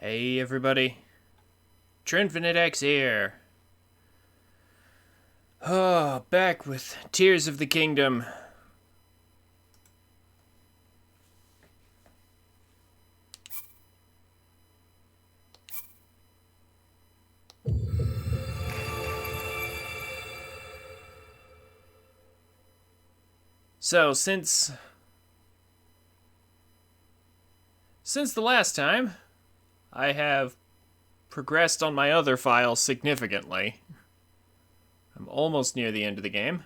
Hey everybody, TrinfiniteX here. Oh, back with Tears of the Kingdom. So, since the last time, I have progressed on my other file significantly. I'm almost near the end of the game.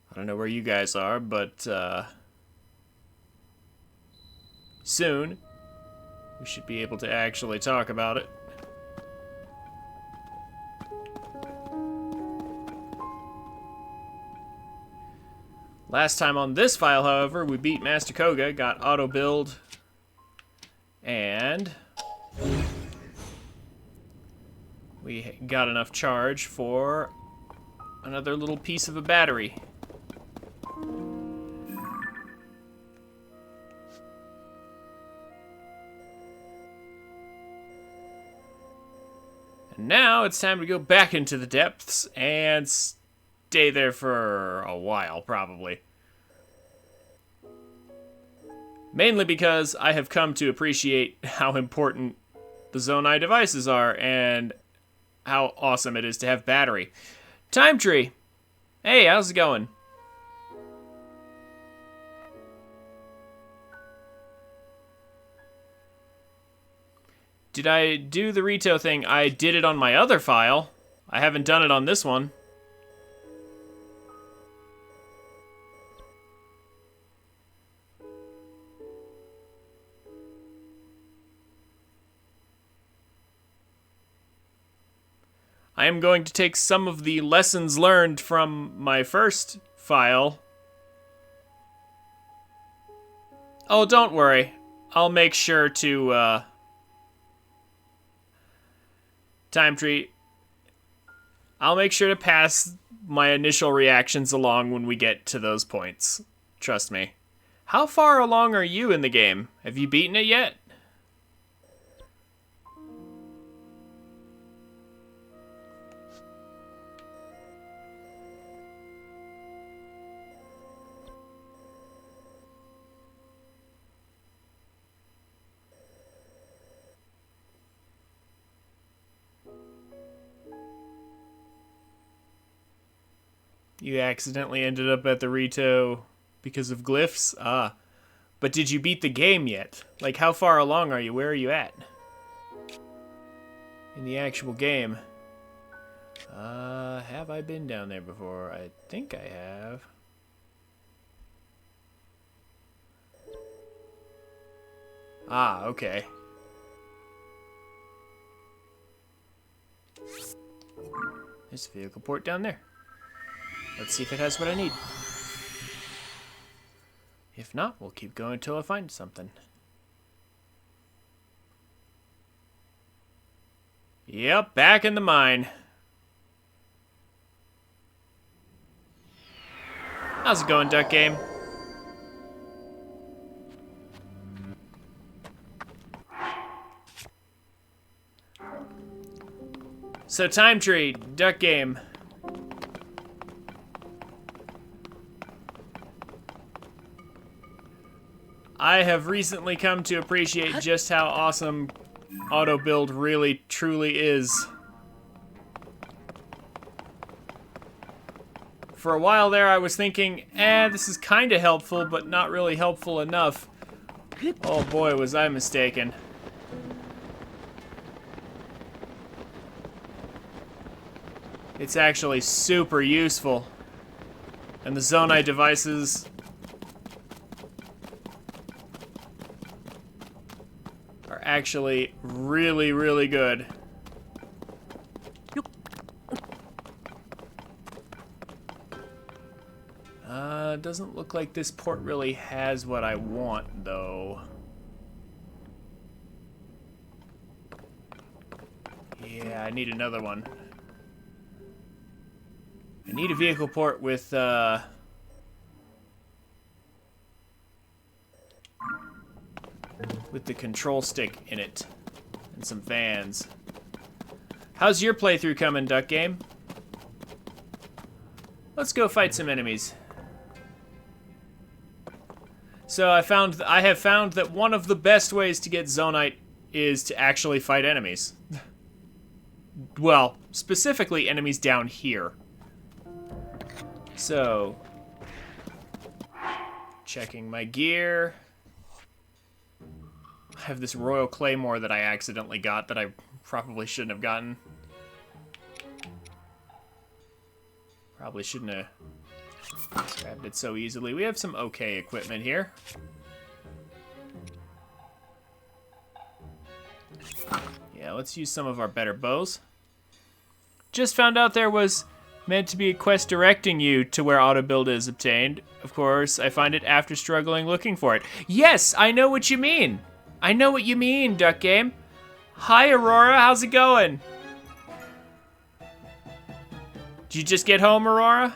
I don't know where you guys are, but soon we should be able to actually talk about it. Last time on this file, however, we beat Master Koga, got auto build, and we got enough charge for another little piece of a battery. And now it's time to go back into the depths and stay there for a while, probably. Mainly because I have come to appreciate how important the Zonai devices are and how awesome it is to have battery. Time Tree! Hey, how's it going? Did I do the Rito thing? I did it on my other file. I haven't done it on this one. I am going to take some of the lessons learned from my first file. Oh, don't worry. I'll make sure to, Time Tree. I'll make sure to pass my initial reactions along when we get to those points. Trust me. How far along are you in the game? Have you beaten it yet? You accidentally ended up at the Rito because of glyphs? Ah. But did you beat the game yet? Like, how far along are you? Where are you at? In the actual game. Have I been down there before? I think I have. Ah, okay. There's a vehicle port down there. Let's see if it has what I need. If not, we'll keep going until I find something. Yep, back in the mine. How's it going, Duck Game? So, Time Tree, Duck Game. I have recently come to appreciate just how awesome auto build really truly is. For a while there I was thinking, this is kinda helpful, but not really helpful enough. Oh boy, was I mistaken. It's actually super useful. And the Zonai devices are actually really, really good. Doesn't look like this port really has what I want, though. Yeah, I need another one. I need a vehicle port with, with the control stick in it. And some fans. How's your playthrough coming, Duck Game? Let's go fight some enemies. So I have found that one of the best ways to get Zonite is to actually fight enemies. Well, specifically enemies down here. So, checking my gear. I have this Royal Claymore that I accidentally got that I probably shouldn't have gotten. Probably shouldn't have grabbed it so easily. We have some okay equipment here. Yeah, let's use some of our better bows. Just found out there was meant to be a quest directing you to where auto build is obtained. Of course, I find it after struggling looking for it. Yes, I know what you mean. I know what you mean, Duck Game. Hi, Aurora. How's it going? Did you just get home, Aurora?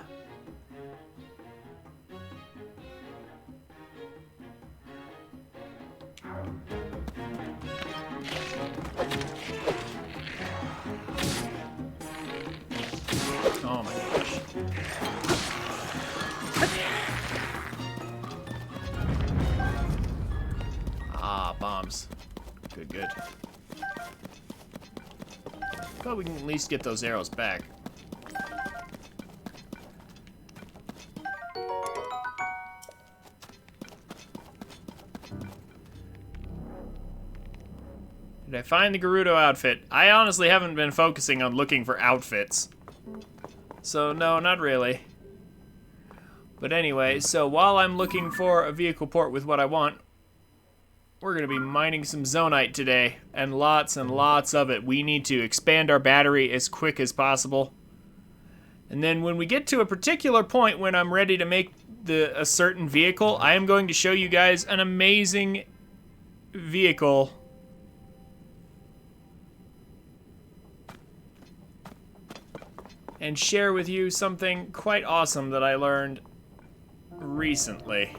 Oh my gosh. Ah, bombs. Good, good. But we can at least get those arrows back. Did I find the Gerudo outfit? I honestly haven't been focusing on looking for outfits. So, no, not really. But anyway, so while I'm looking for a vehicle port with what I want, we're going to be mining some Zonite today. And lots of it. We need to expand our battery as quick as possible. And then when we get to a particular point when I'm ready to make a certain vehicle, I am going to show you guys an amazing vehicle. And share with you something quite awesome that I learned recently.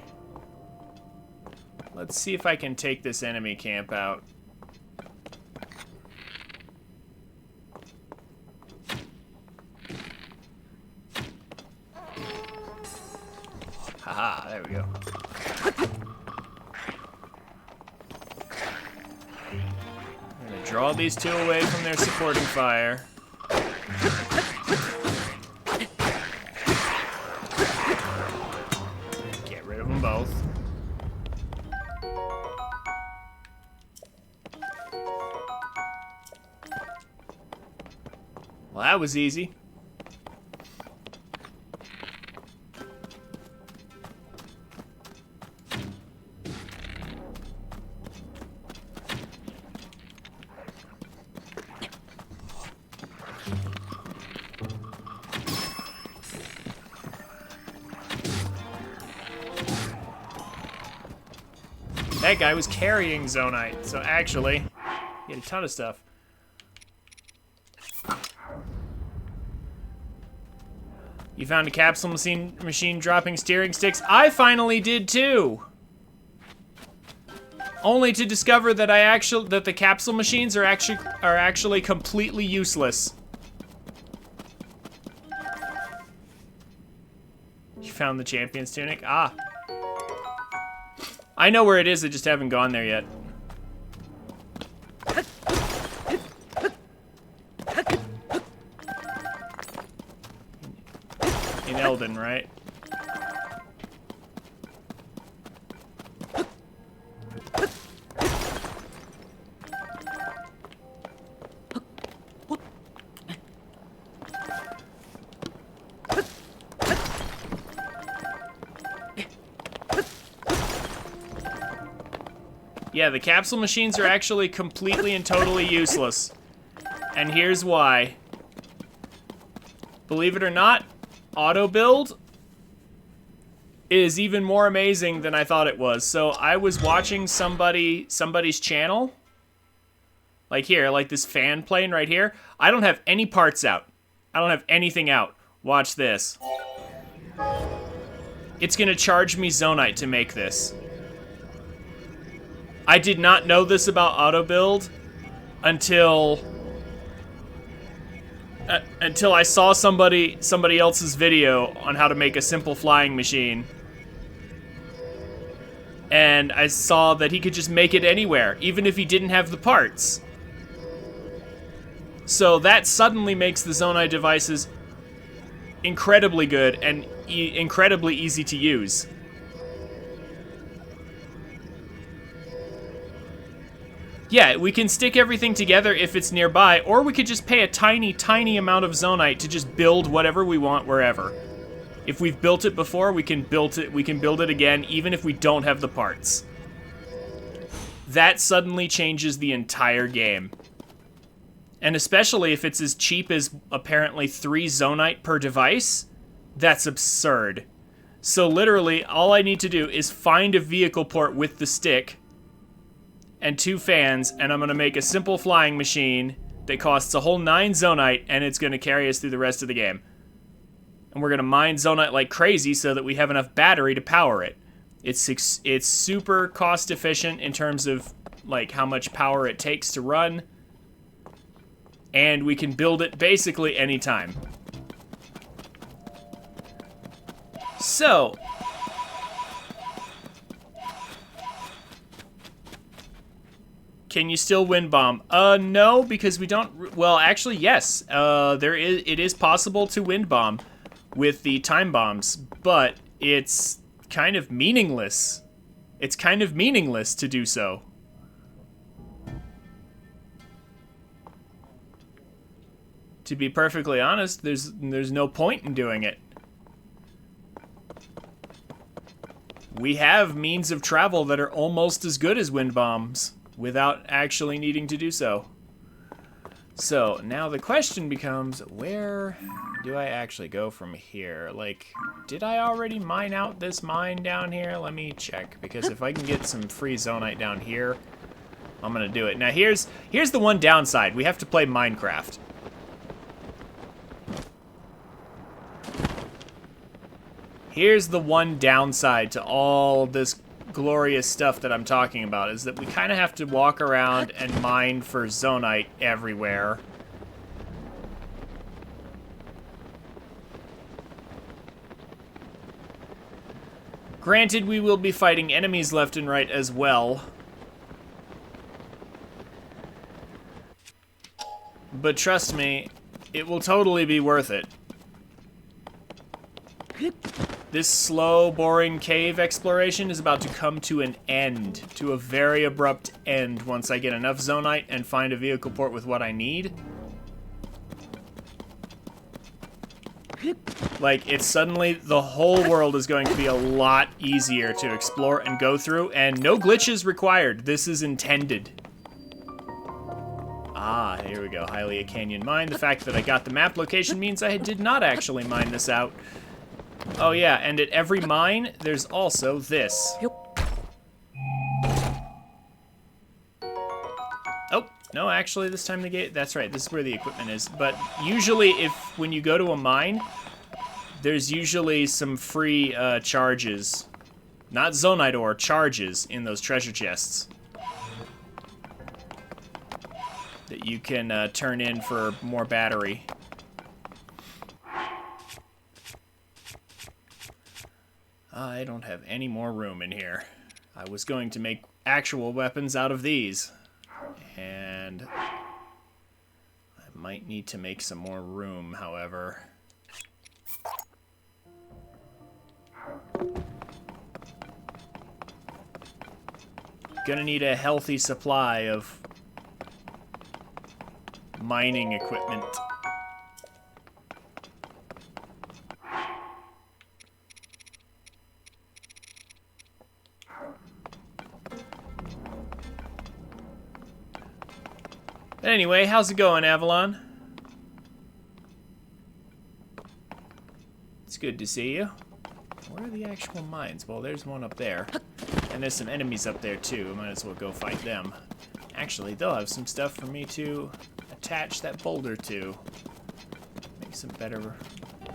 Let's see if I can take this enemy camp out. Haha, there we go. I'm gonna draw these two away from their supporting fire. Get rid of them both. Well, that was easy. That guy was carrying Zonite, so actually, he had a ton of stuff. You found a capsule machine dropping steering sticks? I finally did too! Only to discover that that the capsule machines are actually completely useless. You found the champion's tunic? Ah. I know where it is, I just haven't gone there yet. In Elden, right? Yeah, the capsule machines are actually completely and totally useless. And here's why. Believe it or not, auto build is even more amazing than I thought it was. So I was watching somebody's channel. Like here, like this fan plane right here. I don't have any parts out. I don't have anything out. Watch this. It's gonna charge me Zonite to make this. I did not know this about auto build until I saw somebody else's video on how to make a simple flying machine. And I saw that he could just make it anywhere, even if he didn't have the parts. So that suddenly makes the Zonai devices incredibly good and incredibly easy to use. Yeah, we can stick everything together if it's nearby, or we could just pay a tiny, tiny amount of Zonite to just build whatever we want wherever. If we've built it before, we can build it again, even if we don't have the parts. That suddenly changes the entire game. And especially if it's as cheap as apparently 3 Zonite per device, that's absurd. So literally, all I need to do is find a vehicle port with the stick and 2 fans, and I'm going to make a simple flying machine that costs a whole 9 Zonite, and it's going to carry us through the rest of the game. And we're going to mine Zonite like crazy so that we have enough battery to power it. It's super cost efficient in terms of like how much power it takes to run, and we can build it basically anytime. So, can you still wind bomb? No, because we don't. Well, actually, yes. It is possible to wind bomb with the time bombs, but it's kind of meaningless. It's kind of meaningless to do so. To be perfectly honest, there's no point in doing it. We have means of travel that are almost as good as wind bombs without actually needing to do so. So now the question becomes, where do I actually go from here? Like, did I already mine out this mine down here? Let me check, because if I can get some free Zonite down here, I'm gonna do it. Now here's the one downside. We have to play Minecraft. Here's the one downside to all this glorious stuff that I'm talking about, is that we kind of have to walk around and mine for Zonite everywhere. Granted, we will be fighting enemies left and right as well. But trust me, it will totally be worth it. This slow, boring cave exploration is about to come to an end, to a very abrupt end, once I get enough Zonite and find a vehicle port with what I need. Like, it's suddenly, the whole world is going to be a lot easier to explore and go through, and no glitches required. This is intended. Ah, here we go. Hylia Canyon Mine. The fact that I got the map location means I did not actually mine this out. Oh yeah, and at every mine, there's also this. Oh, no, actually this time the gate, that's right, this is where the equipment is. But usually when you go to a mine, there's usually some free charges. Not Zonite ore, charges in those treasure chests that you can turn in for more battery. I don't have any more room in here. I was going to make actual weapons out of these. And I might need to make some more room, however. Gonna need a healthy supply of mining equipment. Anyway, how's it going, Avalon? It's good to see you. Where are the actual mines? Well, there's one up there. And there's some enemies up there, too. Might as well go fight them. Actually, they'll have some stuff for me to attach that boulder to. Make some better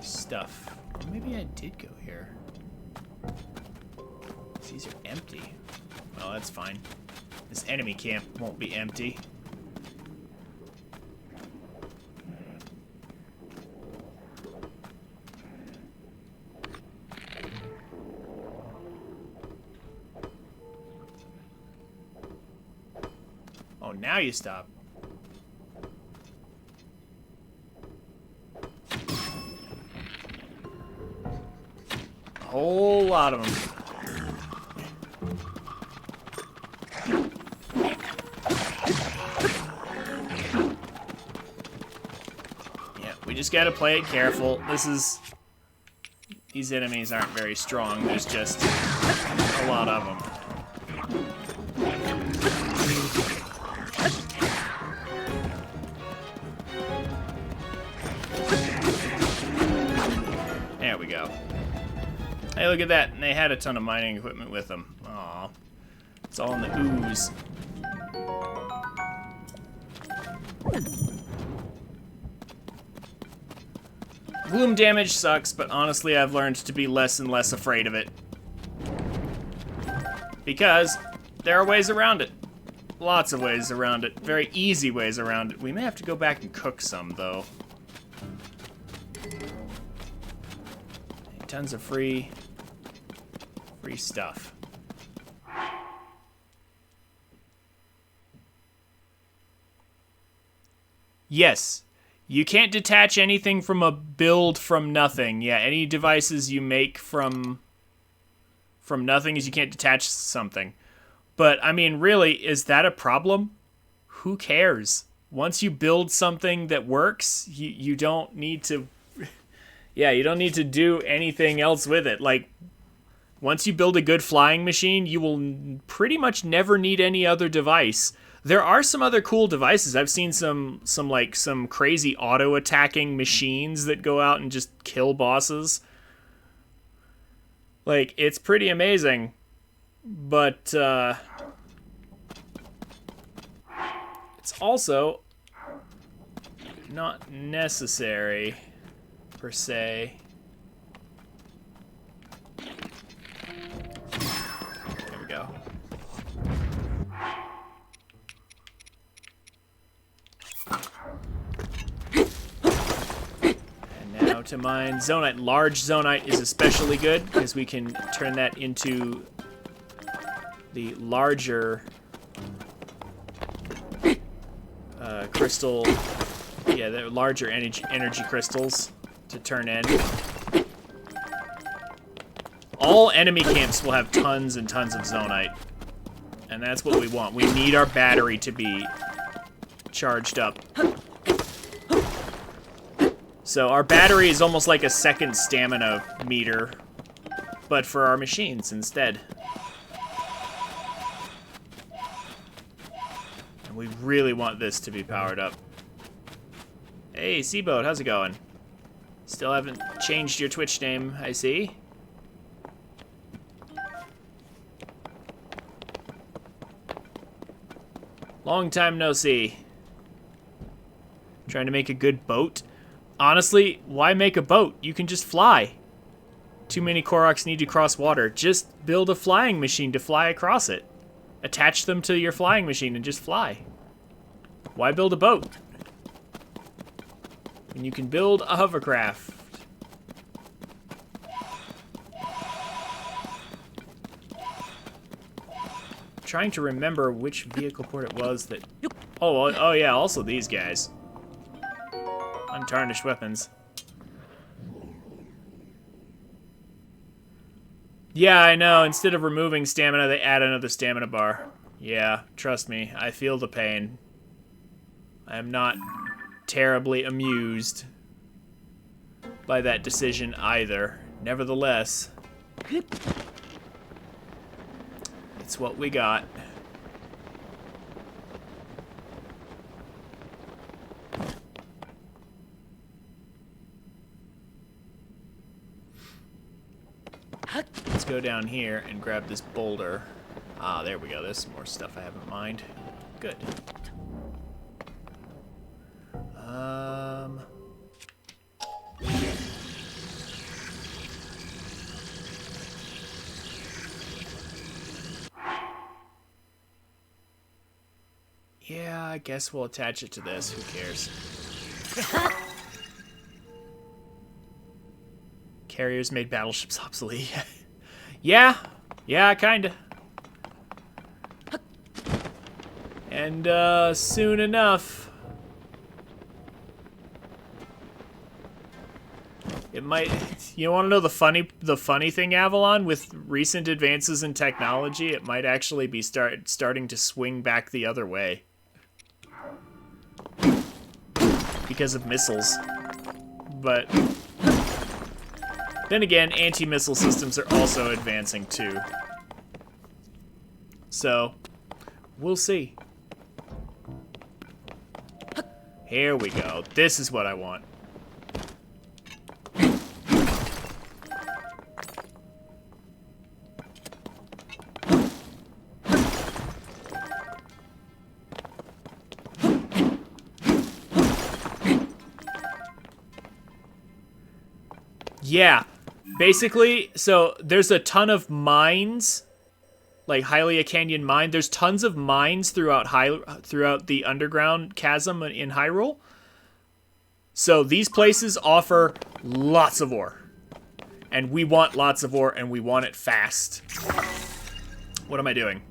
stuff. Or maybe I did go here. These are empty. Well, that's fine. This enemy camp won't be empty. Oh, now you stop. A whole lot of them. Yeah, we just gotta play it careful. These enemies aren't very strong. There's just a lot of them. There we go. Hey, look at that. And they had a ton of mining equipment with them. Aw. It's all in the ooze. Gloom damage sucks, but honestly, I've learned to be less and less afraid of it. Because there are ways around it. Lots of ways around it. Very easy ways around it. We may have to go back and cook some, though. Tons of free stuff. Yes, you can't detach anything from a build from nothing. Yeah, any devices you make from nothing is you can't detach something. But, I mean, really, is that a problem? Who cares? Once you build something that works, you don't need to... Yeah, you don't need to do anything else with it. Like, once you build a good flying machine, you will pretty much never need any other device. There are some other cool devices. I've seen some crazy auto-attacking machines that go out and just kill bosses. Like, it's pretty amazing. But, it's also not necessary, per se. There we go. And now to mine Zonite. Large Zonite is especially good because we can turn that into the larger crystal. Yeah, the larger energy crystals to turn in. All enemy camps will have tons and tons of Zonite. And that's what we want. We need our battery to be charged up. So our battery is almost like a second stamina meter, but for our machines instead. And we really want this to be powered up. Hey, Seaboat, how's it going? Still haven't changed your Twitch name, I see. Long time no see. Trying to make a good boat? Honestly, why make a boat? You can just fly. Too many Koroks need to cross water. Just build a flying machine to fly across it. Attach them to your flying machine and just fly. Why build a boat? And you can build a hovercraft. Trying to remember which vehicle port it was that... Oh yeah, also these guys. Untarnished weapons. Yeah, I know. Instead of removing stamina, they add another stamina bar. Yeah, trust me, I feel the pain. I am not terribly amused by that decision either. Nevertheless, it's what we got. Let's go down here and grab this boulder. Ah, there we go. There's some more stuff I haven't mined. Good. Yeah, I guess we'll attach it to this. Who cares? Carriers made battleships obsolete. Yeah, kinda. And soon enough, it might. You want to know the funny thing, Avalon? With recent advances in technology, it might actually be starting to swing back the other way because of missiles. But then again, anti-missile systems are also advancing too. So we'll see. Here we go. This is what I want. Yeah, basically, so there's a ton of mines, like Hylia Canyon Mine. There's tons of mines throughout the underground chasm in Hyrule. So these places offer lots of ore. And we want lots of ore, and we want it fast. What am I doing?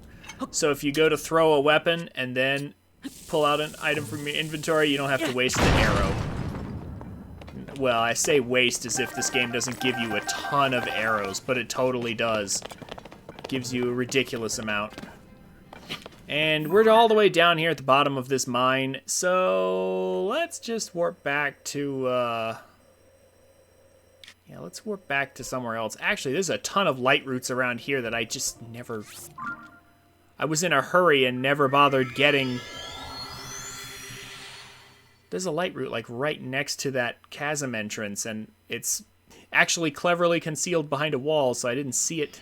So if you go to throw a weapon and then pull out an item from your inventory, you don't have to waste the arrow. Well, I say waste as if this game doesn't give you a ton of arrows, but it totally does. It gives you a ridiculous amount. And we're all the way down here at the bottom of this mine, so let's just warp back to, yeah, let's warp back to somewhere else. Actually, there's a ton of light roots around here that I just never... I was in a hurry and never bothered getting... There's a light route, like, right next to that chasm entrance, and it's actually cleverly concealed behind a wall, so I didn't see it.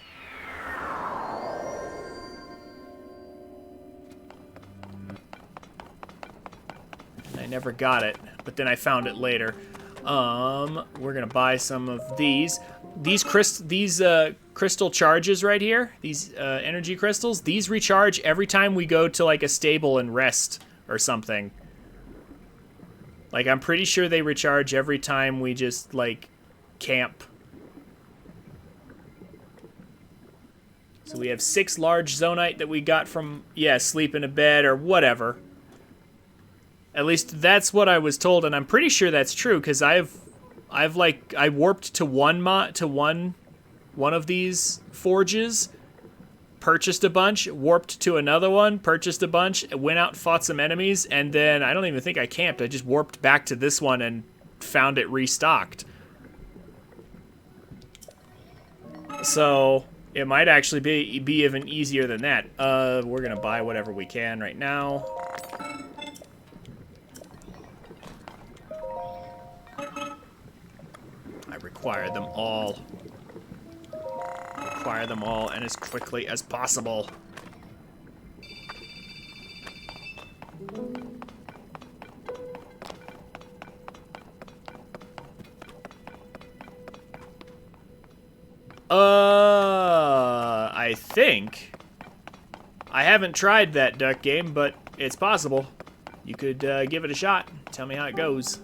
And I never got it, but then I found it later. We're gonna buy some of these. These crystal charges right here, these energy crystals, these recharge every time we go to, like, a stable and rest or something. Like, I'm pretty sure they recharge every time we just, like, camp. So we have 6 large zonite that we got from, yeah, sleep in a bed or whatever. At least that's what I was told, and I'm pretty sure that's true, because I warped to one of these forges, purchased a bunch, warped to another one, purchased a bunch, went out, fought some enemies, and then I don't even think I camped. I just warped back to this one and found it restocked. So it might actually be even easier than that. We're gonna buy whatever we can right now. I require them all. Acquire them all, and as quickly as possible. I think. I haven't tried that duck game, but it's possible. You could give it a shot. Tell me how it goes.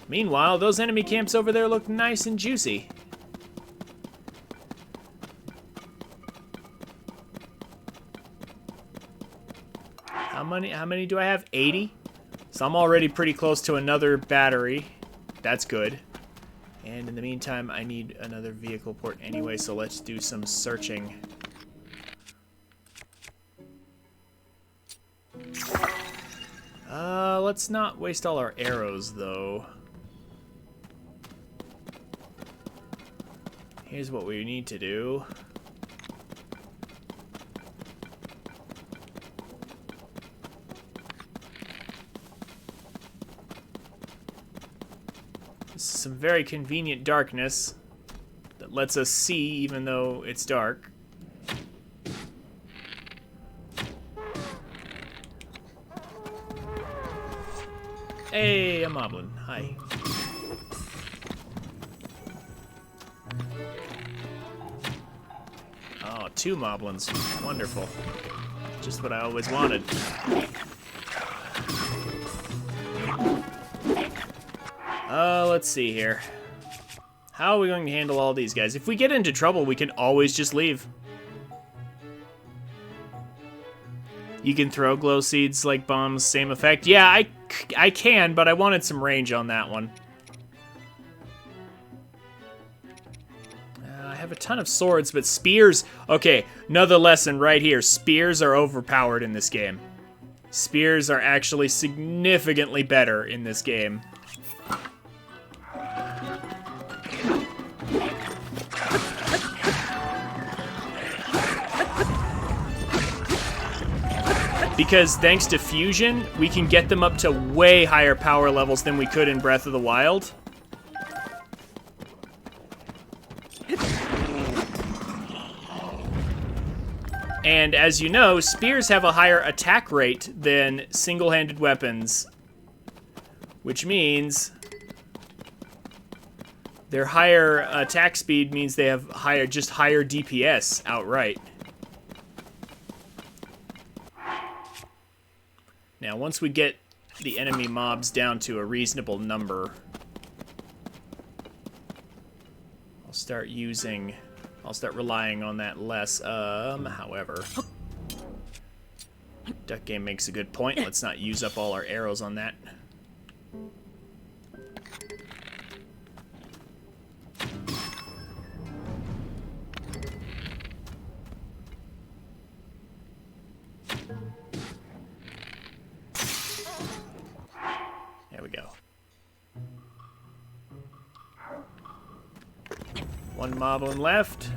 Meanwhile, those enemy camps over there look nice and juicy. How many do I have? 80? So I'm already pretty close to another battery. That's good. And in the meantime, I need another vehicle port anyway, so let's do some searching. Let's not waste all our arrows, though. Here's what we need to do. Some very convenient darkness that lets us see even though it's dark. Hey, a moblin. Hi. Oh, 2 moblins. Wonderful. Just what I always wanted. Let's see here. How are we going to handle all these guys? If we get into trouble, we can always just leave. You can throw glow seeds like bombs, same effect. Yeah, I can, but I wanted some range on that one. I have a ton of swords, but spears... Okay, another lesson right here. Spears are overpowered in this game. Spears are actually significantly better in this game. Because thanks to fusion, we can get them up to way higher power levels than we could in Breath of the Wild. And as you know, spears have a higher attack rate than single-handed weapons, which means their higher attack speed means they have higher DPS outright. Now, once we get the enemy mobs down to a reasonable number, I'll start relying on that less. However, Duck Game makes a good point. Let's not use up all our arrows on that. There we go. One moblin left.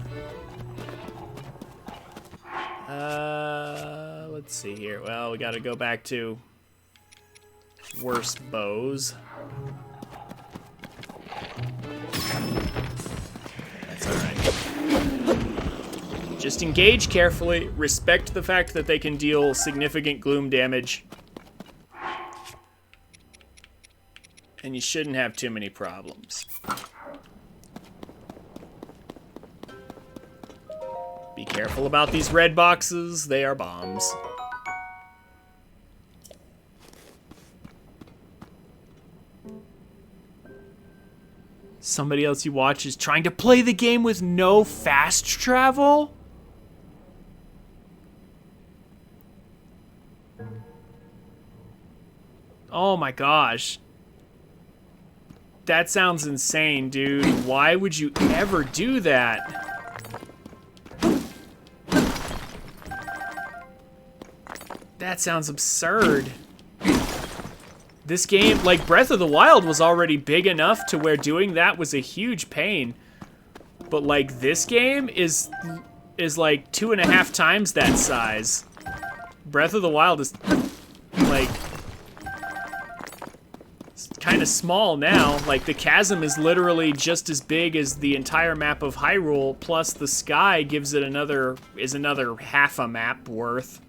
Let's see here. Well, we gotta go back to worst bows. That's alright. Just engage carefully. Respect the fact that they can deal significant gloom damage. And you shouldn't have too many problems. Be careful about these red boxes. They are bombs. Somebody else you watch is trying to play the game with no fast travel? Oh my gosh. That sounds insane, dude. Why would you ever do that? That sounds absurd. This game, like Breath of the Wild, was already big enough to where doing that was a huge pain. But like this game is like 2.5 times that size. Breath of the Wild is like kind of small now. Like the chasm is literally just as big as the entire map of Hyrule, plus the sky gives it another half a map worth.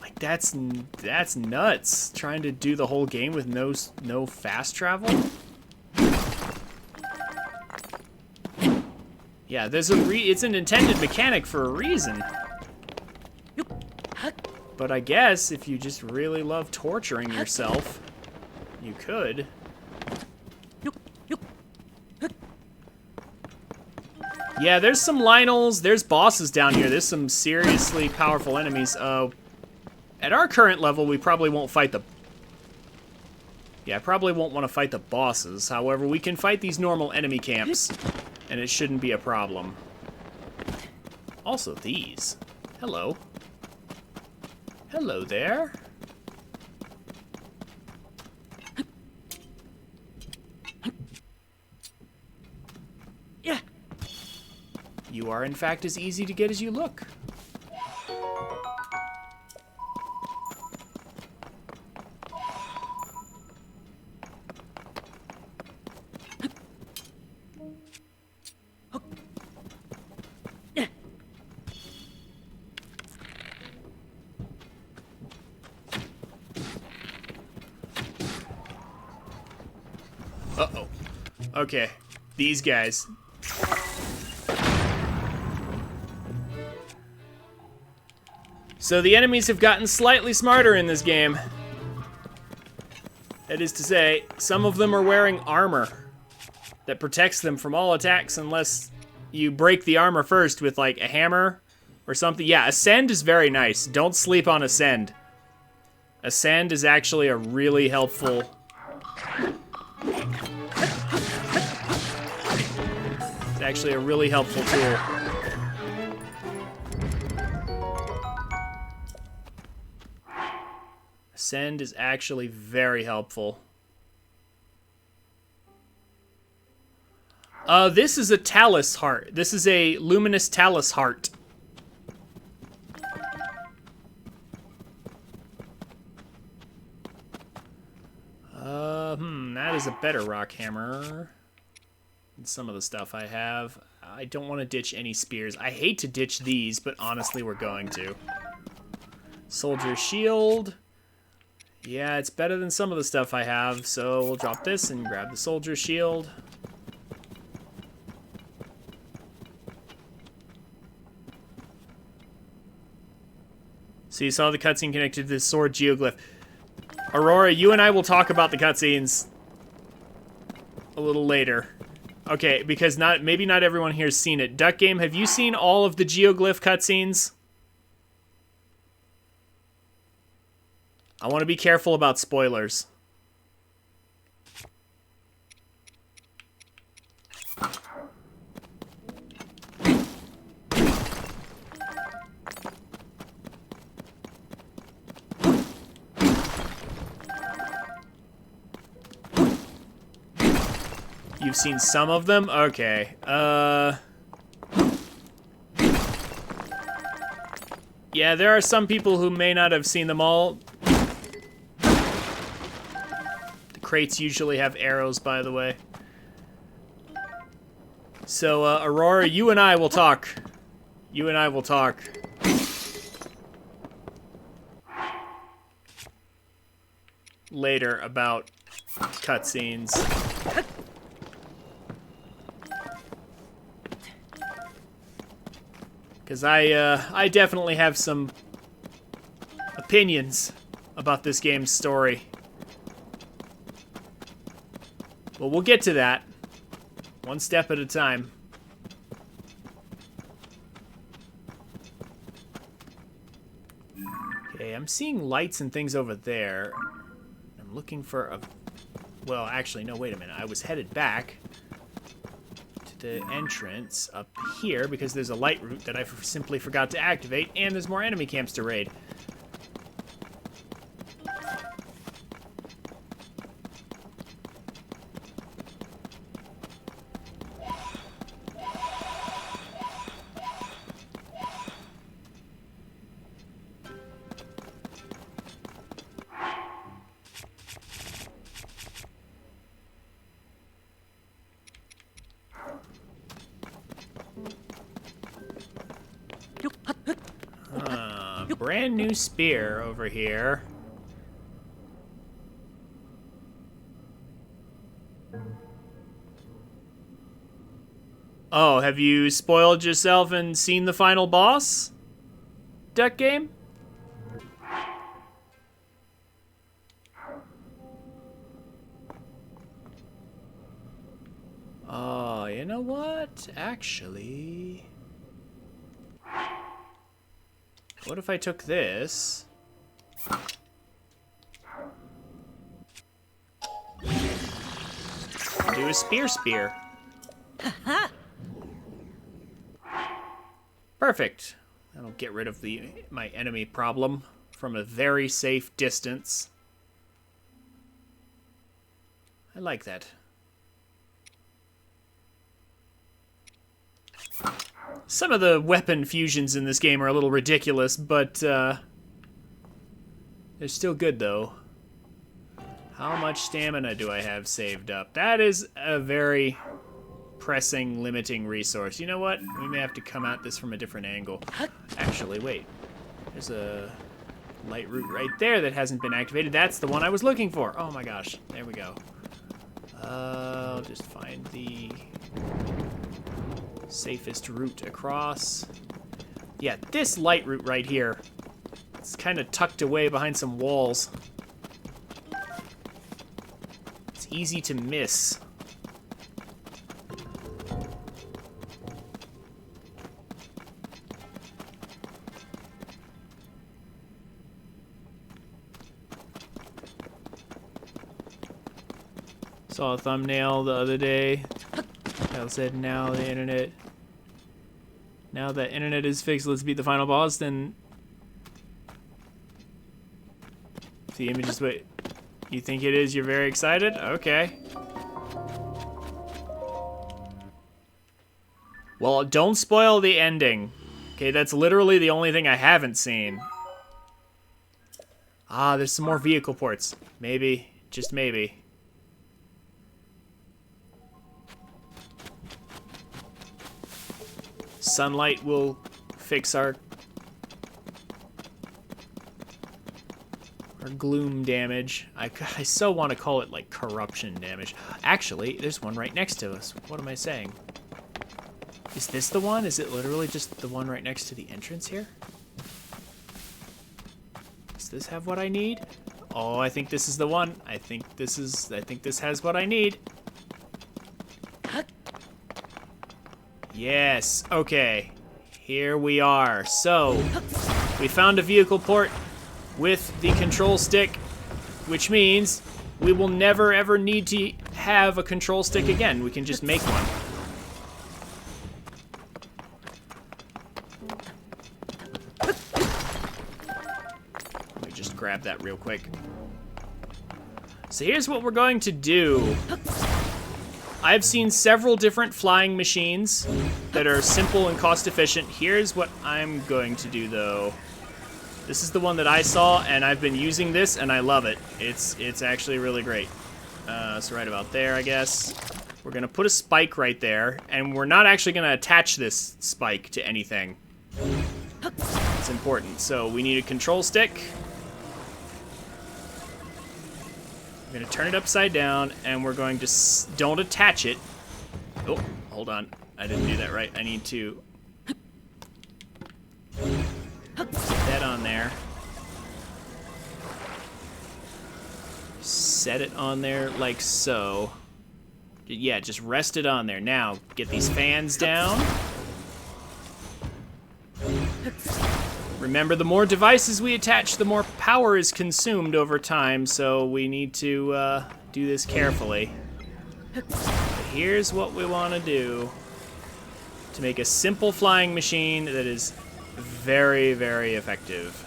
Like that's nuts. Trying to do the whole game with no fast travel. Yeah, it's an intended mechanic for a reason. But I guess if you just really love torturing yourself, you could. Yeah, there's some Lionels, there's bosses down here. There's some seriously powerful enemies. At our current level, we probably won't fight the... Yeah, I probably won't want to fight the bosses. However, we can fight these normal enemy camps, and it shouldn't be a problem. Also, these. Hello. Hello there. Yeah. You are, in fact, as easy to get as you look. Uh-oh. Okay. These guys. So the enemies have gotten slightly smarter in this game. That is to say, some of them are wearing armor that protects them from all attacks unless you break the armor first with like a hammer or something. Yeah, Ascend is very nice. Don't sleep on Ascend. Ascend is actually a really helpful... It's actually a really helpful tool. Ascend is actually very helpful. This is a Talus heart. This is a luminous Talus heart. That is a better rock hammer than some of the stuff I have. I don't want to ditch any spears. I hate to ditch these, but honestly, we're going to. Soldier shield. Yeah, it's better than some of the stuff I have, so we'll drop this and grab the soldier shield. So you saw the cutscene connected to this sword geoglyph. Aurora, you and I will talk about the cutscenes a little later. Okay, because maybe not everyone here has seen it. Duck Game, have you seen all of the geoglyph cutscenes? I want to be careful about spoilers. You've seen some of them? Okay. Yeah, there are some people who may not have seen them all. The crates usually have arrows, by the way. So, Aurora, you and I will talk. You and I will talk. Later about cutscenes. Because I definitely have some opinions about this game's story. But we'll get to that. One step at a time. Okay, I'm seeing lights and things over there. I'm looking for a... Well, actually, no, wait a minute. I was headed back to the entrance up here because there's a light route that I simply forgot to activate, and there's more enemy camps to raid. Brand new spear over here. Oh, have you spoiled yourself and seen the final boss? Duck Game? Oh, you know what? Actually... What if I took this? Do a spear. Perfect. That'll get rid of my enemy problem from a very safe distance. I like that. Some of the weapon fusions in this game are a little ridiculous, but they're still good, though. How much stamina do I have saved up? That is a very pressing, limiting resource. You know what? We may have to come at this from a different angle. Actually, wait. There's a light route right there that hasn't been activated. That's the one I was looking for. Oh my gosh. There we go. I'll just find the... safest route across. Yeah, this light route right here It's kind of tucked away behind some walls. It's easy to miss. Saw a thumbnail the other day that said, now the internet is fixed, let's beat the final boss. Then if the image is what you think it is, you're very excited? Okay. Well, don't spoil the ending. Okay, that's literally the only thing I haven't seen. Ah, there's some more vehicle ports. Maybe, just maybe. Sunlight will fix our gloom damage. I so want to call it like corruption damage. Actually, there's one right next to us. What am I saying? Is this the one? Is it literally just the one right next to the entrance here? Does this have what I need? Oh, I think this is the one. I think this has what I need. Yes, okay. Here we are. So, we found a vehicle port with the control stick, which means we will never ever need to have a control stick again. We can just make one. Let me just grab that real quick. So here's what we're going to do. I've seen several different flying machines that are simple and cost efficient. Here's what I'm going to do though. This is the one that I saw, and I've been using this, and I love it. It's actually really great. So right about there, I guess. We're gonna put a spike right there, and we're not actually gonna attach this spike to anything. It's important. So we need a control stick. We're gonna turn it upside down, and we're going to don't attach it. Oh, hold on. I didn't do that right. I need to put that on there. Set it on there like so. Yeah, just rest it on there. Now, get these fans down. Remember, the more devices we attach, the more power is consumed over time, so we need to do this carefully. But here's what we want to do to make a simple flying machine that is very, very effective.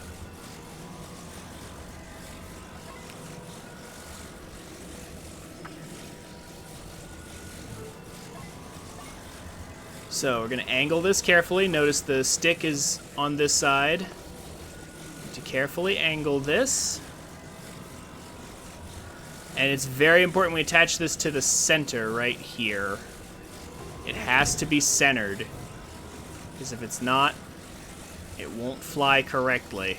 So we're going to angle this carefully. Notice the stick is on this side. To carefully angle this. And it's very important we attach this to the center right here. It has to be centered. Because if it's not, it won't fly correctly.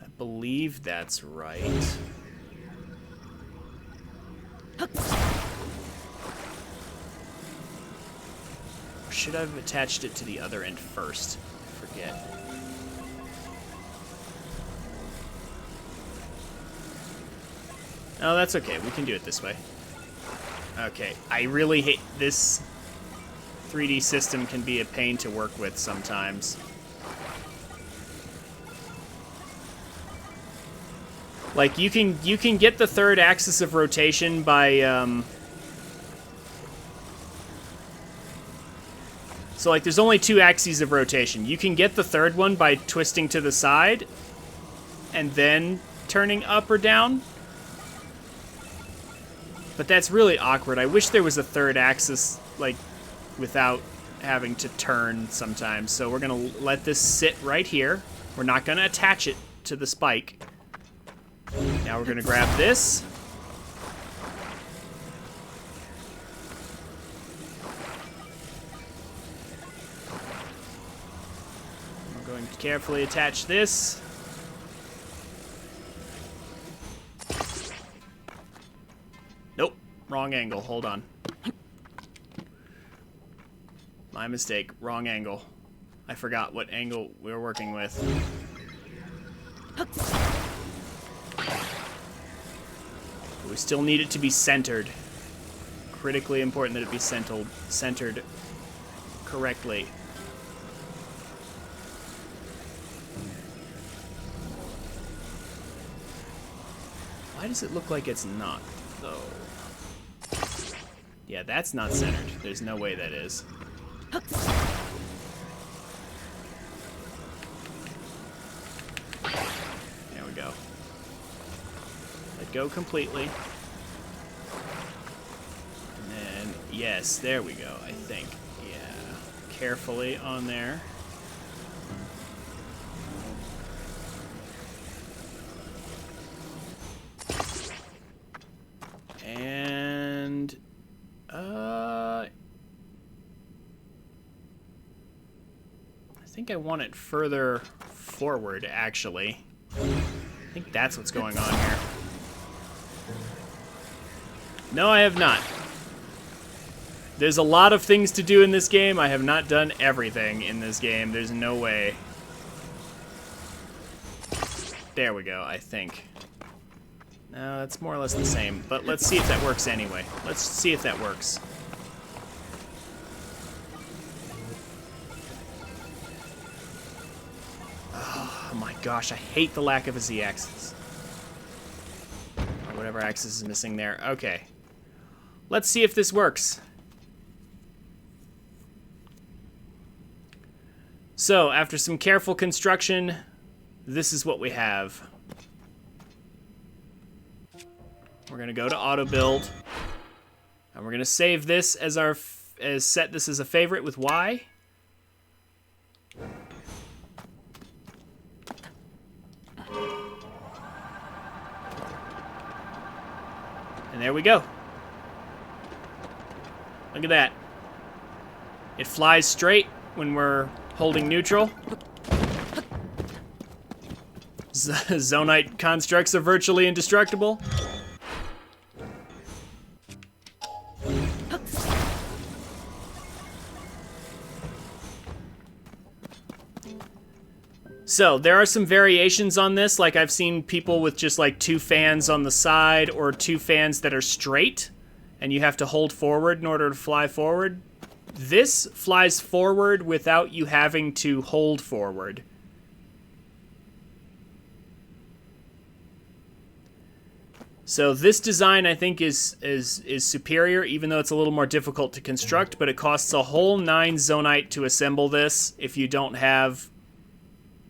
I believe that's right. Or should I have attached it to the other end first? I forget. Oh, that's okay. We can do it this way. Okay. I really hate this 3D system can be a pain to work with sometimes. Like, you can get the third axis of rotation by, so, like, there's only 2 axes of rotation. You can get the third one by twisting to the side and then turning up or down. But that's really awkward. I wish there was a third axis, like, without having to turn sometimes. So we're going to let this sit right here. We're not going to attach it to the spike. Now we're going to grab this. We're going to carefully attach this. Nope, wrong angle. Hold on. My mistake. Wrong angle. I forgot what angle we were working with. We still need it to be centered. Critically important that it be centered correctly. Why does it look like it's not, though? Yeah, that's not centered. There's no way that is. There we go. Let go completely. And then, yes, there we go, I think. Yeah. Carefully on there. And, I think I want it further forward, actually. I think that's what's going on here. No, I have not. There's a lot of things to do in this game. I have not done everything in this game. There's no way. There we go, I think. No, that's more or less the same. But let's see if that works anyway. Let's see if that works. Oh my gosh, I hate the lack of a Z-axis. Or whatever axis is missing there. Okay. Let's see if this works. So, after some careful construction, this is what we have. We're going to go to auto build. And we're going to save this as set this as a favorite with Y. And there we go. Look at that. It flies straight when we're holding neutral. Zonite constructs are virtually indestructible. So, there are some variations on this, like I've seen people with just like 2 fans on the side or 2 fans that are straight, and you have to hold forward in order to fly forward. This flies forward without you having to hold forward. So this design, I think, is superior, even though it's a little more difficult to construct, but it costs a whole 9 zonite to assemble this if you don't have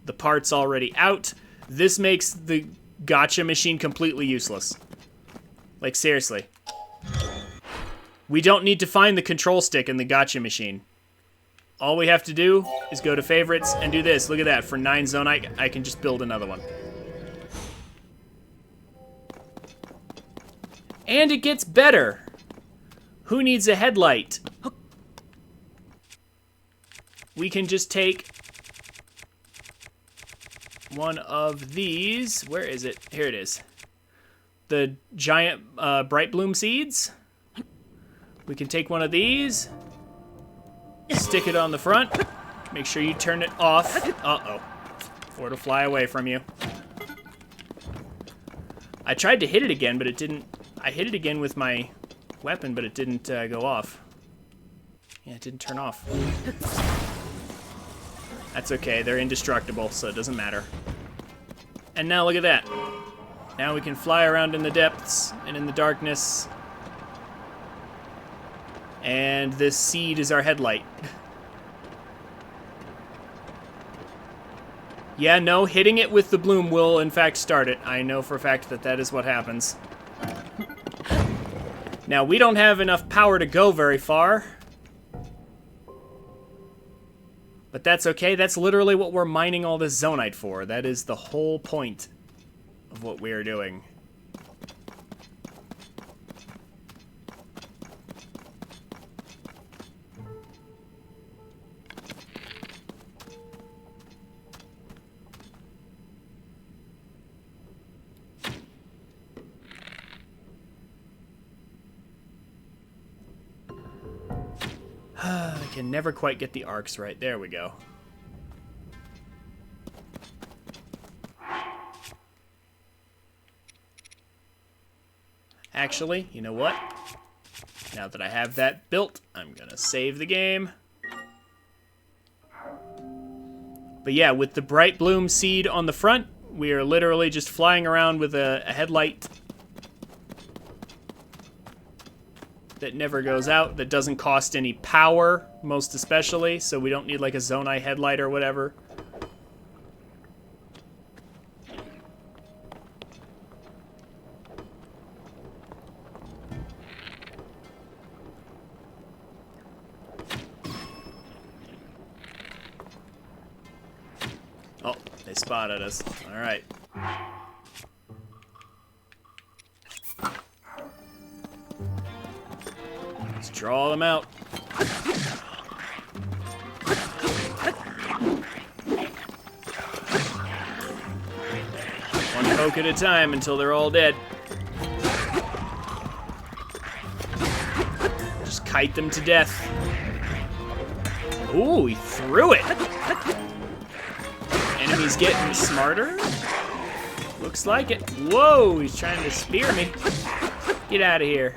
the parts already out. This makes the gotcha machine completely useless. Like, seriously. We don't need to find the control stick in the gotcha machine. All we have to do is go to favorites and do this. Look at that. For 9 zonite, I can just build another one. And it gets better. Who needs a headlight? We can just take one of these. Where is it? Here it is. The giant bright bloom seeds. We can take one of these, stick it on the front, make sure you turn it off. Uh-oh. For it to fly away from you. I tried to hit it again, but it didn't. I hit it again with my weapon, but it didn't go off. Yeah, it didn't turn off. That's okay, they're indestructible, so it doesn't matter. And now look at that. Now we can fly around in the depths and in the darkness. And this seed is our headlight. Yeah, no, hitting it with the bloom will in fact start it. I know for a fact that that is what happens. Now, we don't have enough power to go very far. But that's okay. That's literally what we're mining all this zonite for. That is the whole point of what we are doing. I can never quite get the arcs right. There we go. Actually, you know what? Now that I have that built, I'm gonna save the game. But yeah, with the Bright Bloom seed on the front, we are literally just flying around with a headlight that never goes out, that doesn't cost any power, most especially, so we don't need like a Zonai headlight or whatever. Oh, they spotted us. All right. Let's draw them out. One poke at a time until they're all dead. Just kite them to death. Ooh, he threw it. Enemy's getting smarter. Looks like it. Whoa, he's trying to spear me. Get out of here.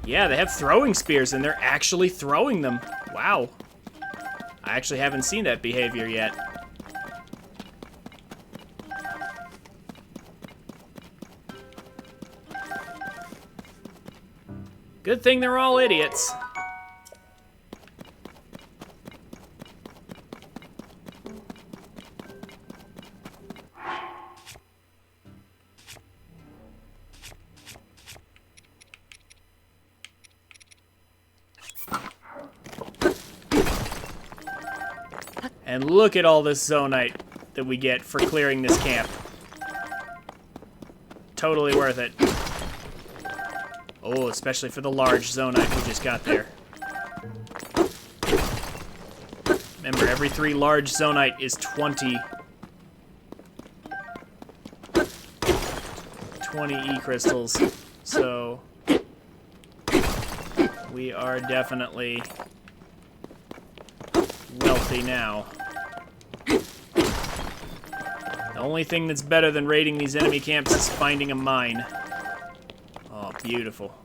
Yeah, they have throwing spears, and they're actually throwing them. Wow. I actually haven't seen that behavior yet. Good thing they're all idiots. And look at all this Zonite that we get for clearing this camp. Totally worth it. Oh, especially for the large Zonite we just got there. Remember, every 3 large Zonite is 20 E-crystals. So we are definitely wealthy now. The only thing that's better than raiding these enemy camps is finding a mine. Oh, beautiful.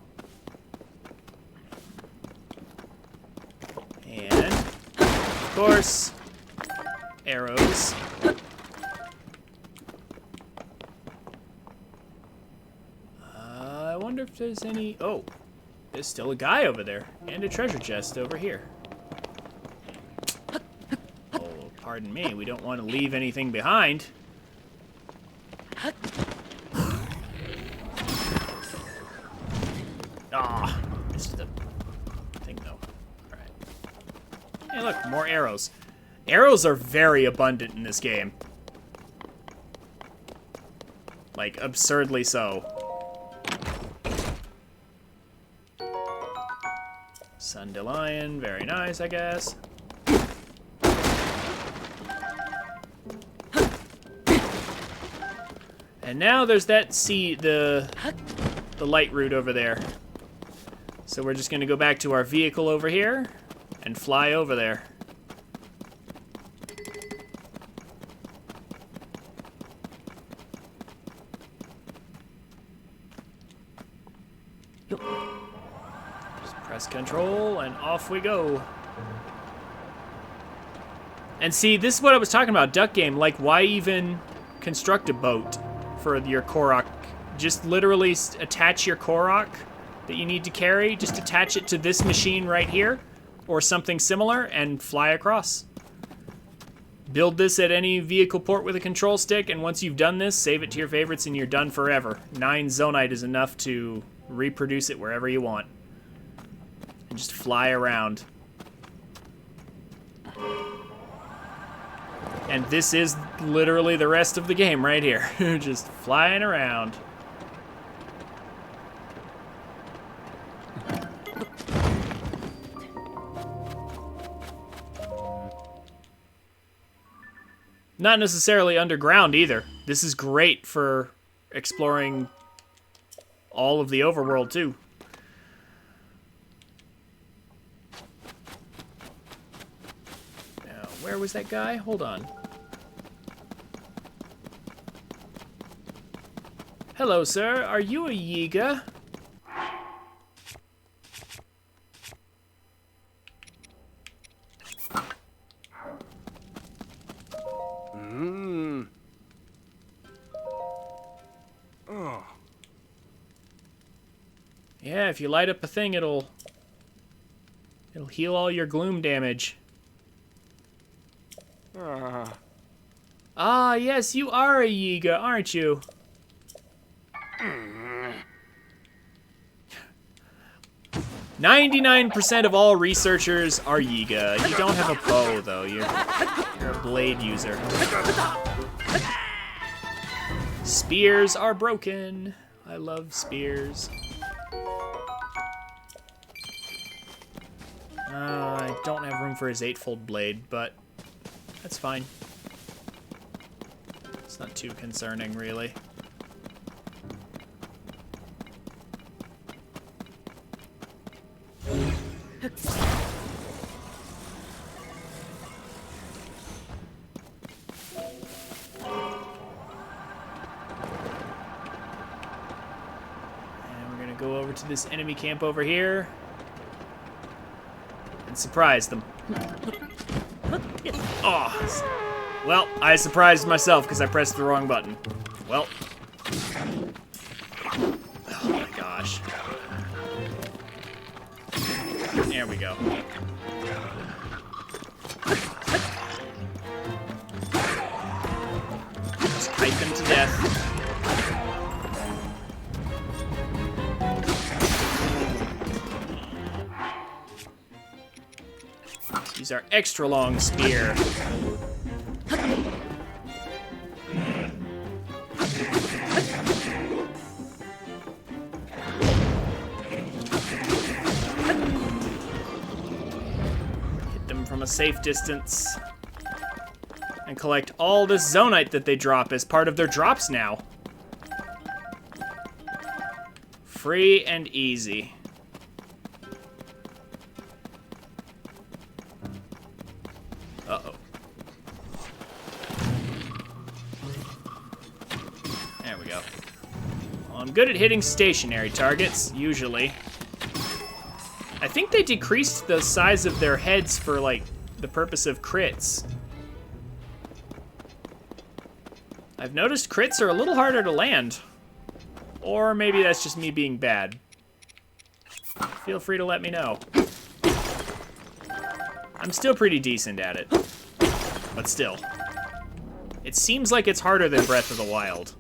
And, of course, arrows. I wonder if there's any... Oh, there's still a guy over there. And a treasure chest over here. Oh, pardon me. We don't want to leave anything behind. Ah, this is the thing though. Alright. Hey look, more arrows. Arrows are very abundant in this game. Like, absurdly so. Sundelion, very nice, I guess. And now there's that the light route over there. So we're just gonna go back to our vehicle over here and fly over there. Just press control and off we go. And see, this is what I was talking about, Duck Game. Like, why even construct a boat for your Korok? Just literally attach your Korok that you need to carry, just attach it to this machine right here, or something similar, and fly across. Build this at any vehicle port with a control stick, and once you've done this, save it to your favorites and you're done forever. 9 Zonite is enough to reproduce it wherever you want. And just fly around. And this is literally the rest of the game right here. Just flying around. Not necessarily underground either. This is great for exploring all of the overworld too. Where was that guy? Hold on. Hello, sir. Are you a Yiga? Yeah, if you light up a thing, it'll heal all your gloom damage. Ah, yes, you are a Yiga, aren't you? 99% of all researchers are Yiga. You don't have a bow, though. You're a blade user. Spears are broken. I love spears. I don't have room for his 8-fold blade, but that's fine. It's not too concerning, really. Go over to this enemy camp over here and surprise them. Oh, well, I surprised myself because I pressed the wrong button. Well, oh my gosh. There we go. Just kite them to death. Use our extra long spear. Hit them from a safe distance. And collect all this zonite that they drop as part of their drops now. Free and easy. Uh-oh. There we go. Well, I'm good at hitting stationary targets, usually. I think they decreased the size of their heads for, like, the purpose of crits. I've noticed crits are a little harder to land. Or maybe that's just me being bad. Feel free to let me know. I'm still pretty decent at it, but still. It seems like it's harder than Breath of the Wild.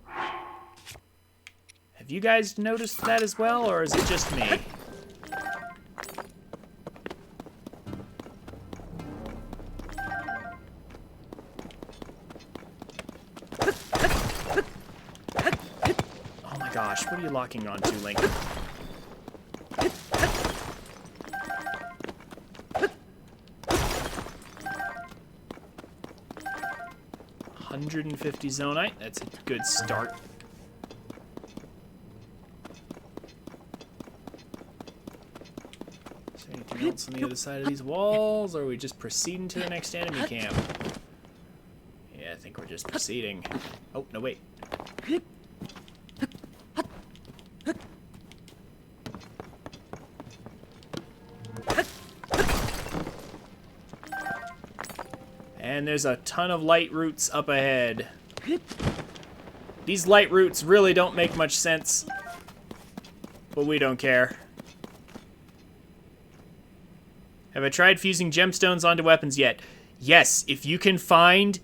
Have you guys noticed that as well, or is it just me? Oh my gosh, what are you locking onto, Link? 150 zonite, that's a good start. Is there anything else on the other side of these walls, or are we just proceeding to the next enemy camp? Yeah, I think we're just proceeding. Oh, no, wait. And there's a ton of light roots up ahead. These light roots really don't make much sense, but we don't care. Have I tried fusing gemstones onto weapons yet? Yes, if you can find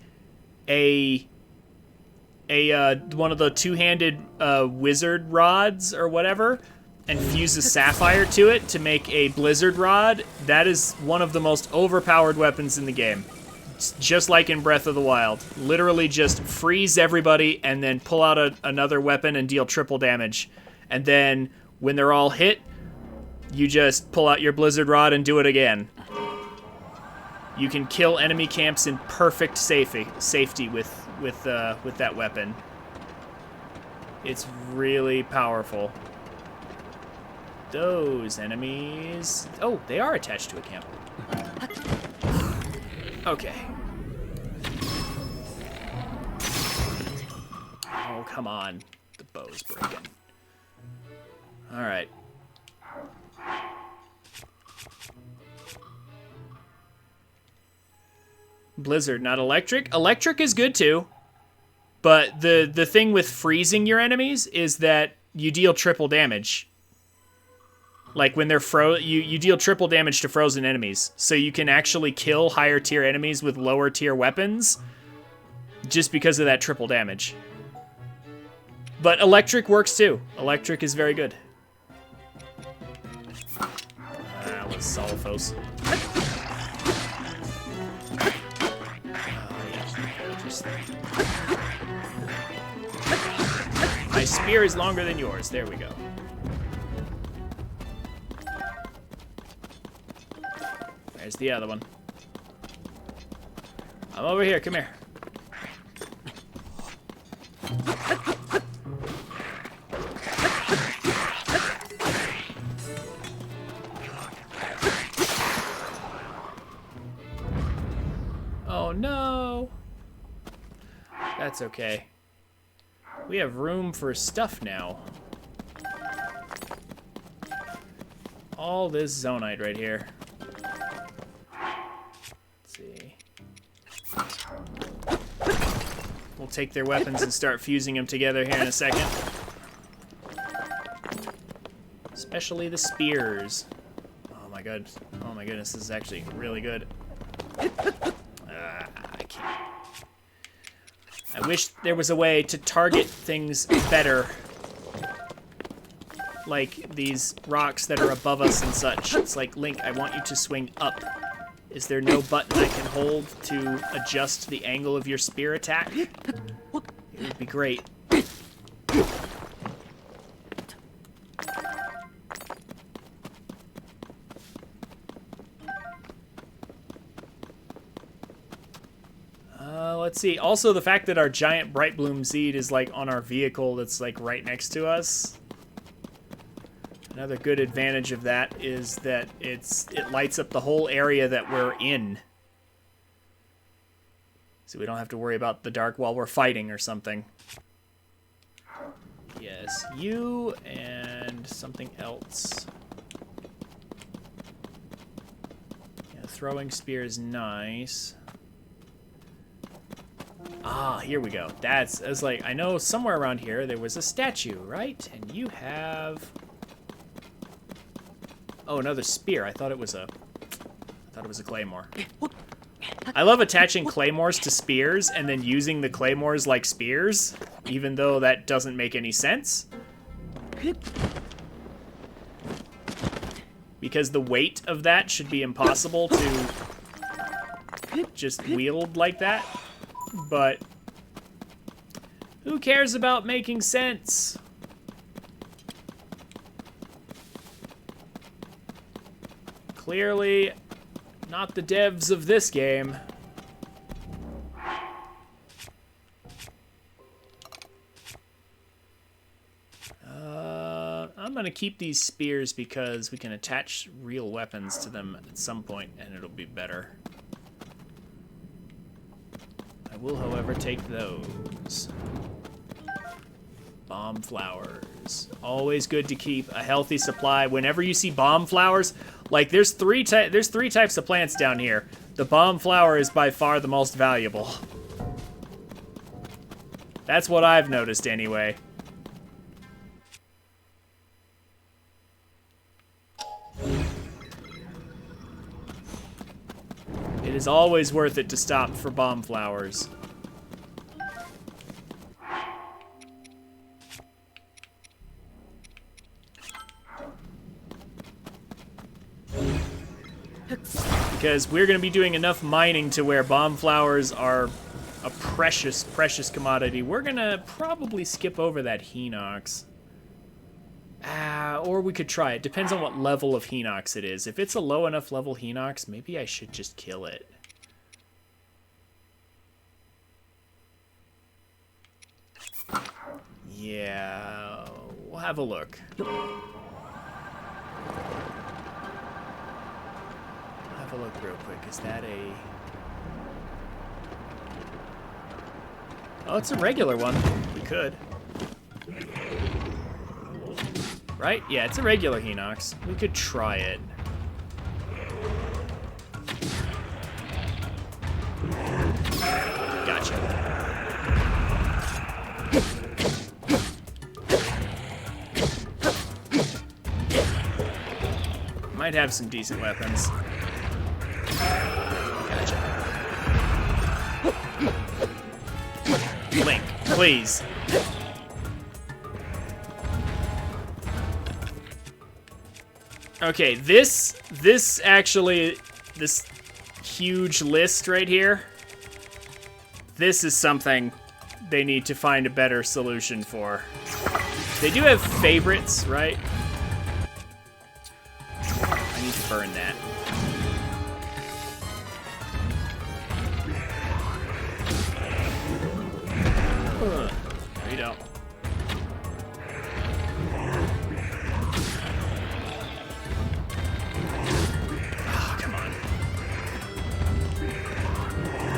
one of the two-handed wizard rods or whatever, and fuse a sapphire to it to make a blizzard rod, that is one of the most overpowered weapons in the game. Just like in Breath of the Wild. Literally just freeze everybody and then pull out another weapon and deal triple damage. And then when they're all hit, you just pull out your blizzard rod and do it again. You can kill enemy camps in perfect safety with that weapon. It's really powerful. Those enemies... Oh, they are attached to a camp. Okay. Oh, come on. The bow's breaking. Alright. Blizzard, not electric. Electric is good too. But the thing with freezing your enemies is that you deal triple damage. Like when they're you deal triple damage to frozen enemies. So you can actually kill higher tier enemies with lower tier weapons just because of that triple damage. But electric works too. Electric is very good. That was Solifos. My spear is longer than yours. There we go. There's the other one. I'm over here. Come here. Oh no. That's okay. We have room for stuff now. All this zonite right here. Let's see. We'll take their weapons and start fusing them together here in a second. Especially the spears. Oh my god. Oh my goodness, this is actually really good. I can't. I wish there was a way to target things better. Like these rocks that are above us and such. It's like, Link, I want you to swing up. Is there no button I can hold to adjust the angle of your spear attack? It would be great. Let's see. Also, the fact that our giant bright bloom seed is like on our vehicle that's like right next to us. Another good advantage of that is that it lights up the whole area that we're in. So we don't have to worry about the dark while we're fighting or something. Yes, you and something else. Yeah, throwing spear is nice. Ah, here we go. It's like, I know somewhere around here there was a statue, right? And you have... Oh, another spear. I thought it was a claymore. I love attaching claymores to spears and then using the claymores like spears, even though that doesn't make any sense. Because the weight of that should be impossible to just wield like that. But who cares about making sense? Clearly, not the devs of this game. I'm gonna keep these spears because we can attach real weapons to them at some point and it'll be better. I will, however, take those. Bomb flowers. Always good to keep a healthy supply. Whenever you see bomb flowers, like there's three types of plants down here. The bomb flower is by far the most valuable. That's what I've noticed anyway. It is always worth it to stop for bomb flowers. Because we're going to be doing enough mining to where bomb flowers are a precious, precious commodity. We're going to probably skip over that Hinox. Or we could try it. Depends on what level of Hinox it is. If it's a low enough level Hinox, maybe I should just kill it. Yeah, we'll have a look. Have a look real quick. Is that a... Oh, it's a regular one. We could. Right? Yeah, it's a regular Hinox. We could try it. Gotcha. Might have some decent weapons. Gotcha. Link, please. Okay, this huge list right here, this is something they need to find a better solution for. They do have favorites, right? I need to burn that. No, you don't. Oh, come on.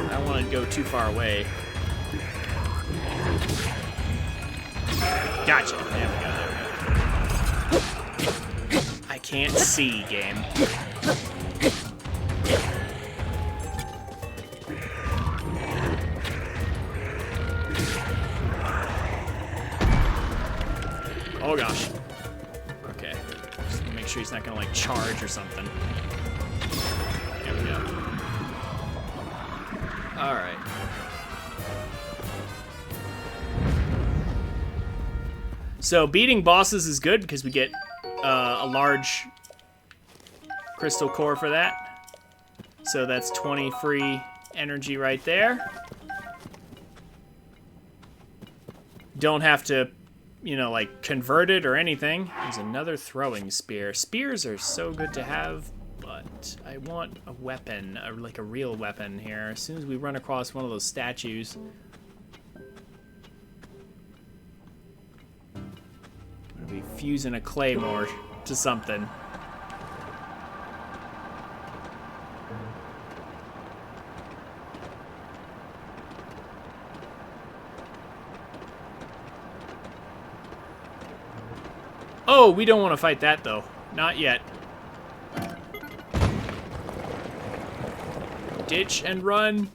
I don't want to go too far away. Gotcha. There we go, there we go. I can't see, game. Oh gosh. Okay. Just make sure he's not gonna like charge or something. There we go. Alright. So beating bosses is good because we get a large crystal core for that. So that's 20 free energy right there. Don't have to, you know, like convert it or anything. There's another throwing spear. Spears are so good to have, but I want a weapon, like a real weapon here. As soon as we run across one of those statues. I'm gonna be fusing a claymore to something. Oh, we don't want to fight that, though. Not yet. Ditch and run.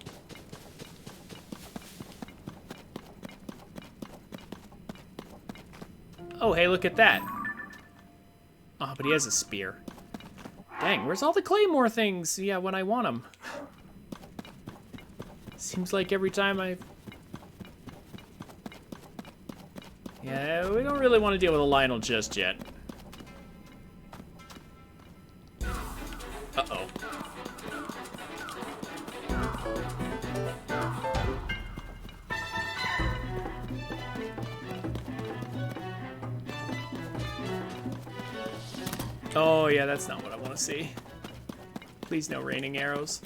Oh, hey, look at that. Oh, but he has a spear. Dang, where's all the claymore things? Yeah, when I want them. Seems like every time I... Yeah, we don't really want to deal with a Lionel just yet. Uh-oh. Oh, yeah, that's not what I want to see. Please, no raining arrows.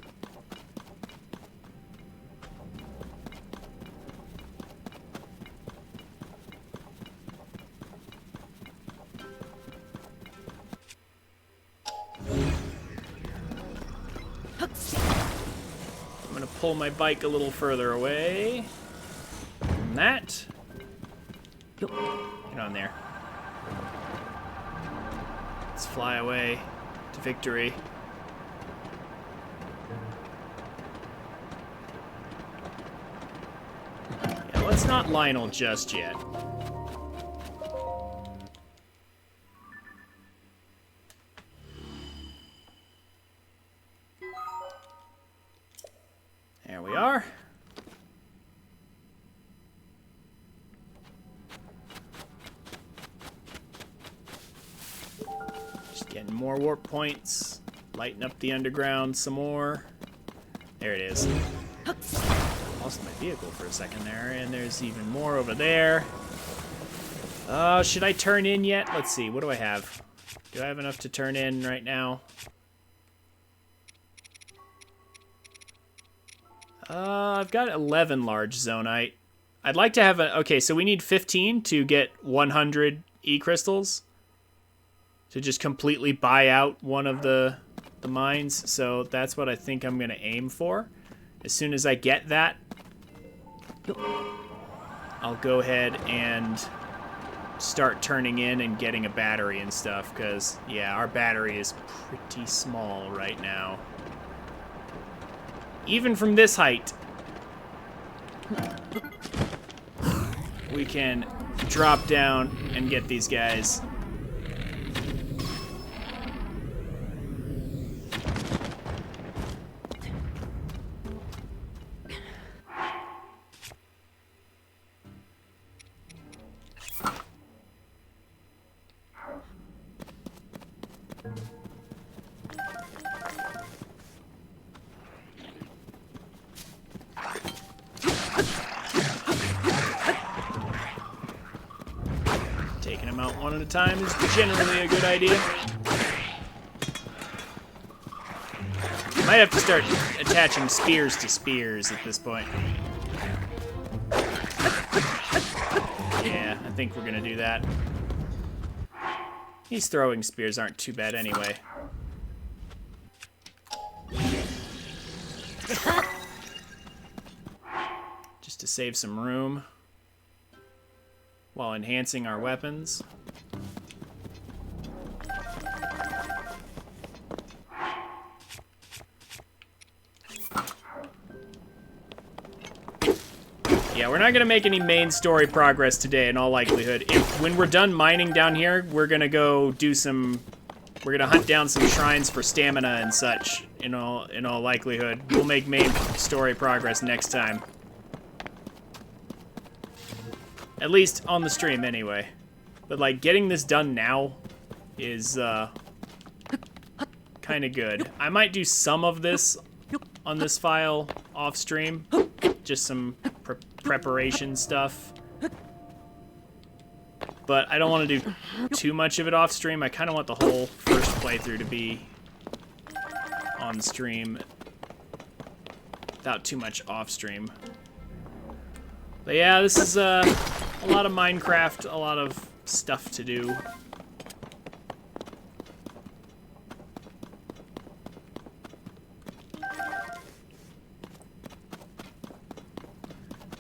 I'm gonna pull my bike a little further away from that. Get on there. Let's fly away to victory. Yeah, let's not Lionel just yet. There we are. Just getting more warp points. Lighten up the underground some more. There it is. Lost my vehicle for a second there, and there's even more over there. Should I turn in yet? Let's see, what do I have? Do I have enough to turn in right now? I've got 11 large zonite. I'd like to have a... Okay, so we need 15 to get 100 E-crystals. To just completely buy out one of the mines. So that's what I think I'm going to aim for. As soon as I get that... I'll go ahead and start turning in and getting a battery and stuff, because, yeah, our battery is pretty small right now. Even from this height, we can drop down and get these guys. Taking them out one at a time is generally a good idea. Might have to start attaching spears to spears at this point. Yeah, I think we're gonna do that. These throwing spears aren't too bad anyway. Just to save some room while enhancing our weapons. Yeah, we're not gonna make any main story progress today in all likelihood. When we're done mining down here, we're gonna go do some... We're gonna hunt down some shrines for stamina and such, in all likelihood. We'll make main story progress next time. At least on the stream, anyway. But, like, getting this done now is, kind of good. I might do some of this on this file off stream. Just some preparation stuff. But I don't want to do too much of it off stream. I kind of want the whole first playthrough to be on stream without too much off stream. But yeah, this is a lot of Minecraft, a lot of stuff to do.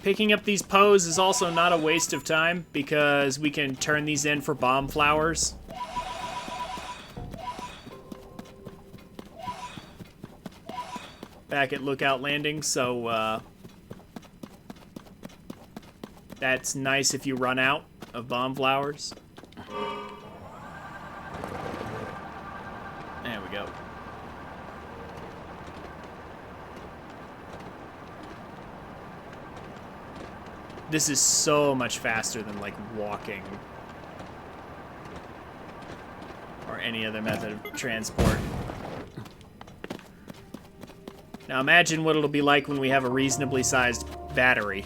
Picking up these poes is also not a waste of time because we can turn these in for bomb flowers. Back at Lookout Landing, so that's nice if you run out of bomb flowers. There we go. This is so much faster than, like, walking or any other method of transport. Now imagine what it'll be like when we have a reasonably sized battery.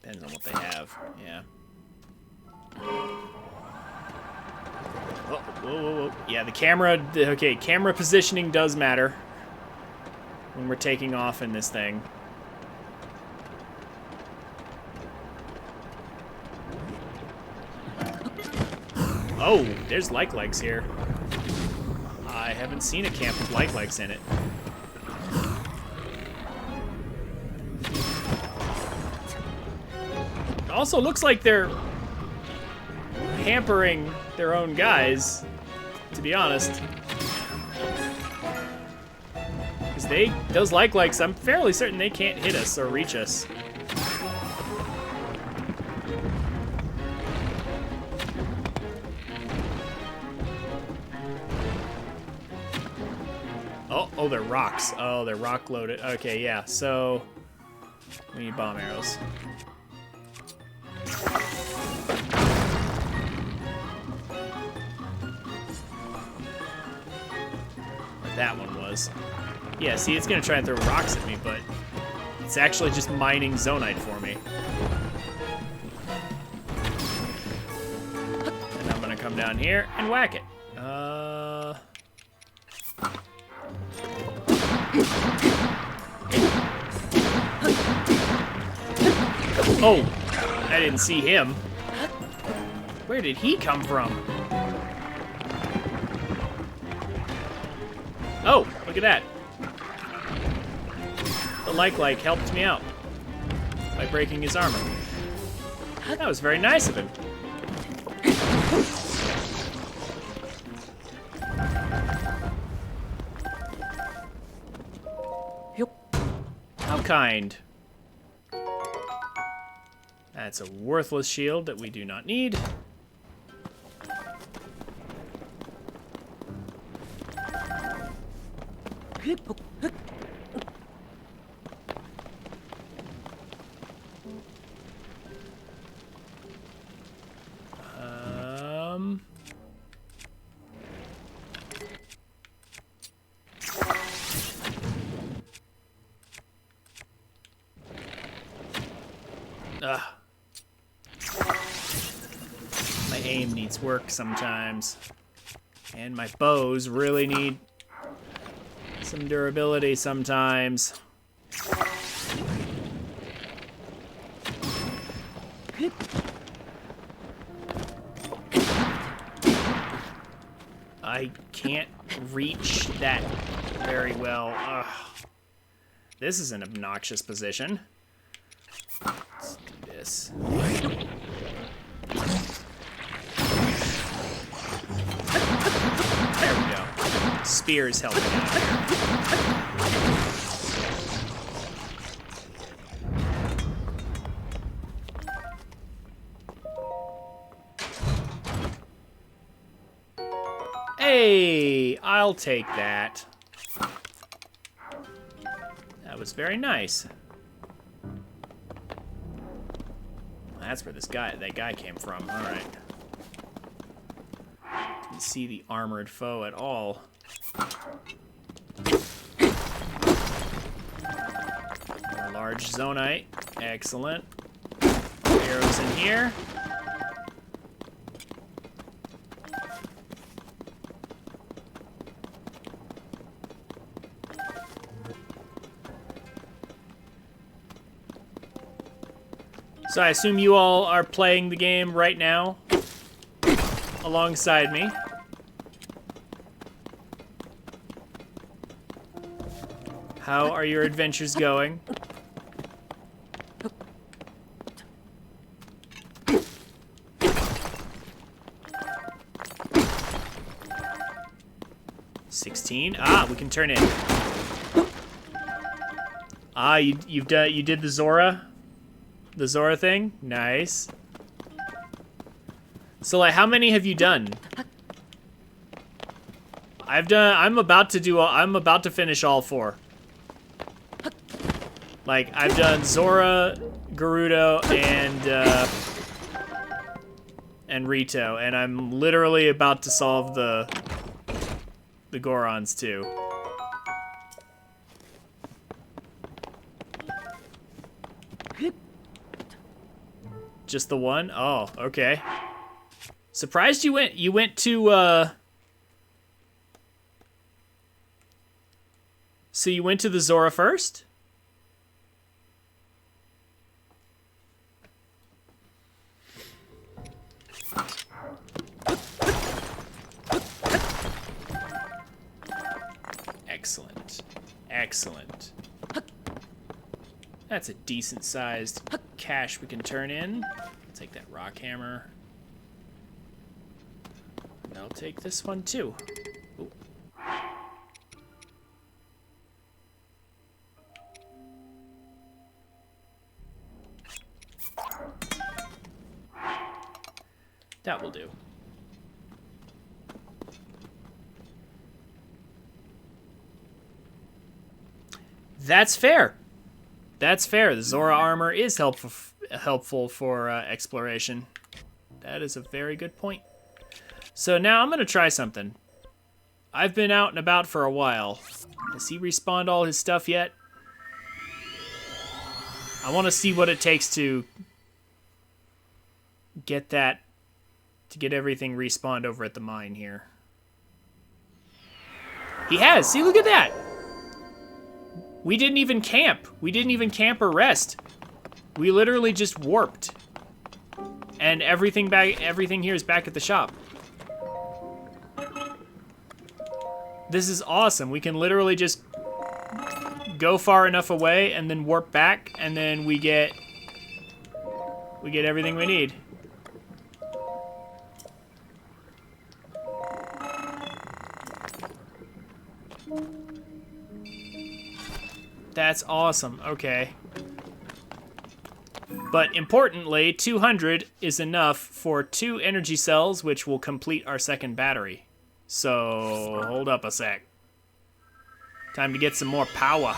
Depends on what they have, yeah. Whoa, whoa, whoa. Yeah, the camera, okay, camera positioning does matter when we're taking off in this thing. Oh, there's like-likes here. I haven't seen a camp with like-likes in it. It also looks like they're hampering their own guys, to be honest. Because those like-likes, I'm fairly certain they can't hit us or reach us. Oh, they're rocks. Oh, they're rock loaded. Okay, yeah, so we need bomb arrows. That one was. Yeah, see, it's gonna try and throw rocks at me, but It's actually just mining zonite for me. And I'm gonna come down here and whack it. Oh, I didn't see him. Where did he come from? Oh, look at that. The like helped me out by breaking his armor. That was very nice of him. How kind. That's a worthless shield that we do not need. My aim needs work sometimes. And my bows really need some durability sometimes. I can't reach that very well. Ugh. This is an obnoxious position. Let's do this. There we go. Spear's helping out here. Hey, I'll take that. That was very nice. That's where that guy came from. All right. Didn't see the armored foe at all. A large zonite. Excellent. Arrows in here. So I assume you all are playing the game right now, alongside me. How are your adventures going? $16. Ah, we can turn in. Ah, you did the Zora? The Zora thing? Nice. So, like, how many have you done? I'm about to finish all 4. Like, I've done Zora, Gerudo, and Rito, and I'm literally about to solve the Gorons too. Just the one? Oh, okay. Surprised you went to So you went to the Zora first? Excellent. Excellent. That's a decent sized cache we can turn in. I'll take that rock hammer. And I'll take this one too. Ooh. That will do. That's fair. That's fair. The Zora armor is helpful for exploration. That is a very good point. So now I'm going to try something. I've been out and about for a while. Has he respawned all his stuff yet? I want to see what it takes to get that, to get everything respawned over at the mine here. He has. See, look at that. We didn't even camp. We didn't even camp or rest. We literally just warped. And everything here is back at the shop. This is awesome. We can literally just go far enough away and then warp back, and then we get everything we need. That's awesome. Okay. But importantly, 200 is enough for 2 energy cells, which will complete our second battery. So, hold up a sec. Time to get some more power.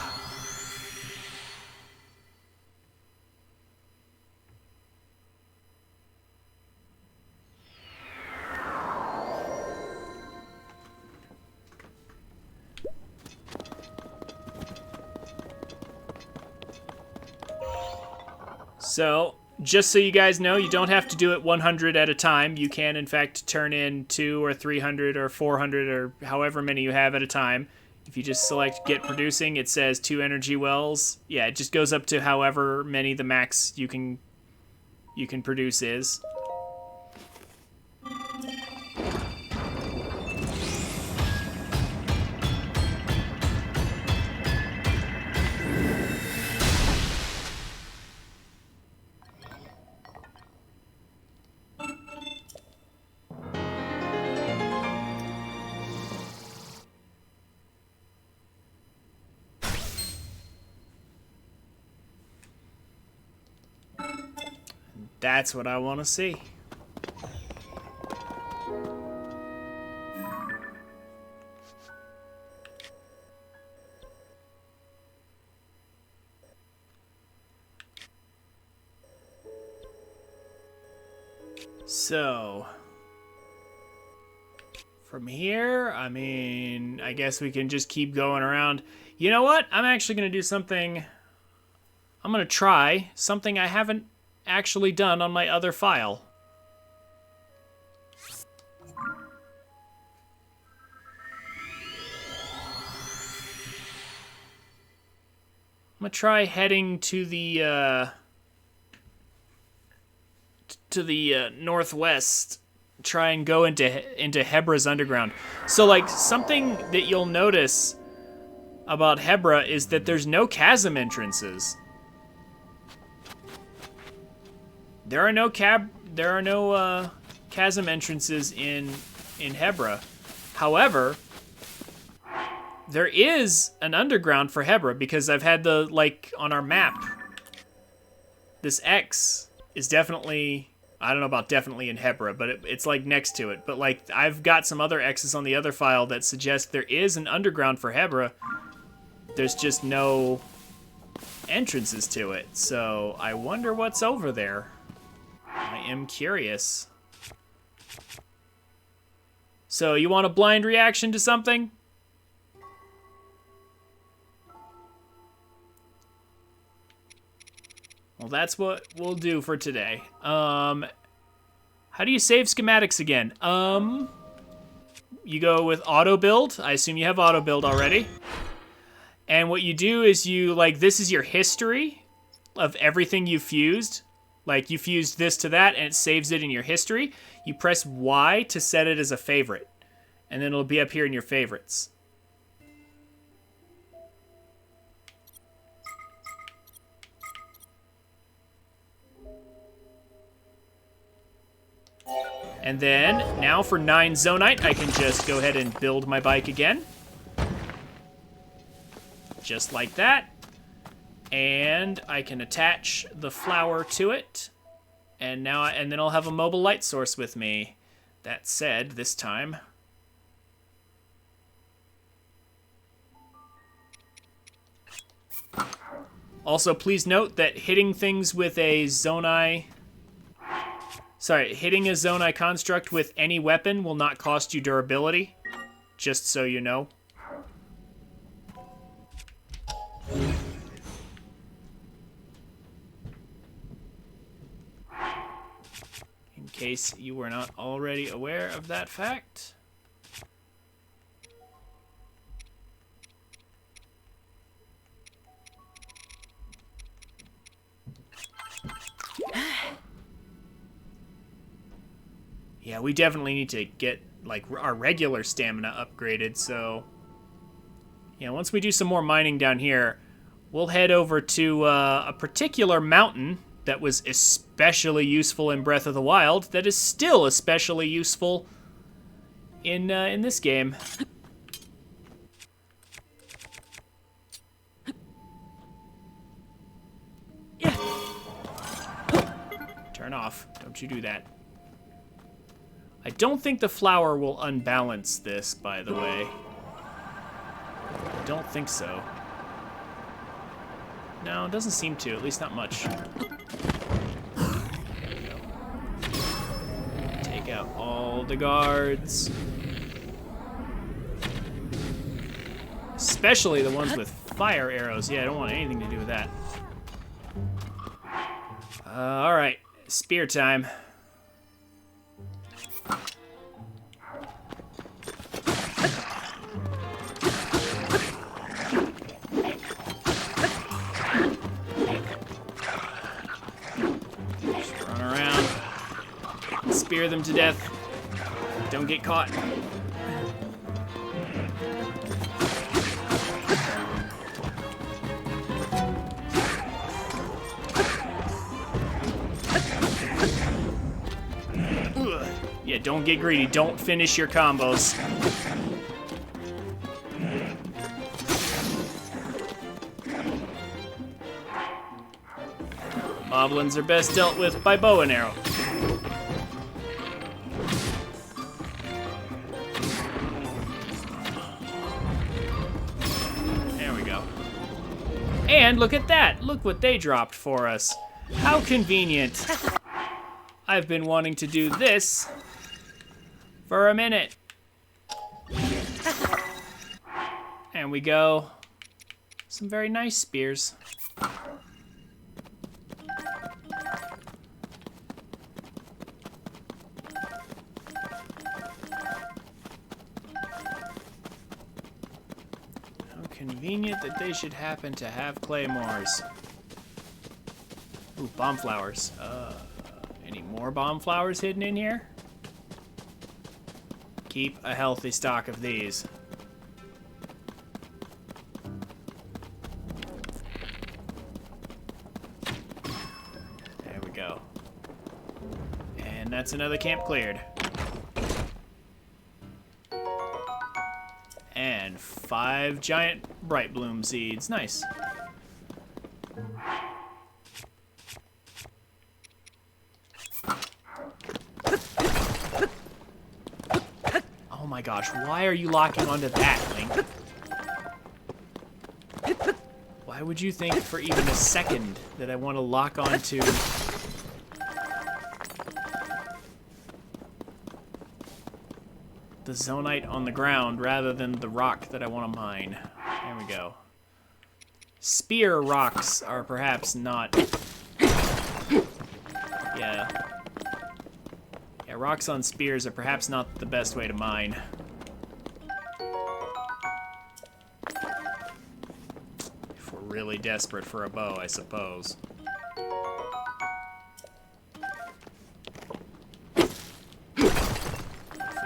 So, just so you guys know, you don't have to do it 100 at a time. You can, in fact, turn in 200 or 300 or 400 or however many you have at a time. If you just select Get Producing, it says 2 energy wells. Yeah, it just goes up to however many the max you can produce is. That's what I want to see. So, from here, I mean, I guess we can just keep going around. You know what? I'm actually going to do something. I'm going to try something I haven't actually done on my other file. I'm going to try heading to the northwest, try and go into Hebra's underground. So, like, something that you'll notice about Hebra is that there's no chasm entrances. There are no chasm entrances in Hebra. However, there is an underground for Hebra because I've had the, like, on our map, this X is definitely, I don't know about definitely in Hebra, but it's like next to it. But like I've got some other X's on the other file that suggest there is an underground for Hebra. There's just no entrances to it. So I wonder what's over there. I am curious. So you want a blind reaction to something? Well, that's what we'll do for today. How do you save schematics again? You go with auto build. I assume you have auto build already. And what you do is you, like, this is your history of everything you fused. Like, you fused this to that, and it saves it in your history. You press Y to set it as a favorite. And then it'll be up here in your favorites. And then, now for 9 Zonite, I can just go ahead and build my bike again. Just like that. And I can attach the flower to it. And then I'll have a mobile light source with me. That said, this time... Also, please note that hitting things with a Zonai... Sorry, hitting a Zonai construct with any weapon will not cost you durability. Just so you know. case you were not already aware of that fact. Yeah, we definitely need to get, like, our regular stamina upgraded, so... Yeah, once we do some more mining down here, we'll head over to a particular mountain that was especially useful in Breath of the Wild, that is still especially useful in this game. Turn off. Don't you do that. I don't think the flower will unbalance this, by the way. I don't think so. No, it doesn't seem to, at least not much. Take out all the guards. Especially the ones with fire arrows. Yeah, I don't want anything to do with that. Alright, spear time. Spear them to death. Don't get caught. Ugh. Yeah, don't get greedy. Don't finish your combos. Moblins are best dealt with by bow and arrow. And look at that! Look what they dropped for us. How convenient. I've been wanting to do this for a minute. And we go. Some very nice spears. Convenient that they should happen to have claymores. Ooh, bomb flowers. Any more bomb flowers hidden in here? Keep a healthy stock of these. There we go. And that's another camp cleared. And 5 giant bright bloom seeds. Nice. Oh my gosh, why are you locking onto that, Link? Why would you think for even a second that I want to lock onto... the zonite on the ground rather than the rock that I want to mine? There we go. Spear rocks are perhaps not... Yeah. Yeah, rocks on spears are perhaps not the best way to mine. If we're really desperate for a bow, I suppose.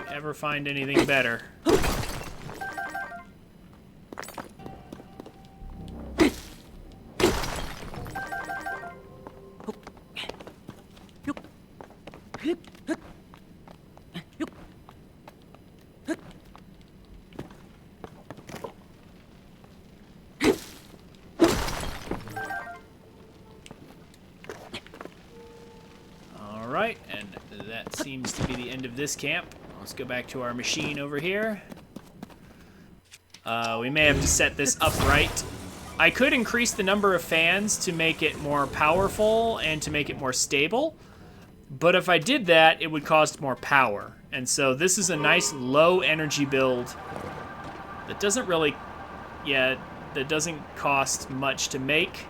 Ever find anything better. All right, and that seems to be the end of this camp. Let's go back to our machine over here. We may have to set this upright. I could increase the number of fans to make it more powerful and to make it more stable, but if I did that, it would cost more power. And so this is a nice low energy build that doesn't really, that doesn't cost much to make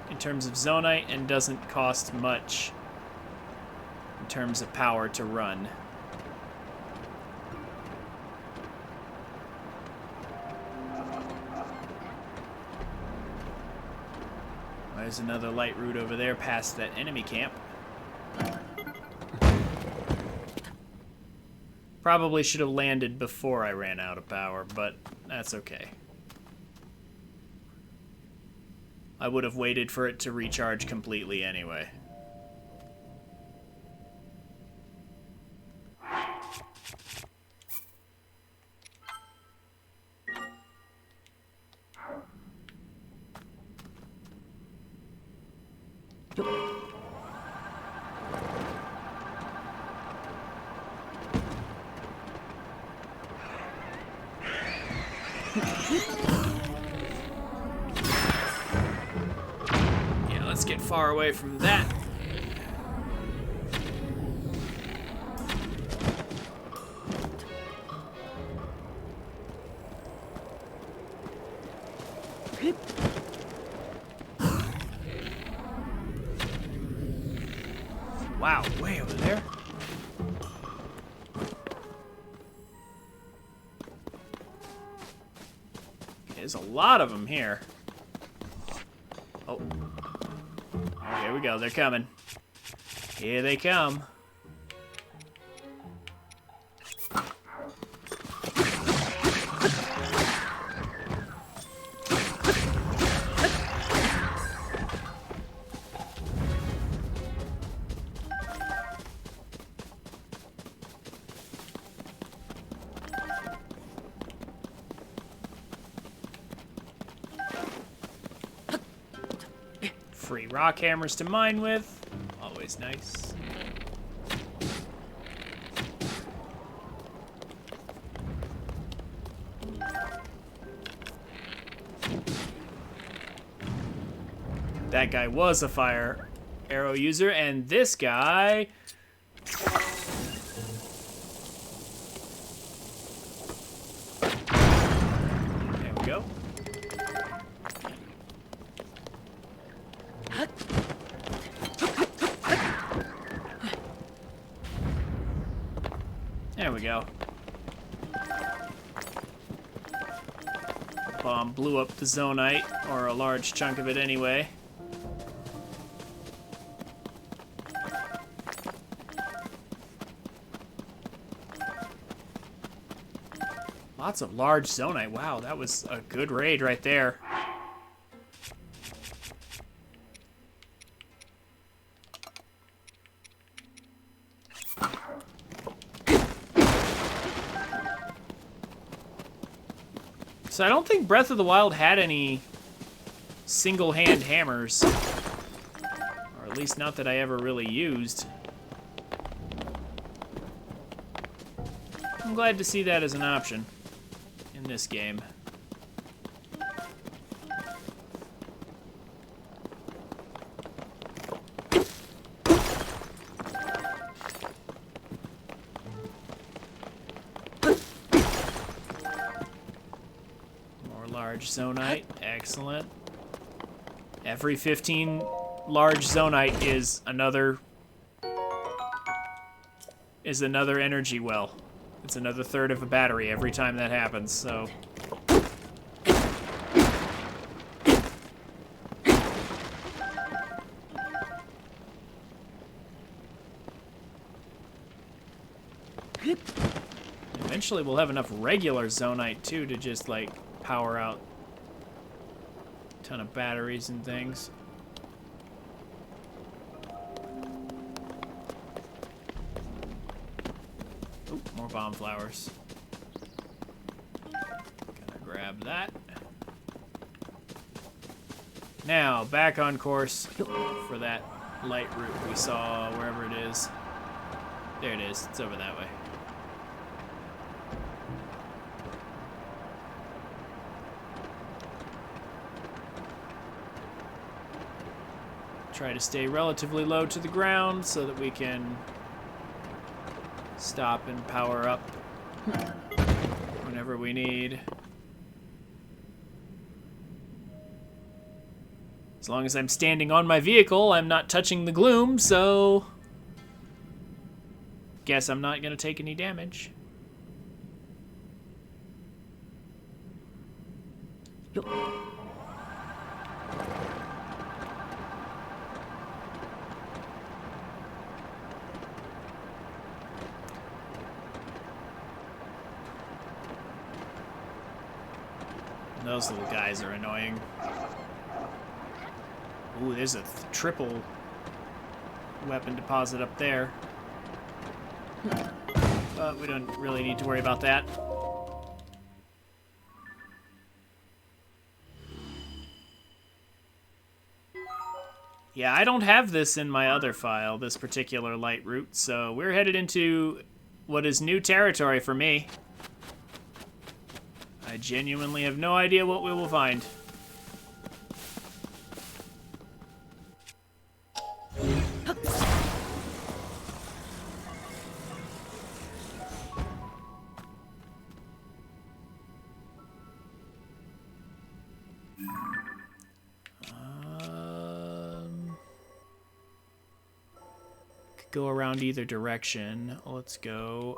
in terms of zonite and doesn't cost much in terms of power to run. There's another light route over there past that enemy camp. Probably should have landed before I ran out of power, but that's okay. I would have waited for it to recharge completely anyway. Yeah, let's get far away from that. Wow, way over there. There's a lot of them here. Oh, here we go. They're coming. Here they come. Free rock hammers to mine with. Always nice. That guy was a fire arrow user, and this guy... There we go. There we go. Bomb blew up the zonite, or a large chunk of it anyway. Lots of large zonite. Wow, that was a good raid right there. So I don't think Breath of the Wild had any single-hand hammers. Or at least not that I ever really used. I'm glad to see that as an option in this game. Large zonite, excellent. Every 15 large zonite is another energy well. It's another third of a battery every time that happens, so. Eventually we'll have enough regular zonite too to just like power out a ton of batteries and things. Ooh, more bomb flowers. Gonna grab that. Now, back on course for that light route we saw, wherever it is. There it is, it's over that way. Try to stay relatively low to the ground so that we can stop and power up whenever we need. As long as I'm standing on my vehicle, I'm not touching the gloom, so Guess I'm not gonna take any damage. Those little guys are annoying. Ooh, there's a triple weapon deposit up there. But we don't really need to worry about that. Yeah, I don't have this in my other file, this particular light route, so we're headed into what is new territory for me. I genuinely have no idea what we will find. Could go around either direction. Let's go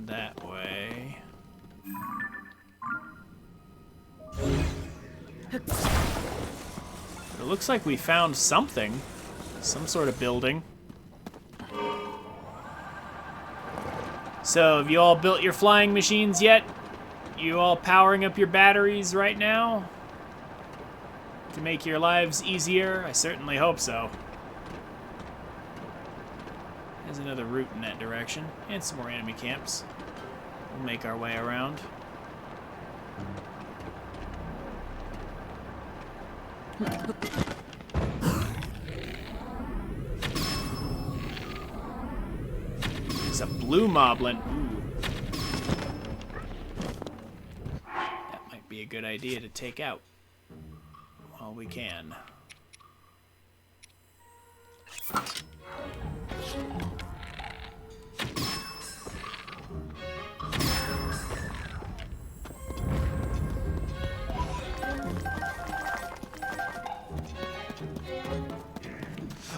that way. It looks like we found something. Some sort of building. So, have you all built your flying machines yet? You all powering up your batteries right now? To make your lives easier? I certainly hope so. There's another route in that direction. And some more enemy camps. We'll make our way around. It's a blue moblin. Ooh. That might be a good idea to take out while we can.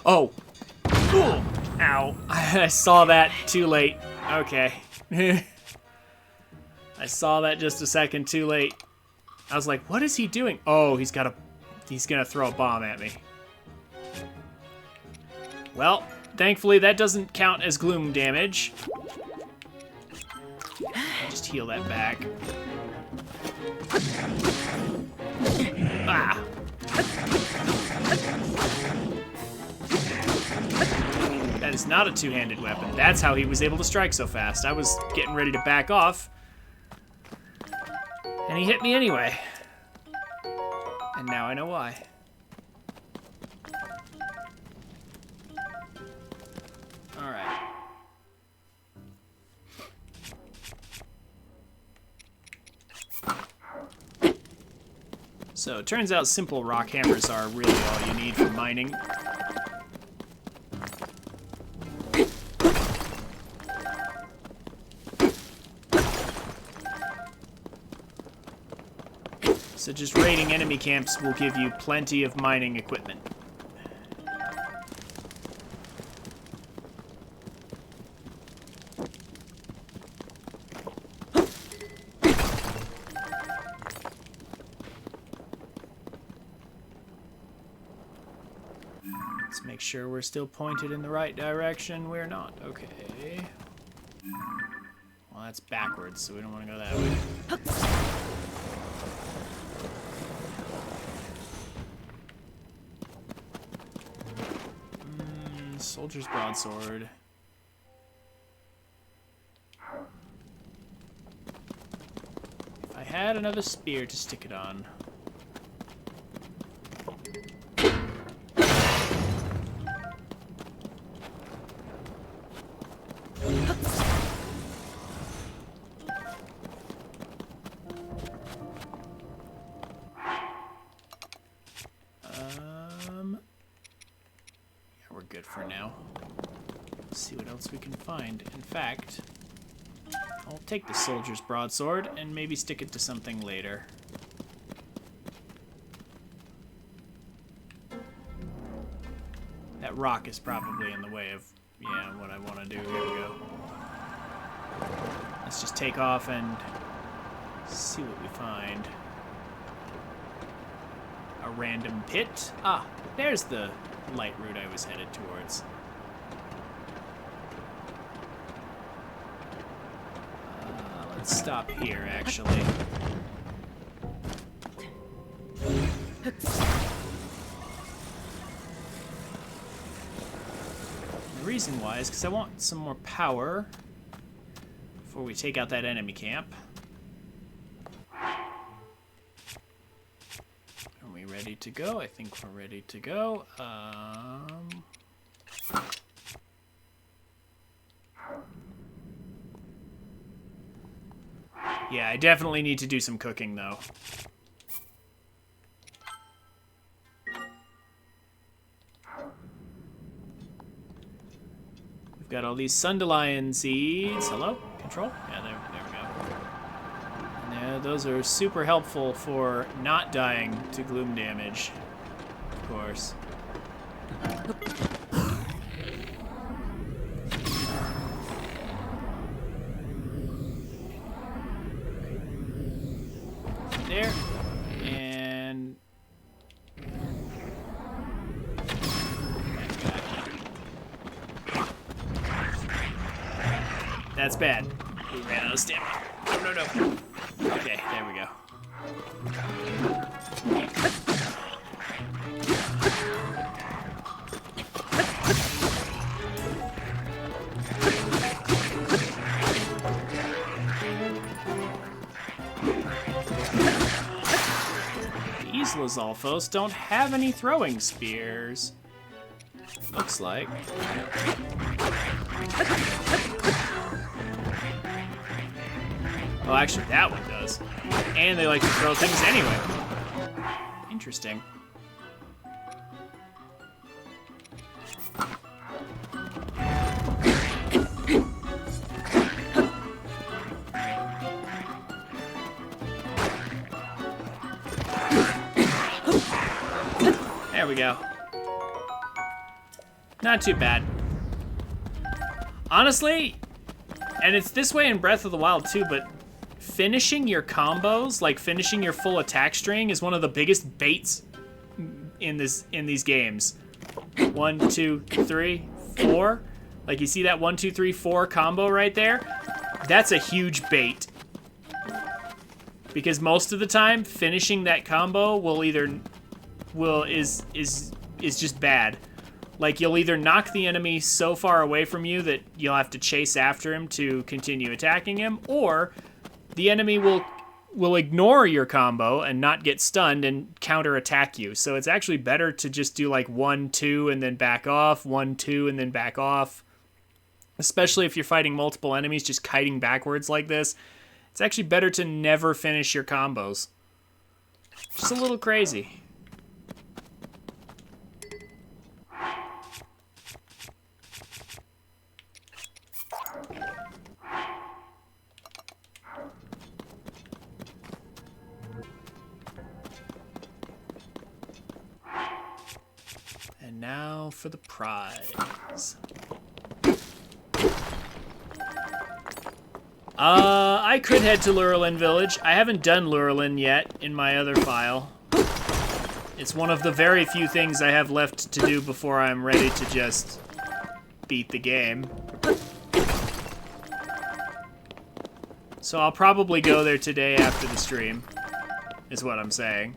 Oh! Ooh. Ow. I saw that too late. Okay. I saw that just a second too late. I was like, what is he doing? Oh, he's gonna throw a bomb at me. Well, thankfully that doesn't count as gloom damage. Just heal that back. Ah! That is not a two-handed weapon. That's how he was able to strike so fast. I was getting ready to back off, and he hit me anyway. And now I know why. All right. So it turns out simple rock hammers are really all you need for mining. So just raiding enemy camps will give you plenty of mining equipment. Let's make sure we're still pointed in the right direction. We're not. Okay. Well, that's backwards, so we don't want to go that way. Soldier's broadsword. If I had another spear to stick it on. We're good for now. Let's see what else we can find. In fact, I'll take the soldier's broadsword and maybe stick it to something later. That rock is probably in the way of yeah, what I want to do. Here we go. Let's just take off and see what we find. A random pit. Ah, there's the light route I was headed towards. Let's stop here, actually. The reason why is because I want some more power before we take out that enemy camp. Are we ready to go? I think we're ready to go. Yeah, I definitely need to do some cooking, though. We've got all these Sundelion seeds. Hello? Control? Yeah, there we go. And yeah, those are super helpful for not dying to gloom damage, of course. There. And... that's bad. We ran out of stamina. No. Okay, there we go. These Lizalfos don't have any throwing spears. Looks like. Oh, actually, that one does. And they like to throw things anyway. Interesting. There we go. Not too bad. Honestly, and it's this way in Breath of the Wild too, but finishing your combos, like finishing your full attack string, is one of the biggest baits in these games. 1, 2, 3, 4. Like, you see that 1, 2, 3, 4 combo right there? That's a huge bait. Because most of the time, finishing that combo is just bad. Like, you'll either knock the enemy so far away from you that you'll have to chase after him to continue attacking him, or the enemy will ignore your combo and not get stunned and counterattack you. So it's actually better to just do like 1, 2, and then back off, 1, 2, and then back off. Especially if you're fighting multiple enemies just kiting backwards like this. It's actually better to never finish your combos. Just a little crazy. And now for the prize. I could head to Lurelin Village. I haven't done Lurelin yet in my other file. It's one of the very few things I have left to do before I'm ready to just beat the game. So I'll probably go there today after the stream, is what I'm saying.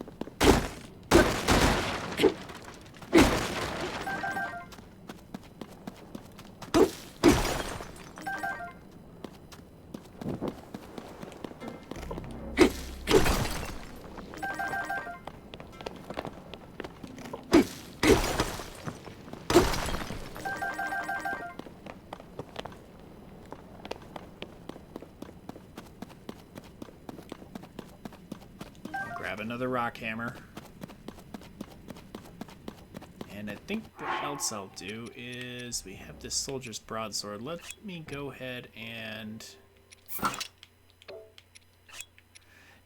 Grab another rock hammer. And I think what else I'll do is we have this soldier's broadsword. Let me go ahead and...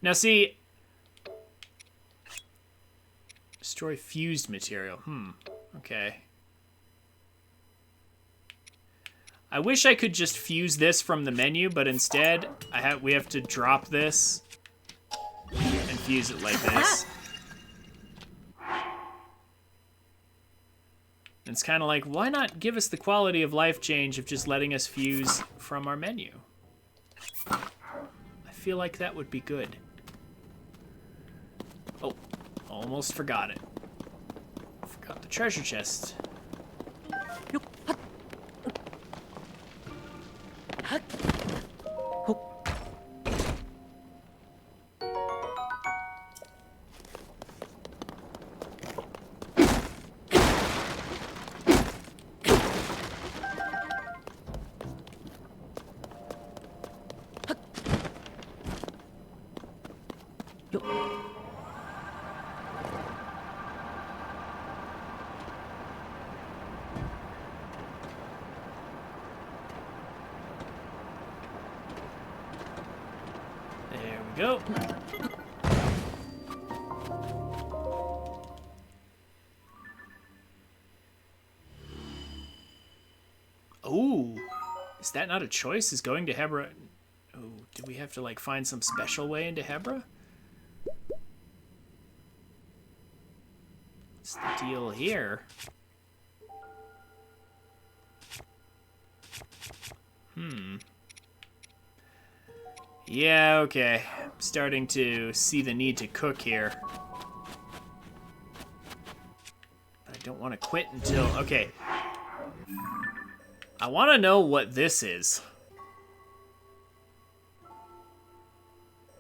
now see... destroy fused material. Okay. I wish I could just fuse this from the menu, but instead we have to drop this and fuse it like this. It's kind of like, why not give us the quality of life change of just letting us fuse from our menu? I feel like that would be good. Oh, almost forgot it. Forgot the treasure chest. There we go. Oh, is that not a choice? Is going to Hebra? Oh, do we have to like find some special way into Hebra? What's the deal here? Yeah, okay. I'm starting to see the need to cook here. But I don't want to quit until... Okay. I want to know what this is.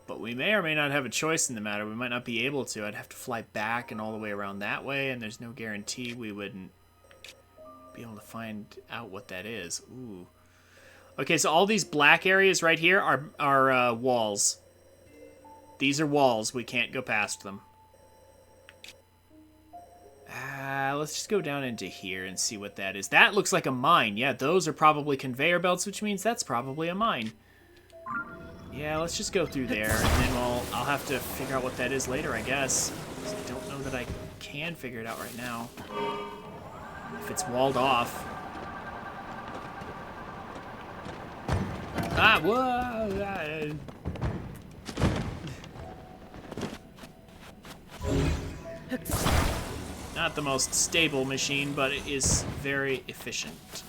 But we may or may not have a choice in the matter. We might not be able to. I'd have to fly back and all the way around that way, and there's no guarantee we wouldn't be able to find out what that is. Ooh. Okay, so all these black areas right here are walls. These are walls. We can't go past them. Let's just go down into here and see what that is. That looks like a mine. Yeah, those are probably conveyor belts, which means that's probably a mine. Yeah, let's just go through there, and then I'll have to figure out what that is later, I guess. 'Cause I don't know that I can figure it out right now. If it's walled off. Ah, whoa! Not the most stable machine, but it is very efficient.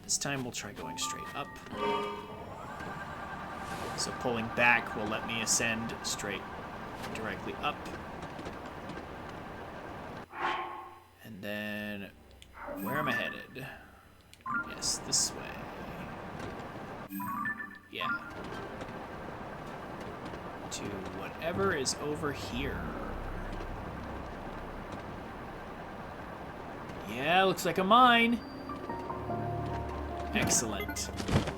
This time we'll try going straight up. So pulling back will let me ascend straight directly up. And then, where am I headed? Yes, this way. Yeah. To whatever is over here. Yeah, looks like a mine. Excellent.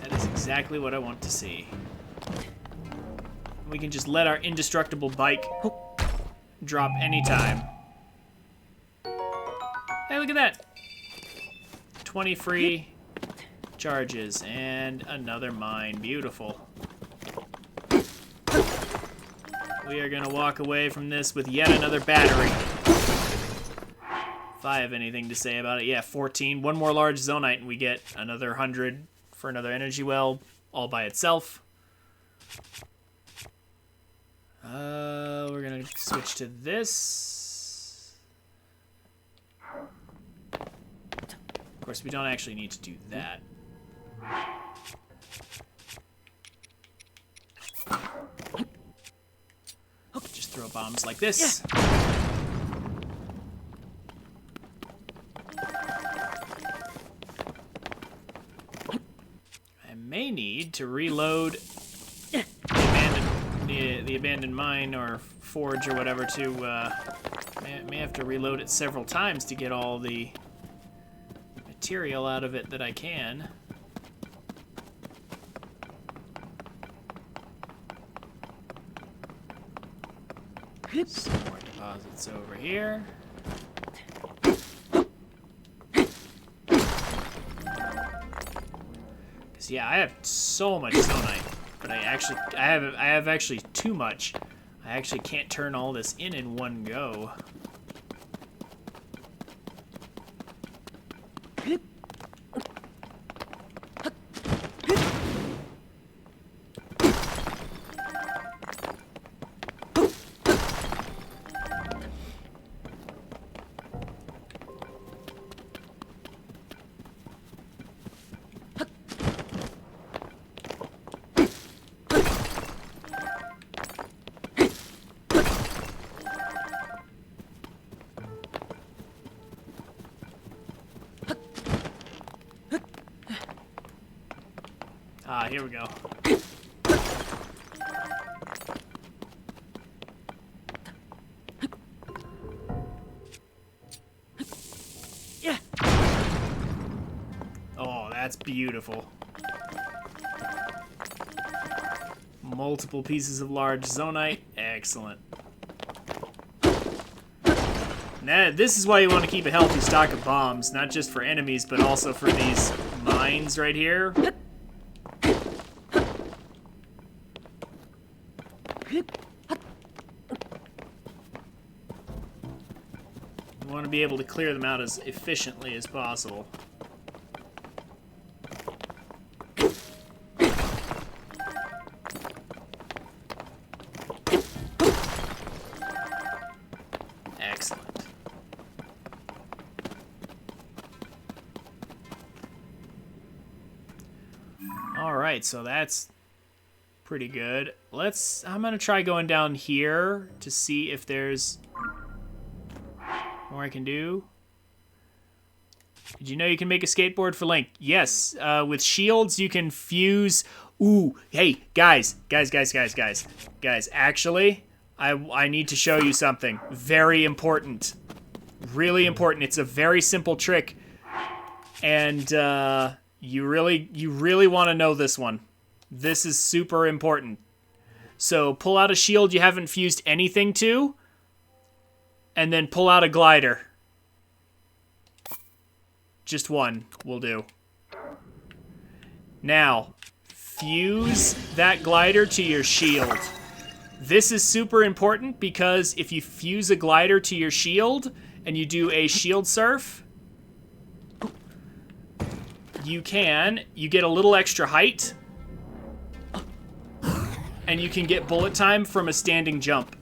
That is exactly what I want to see. We can just let our indestructible bike drop anytime. Hey, look at that. 20 free charges and another mine. Beautiful. We are gonna walk away from this with yet another battery. If I have anything to say about it. Yeah, 14. One more large zonite and we get another 100 for another energy well all by itself. We're gonna switch to this. Of course, we don't actually need to do that. Just throw bombs like this. I may need to reload the abandoned mine or forge or whatever to may have to reload it several times to get all the material out of it that I can. Some more deposits over here. Cause yeah, I have so much zonite, but I have actually too much. I actually can't turn all this in one go. here we go. Oh, that's beautiful. Multiple pieces of large zonite. Excellent. Now, this is why you want to keep a healthy stock of bombs, not just for enemies, but also for these mines right here. You want to be able to clear them out as efficiently as possible. Excellent. Alright, so that's pretty good. I'm gonna try going down here to see if there's more I can do. Did you know you can make a skateboard for Link? Yes, with shields you can fuse. Ooh, hey, guys, actually, I need to show you something very important. Really important. It's a very simple trick, and you really want to know this one. This is super important. So pull out a shield you haven't fused anything to, and then pull out a glider. Just one will do. Now, fuse that glider to your shield. This is super important because if you fuse a glider to your shield and you do a shield surf, you get a little extra height, and you can get bullet time from a standing jump.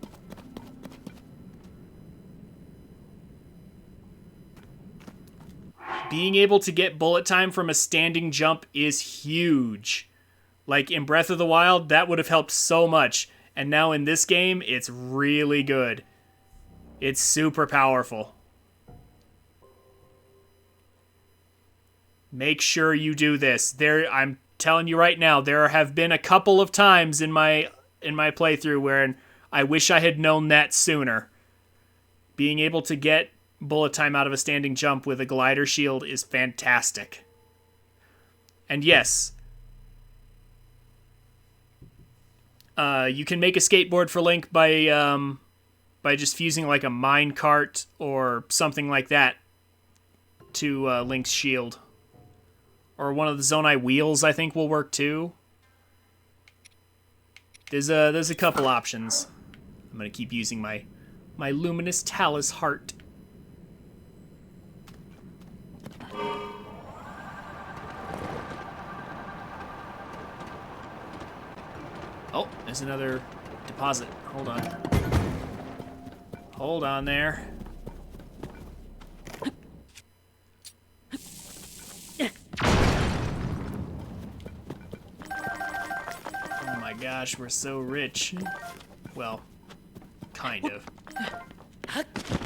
Being able to get bullet time from a standing jump is huge. Like in Breath of the Wild, that would have helped so much. And now in this game, it's really good. It's super powerful. Make sure you do this. I'm telling you right now, there have been a couple of times in my playthrough where I wish I had known that sooner. Being able to get bullet time out of a standing jump with a glider shield is fantastic. And yes, you can make a skateboard for Link by just fusing like a mine cart or something like that to Link's shield. Or one of the Zonai wheels, I think, will work too. There's a couple options. I'm gonna keep using my luminous talus heart. Oh, there's another deposit. Hold on. Hold on there. Oh my gosh, we're so rich. Well, kind of.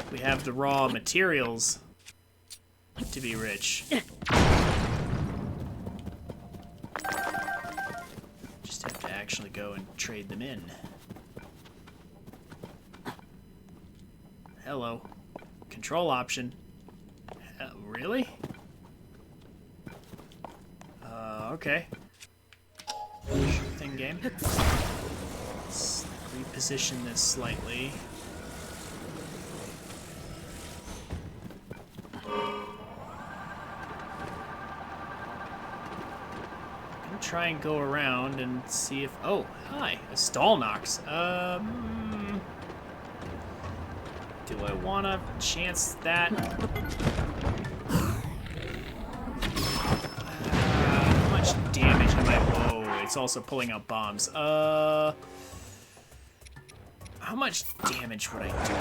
We have the raw materials to be rich. Just have to actually go and trade them in. Hello. Control option. Really? Okay. Sure thing, game. Let's reposition this slightly. Try and go around and see if... Oh, hi. A stall knocks. Do I want to chance that? How much damage am I... Whoa, it's also pulling out bombs. How much damage would I do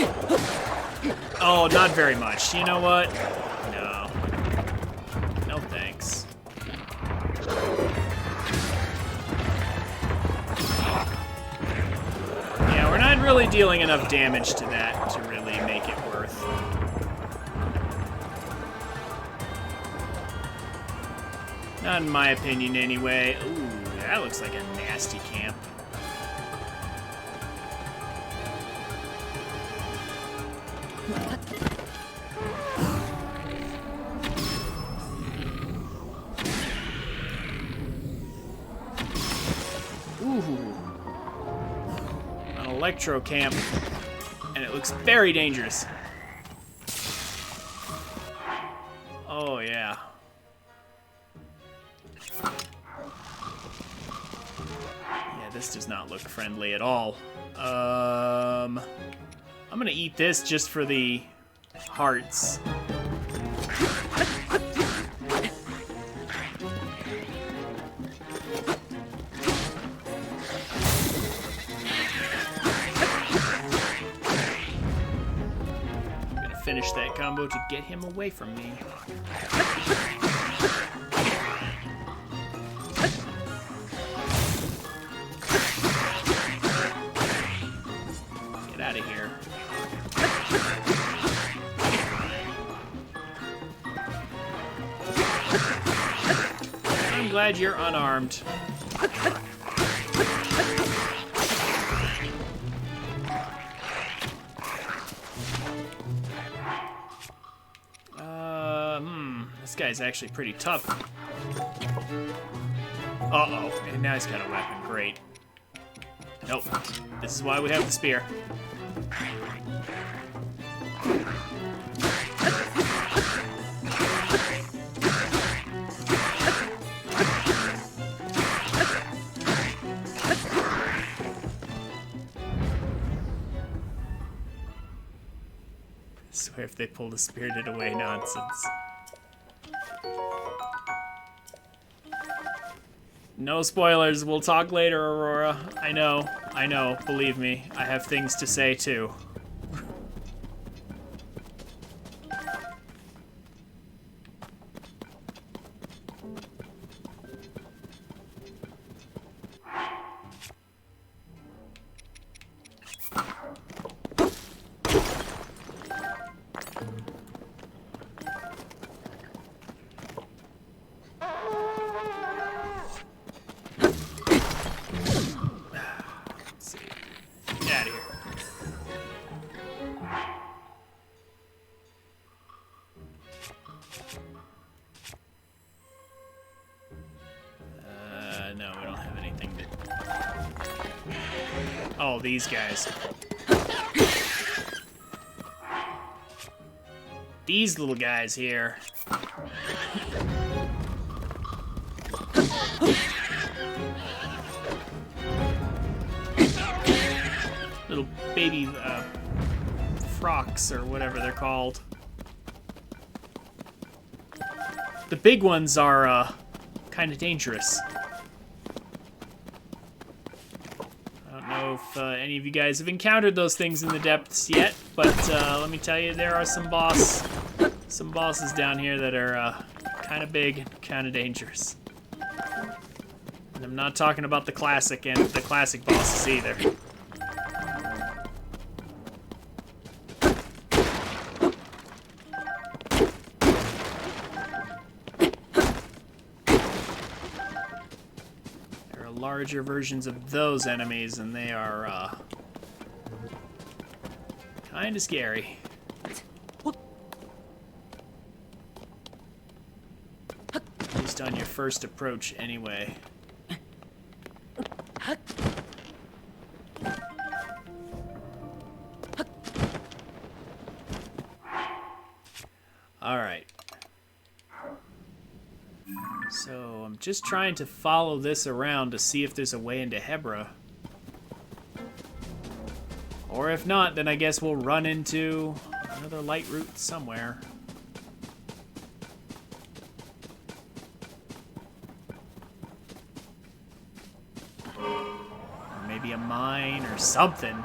with it? Oh, not very much. You know what? No. No thanks. Yeah, we're not really dealing enough damage to that to really make it worth. Not in my opinion, anyway. Ooh, that looks like a nasty camp. Ooh. An electro camp. And it looks very dangerous. Oh, yeah. Yeah, this does not look friendly at all. I'm gonna eat this just for the hearts. Finish that combo to get him away from me. Get out of here. I'm glad you're unarmed. This guy's actually pretty tough. Uh-oh, and now he's got a weapon. Great. Nope. This is why we have the spear. I swear if they pulled a Spirited Away nonsense. No spoilers, we'll talk later, Aurora. I know, believe me. I have things to say too. No, we don't have anything to... Oh, these guys. These little guys here. Little baby frocks or whatever they're called. The big ones are kind of dangerous. I don't know if any of you guys have encountered those things in the depths yet, but let me tell you, there are some bosses down here that are kind of big and kind of dangerous. And I'm not talking about the classic bosses either. Larger versions of those enemies, and they are kind of scary. At least on your first approach, anyway. All right. So I'm just trying to follow this around to see if there's a way into Hebra. Or if not, then I guess we'll run into another light route somewhere. Or maybe a mine or something.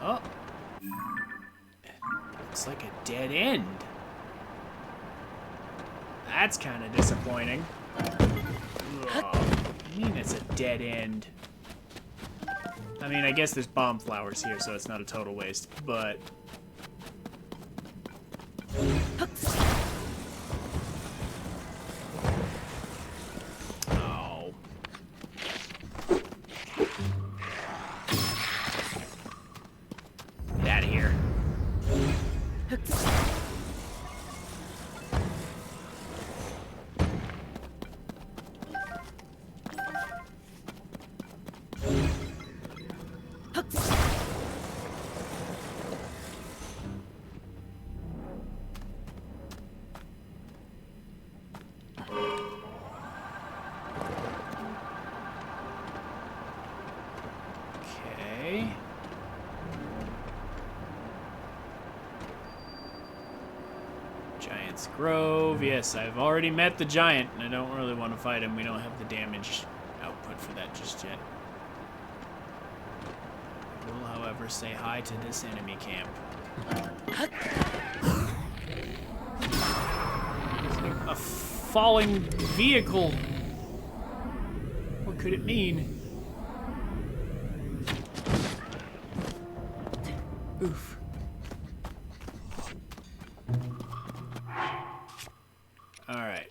Oh. Looks like a dead end. That's kind of disappointing. Ugh. I mean it's a dead end. I mean, I guess there's bomb flowers here, so it's not a total waste, but... Oh. Get out of here. Okay. Giant's Grove. Yes, I've already met the giant, and I don't really want to fight him. We don't have the damage output for that just yet. I will, however, say hi to this enemy camp. A falling vehicle. What could it mean? Oof. All right.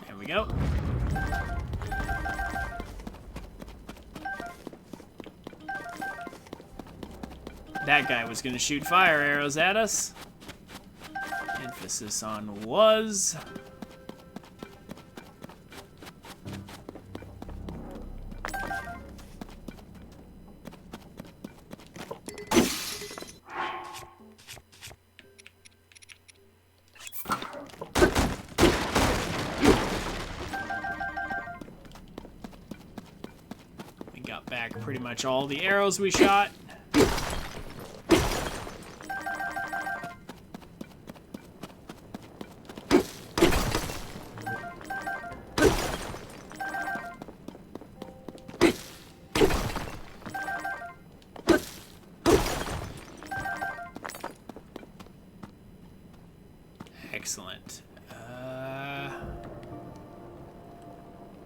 There we go. That guy was gonna shoot fire arrows at us. Emphasis on was. We got back pretty much all the arrows we shot. Excellent.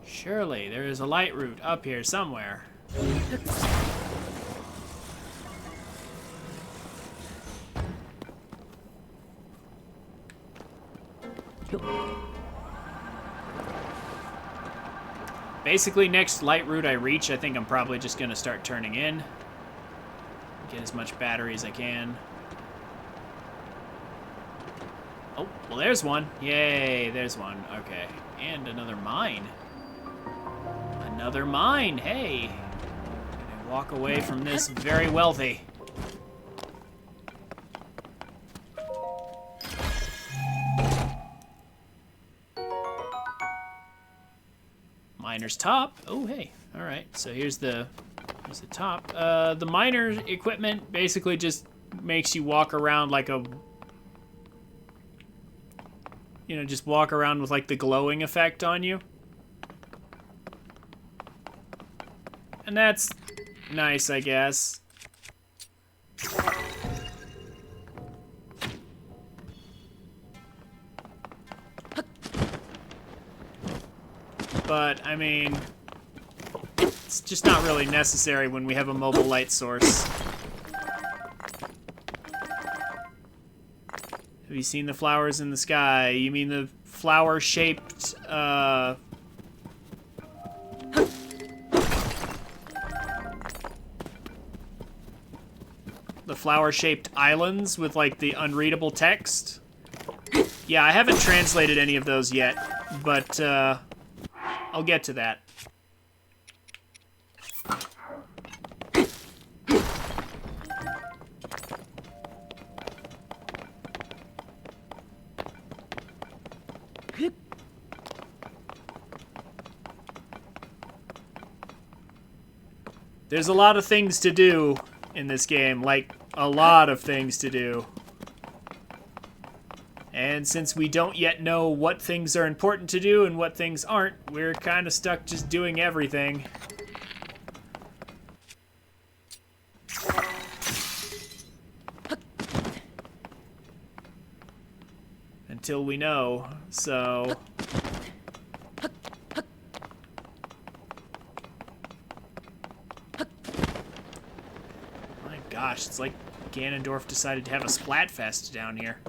Surely there is a light route up here somewhere. Basically, next light route I reach, I think I'm probably just gonna start turning in. Get as much battery as I can. Oh, well, there's one. Yay, there's one. Okay. And another mine. Another mine. Hey. Gonna walk away from this very wealthy. Miner's top. Oh, hey. All right. So here's the top. The miner equipment basically just makes you walk around like a... You know, just walk around with, like, the glowing effect on you. And that's nice, I guess. But, I mean, it's just not really necessary when we have a mobile light source. Have you seen the flowers in the sky? You mean the flower-shaped, the flower-shaped islands with, like, the unreadable text? Yeah, I haven't translated any of those yet, but, I'll get to that. There's a lot of things to do in this game, like, a lot of things to do. And since we don't yet know what things are important to do and what things aren't, we're kind of stuck just doing everything. Until we know, so... My gosh, it's like Ganondorf decided to have a Splatfest down here.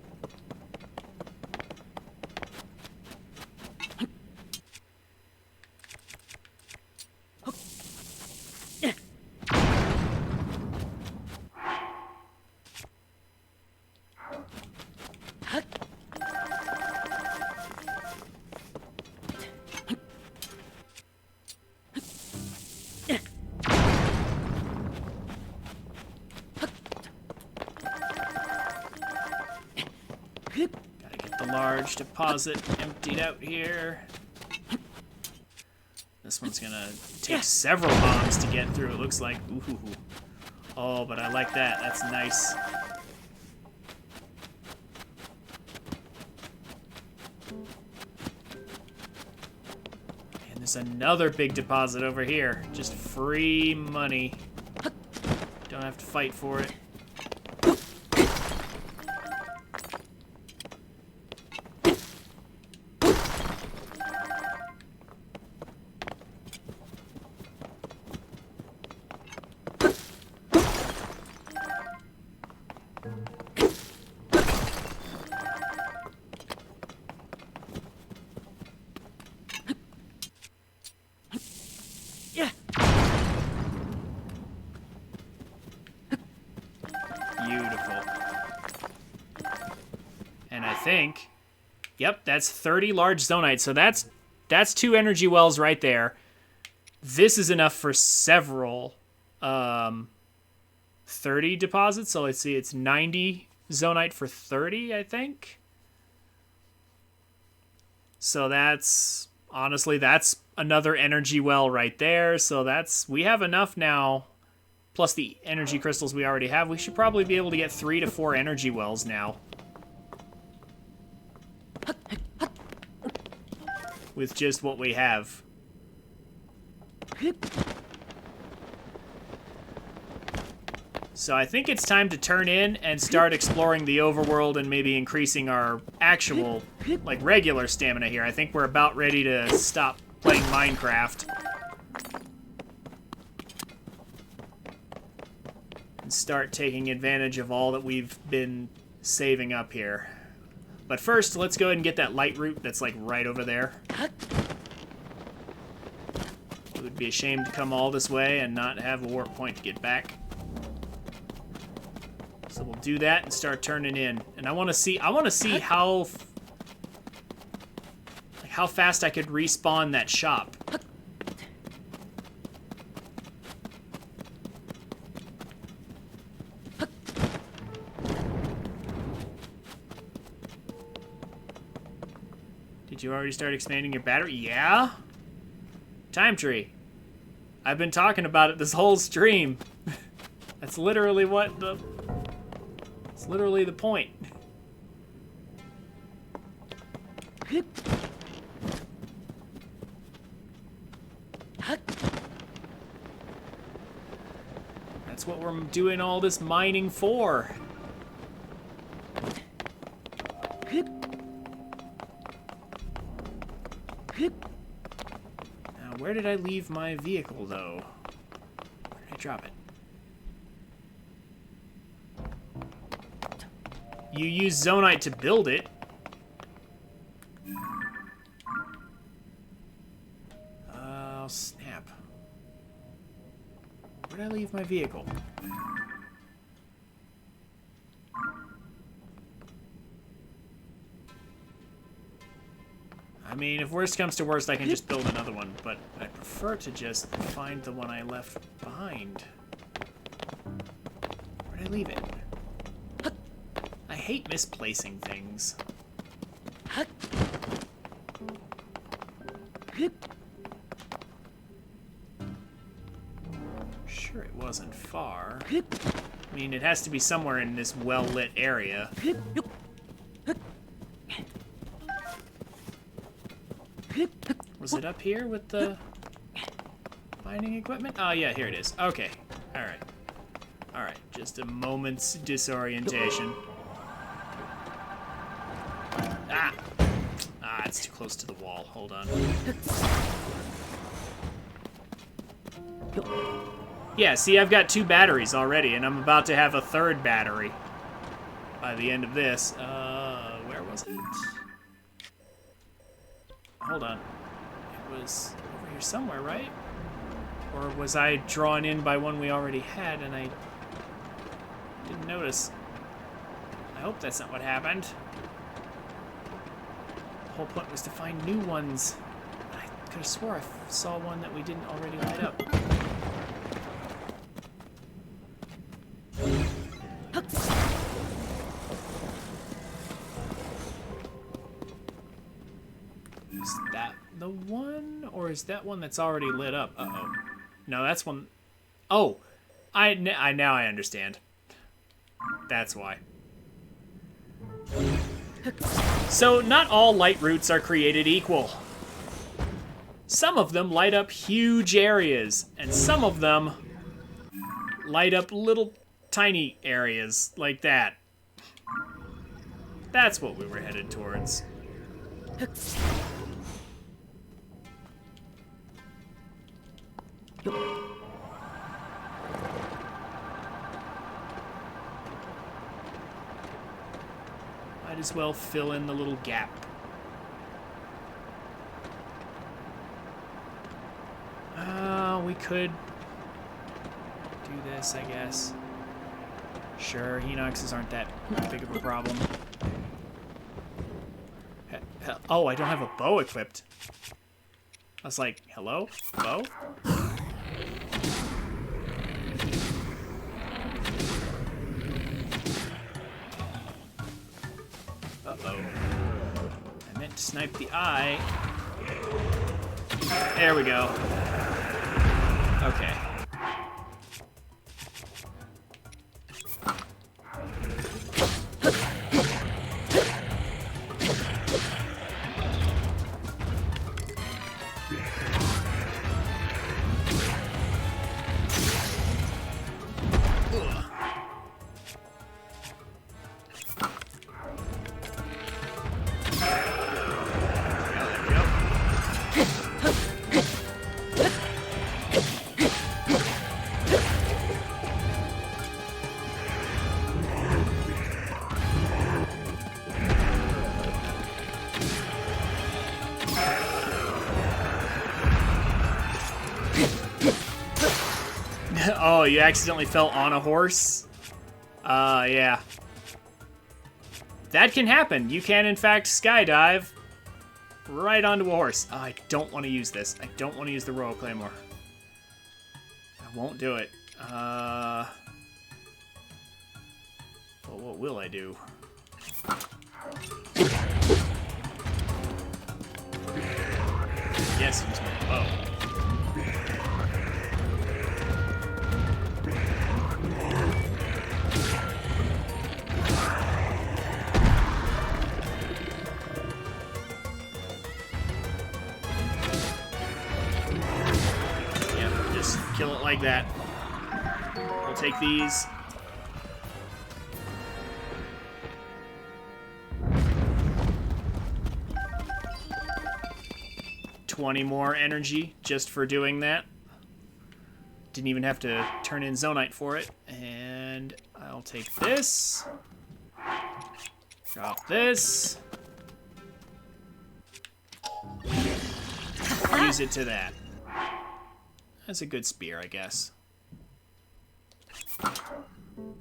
Gotta get the large deposit emptied out here. This one's gonna take several bombs to get through, it looks like. Ooh. Oh, but I like that. That's nice. And there's another big deposit over here. Just free money. Don't have to fight for it. Beautiful. And I think, yep, that's 30 large zonite. So that's 2 energy wells right there. This is enough for several 30 deposits. So let's see, it's 90 zonite for 30, I think. So that's, honestly, that's another energy well right there. So we have enough now. Plus the energy crystals we already have, we should probably be able to get 3 to 4 energy wells now. With just what we have. So I think it's time to turn in and start exploring the overworld and maybe increasing our actual, like, regular stamina here. I think we're about ready to stop playing Minecraft. And start taking advantage of all that we've been saving up here. But first, let's go ahead and get that light root that's like right over there. It would be a shame to come all this way and not have a warp point to get back. So we'll do that and start turning in. And I want to see how fast I could respawn that shop. Did you already start expanding your battery? Yeah? Time tree. I've been talking about it this whole stream. That's literally it's literally the point. That's what we're doing all this mining for. Now, where did I leave my vehicle, though? Where did I drop it? You use zonite to build it. Oh, snap. Where did I leave my vehicle? I mean, if worst comes to worst, I can just build another one, but I prefer to just find the one I left behind. Where did I leave it? I hate misplacing things. Sure it wasn't far. I mean, it has to be somewhere in this well-lit area. Is it up here with the mining equipment? Oh, yeah, here it is. Okay. Alright. Alright, just a moment's disorientation. Ah! Ah, it's too close to the wall. Hold on. Yeah, see, I've got 2 batteries already, and I'm about to have a 3rd battery by the end of this. Where was it? Hold on. It was over here somewhere, right? Or was I drawn in by one we already had, and I didn't notice? I hope that's not what happened. The whole point was to find new ones. I could have swore I saw one that we didn't already light up. Is that the one? Or is that one that's already lit up? Uh-oh. No, that's one... Oh! Now I understand. That's why. So, not all light routes are created equal. Some of them light up huge areas, and some of them light up little tiny areas like that. That's what we were headed towards. Might as well fill in the little gap. We could do this, I guess. Sure, Henoxes aren't that big of a problem. Oh, I don't have a bow equipped. I was like, hello? Bow? Uh-oh. I meant to snipe the eye. There we go. Okay. Oh, you accidentally fell on a horse? Yeah. That can happen. You can, in fact, skydive right onto a horse. Oh, I don't want to use this. I don't want to use the Royal Claymore. I won't do it. Well, what will I do? Yes, use my bow. Kill it like that. We'll take these. $20 more energy just for doing that. Didn't even have to turn in Zonite for it. And I'll take this. Drop this. Use it to that. That's a good spear, I guess.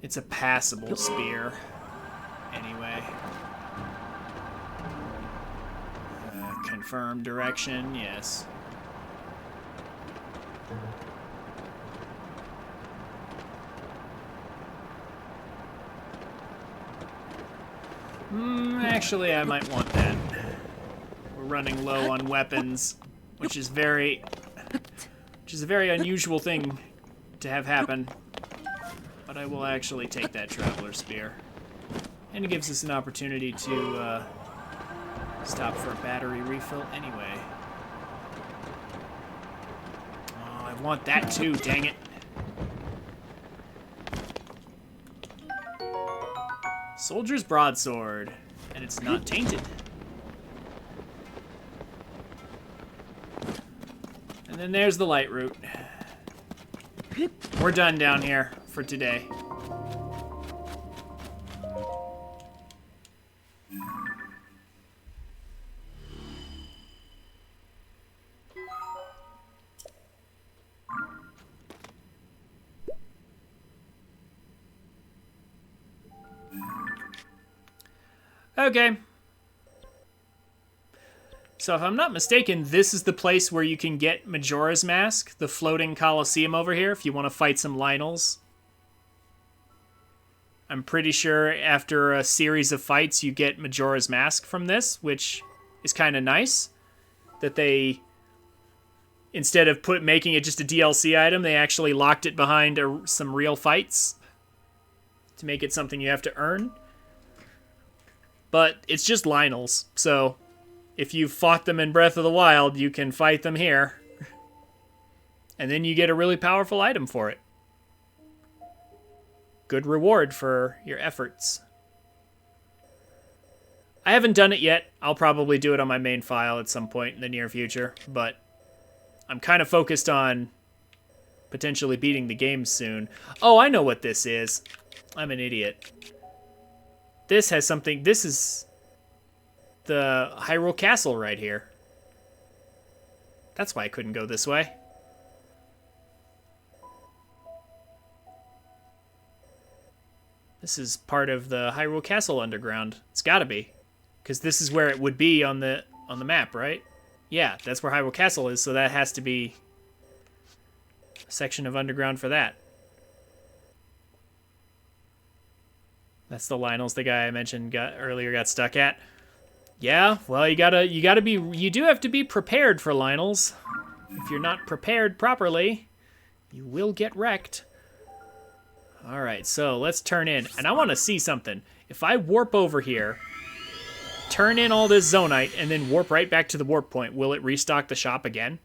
It's a passable spear. Anyway. Confirm direction, yes. Actually, I might want that. We're running low on weapons, which is a very unusual thing to have happen. But I will actually take that Traveler Spear. And it gives us an opportunity to stop for a battery refill anyway. want that too, dang it. Soldier's broadsword. And it's not tainted. And then there's the light root. We're done down here for today. Okay. So if I'm not mistaken, this is the place where you can get Majora's Mask, the floating Coliseum over here, if you want to fight some Lynels. I'm pretty sure after a series of fights, you get Majora's Mask from this, which is kind of nice. That they, instead of making it just a DLC item, they actually locked it behind some real fights to make it something you have to earn. But it's just Lynels, so if you fought them in Breath of the Wild, you can fight them here. And then you get a really powerful item for it. Good reward for your efforts. I haven't done it yet. I'll probably do it on my main file at some point in the near future, but I'm kind of focused on potentially beating the game soon. Oh, I know what this is. I'm an idiot. This has something... This is the Hyrule Castle right here. That's why I couldn't go this way. This is part of the Hyrule Castle underground. It's gotta be. Because this is where it would be on the map, right? Yeah, that's where Hyrule Castle is, so that has to be a section of underground for that. That's the Lynels the guy I mentioned earlier got stuck at. Yeah, well, you do have to be prepared for Lynels. If you're not prepared properly, you will get wrecked. All right, so let's turn in, and I want to see something. If I warp over here, turn in all this Zonite, and then warp right back to the warp point, will it restock the shop again?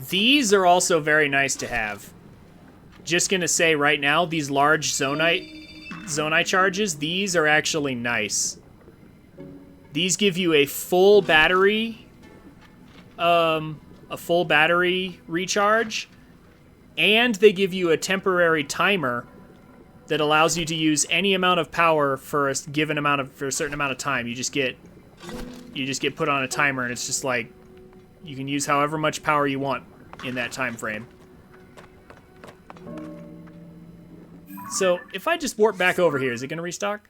These are also very nice to have. Just gonna say right now, these large Zonite charges, these are actually nice. These give you a full battery, recharge, and they give you a temporary timer that allows you to use any amount of power for a certain amount of time. You just get put on a timer, and it's just like you can use however much power you want in that time frame. So if I just warp back over here, is it going to restock?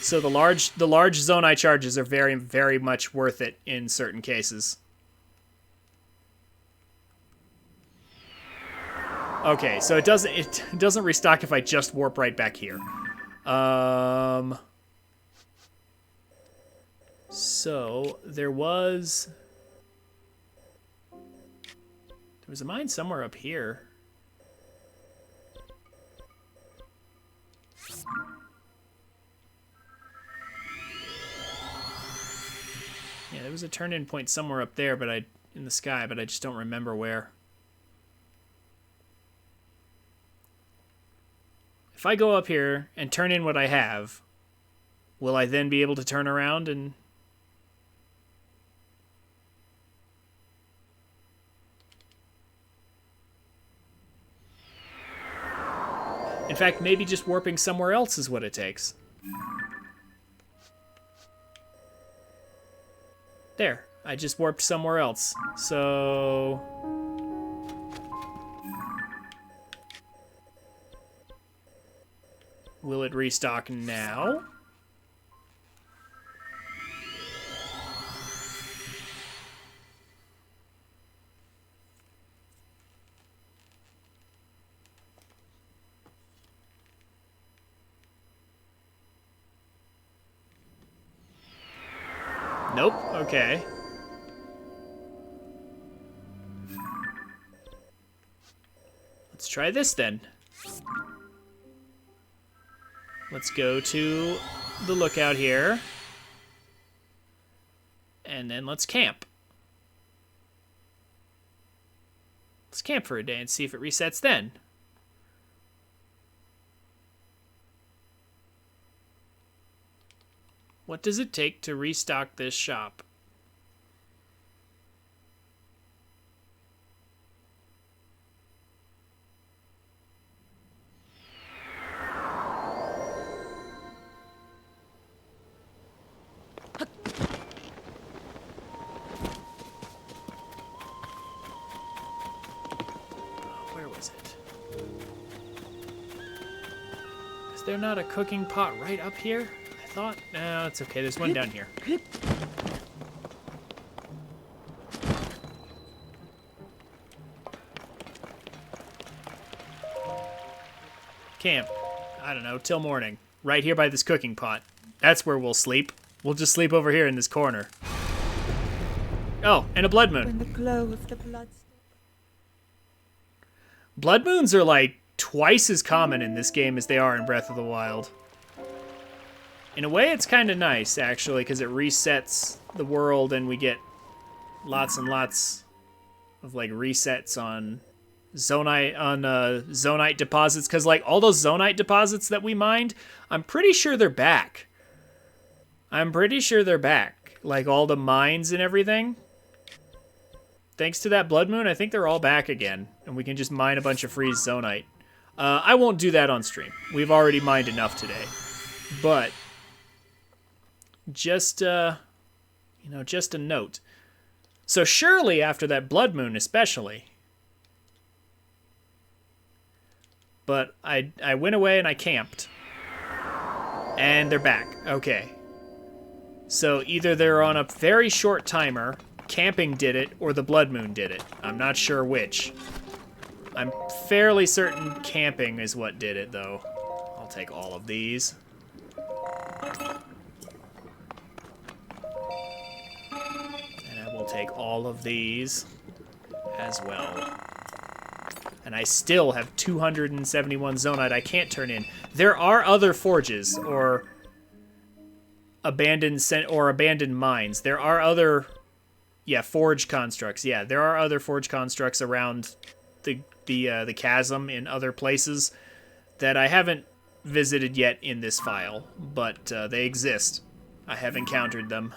So the large Zonai charges are very, very much worth it in certain cases. Okay, so it doesn't restock if I just warp right back here. So there was a mine somewhere up here. Yeah, there was a turn-in point somewhere up there, in the sky, but I just don't remember where. If I go up here and turn in what I have, will I then be able to turn around and... In fact, maybe just warping somewhere else is what it takes. There, I just warped somewhere else. So... will it restock now? Nope. Okay. Let's try this then. Let's go to the lookout here. And then let's camp. Let's camp for a day and see if it resets then. What does it take to restock this shop? Where was it? Is there not a cooking pot right up here? I thought... No, it's okay. There's one down here. Camp. I don't know, till morning. Right here by this cooking pot. That's where we'll sleep. We'll just sleep over here in this corner. Oh, and a blood moon. When the glow of the blood... Blood moons are like twice as common in this game as they are in Breath of the Wild. In a way, it's kind of nice, actually, because it resets the world and we get lots and lots of, like, resets on zonite deposits. Because, like, all those zonite deposits that we mined, I'm pretty sure they're back. Like, all the mines and everything. Thanks to that blood moon, I think they're all back again. And we can just mine a bunch of free zonite. I won't do that on stream. We've already mined enough today. But... just a note. So surely after that blood moon especially. But I went away and I camped. And they're back. Okay. So either they're on a very short timer, camping did it, or the blood moon did it. I'm not sure which. I'm fairly certain camping is what did it, though. I'll take all of these. We'll take all of these as well. And I still have 271 zonite I can't turn in. There are other forges or abandoned mines. There are other forge constructs. Yeah, there are other forge constructs around the chasm in other places that I haven't visited yet in this file, but they exist. I have encountered them.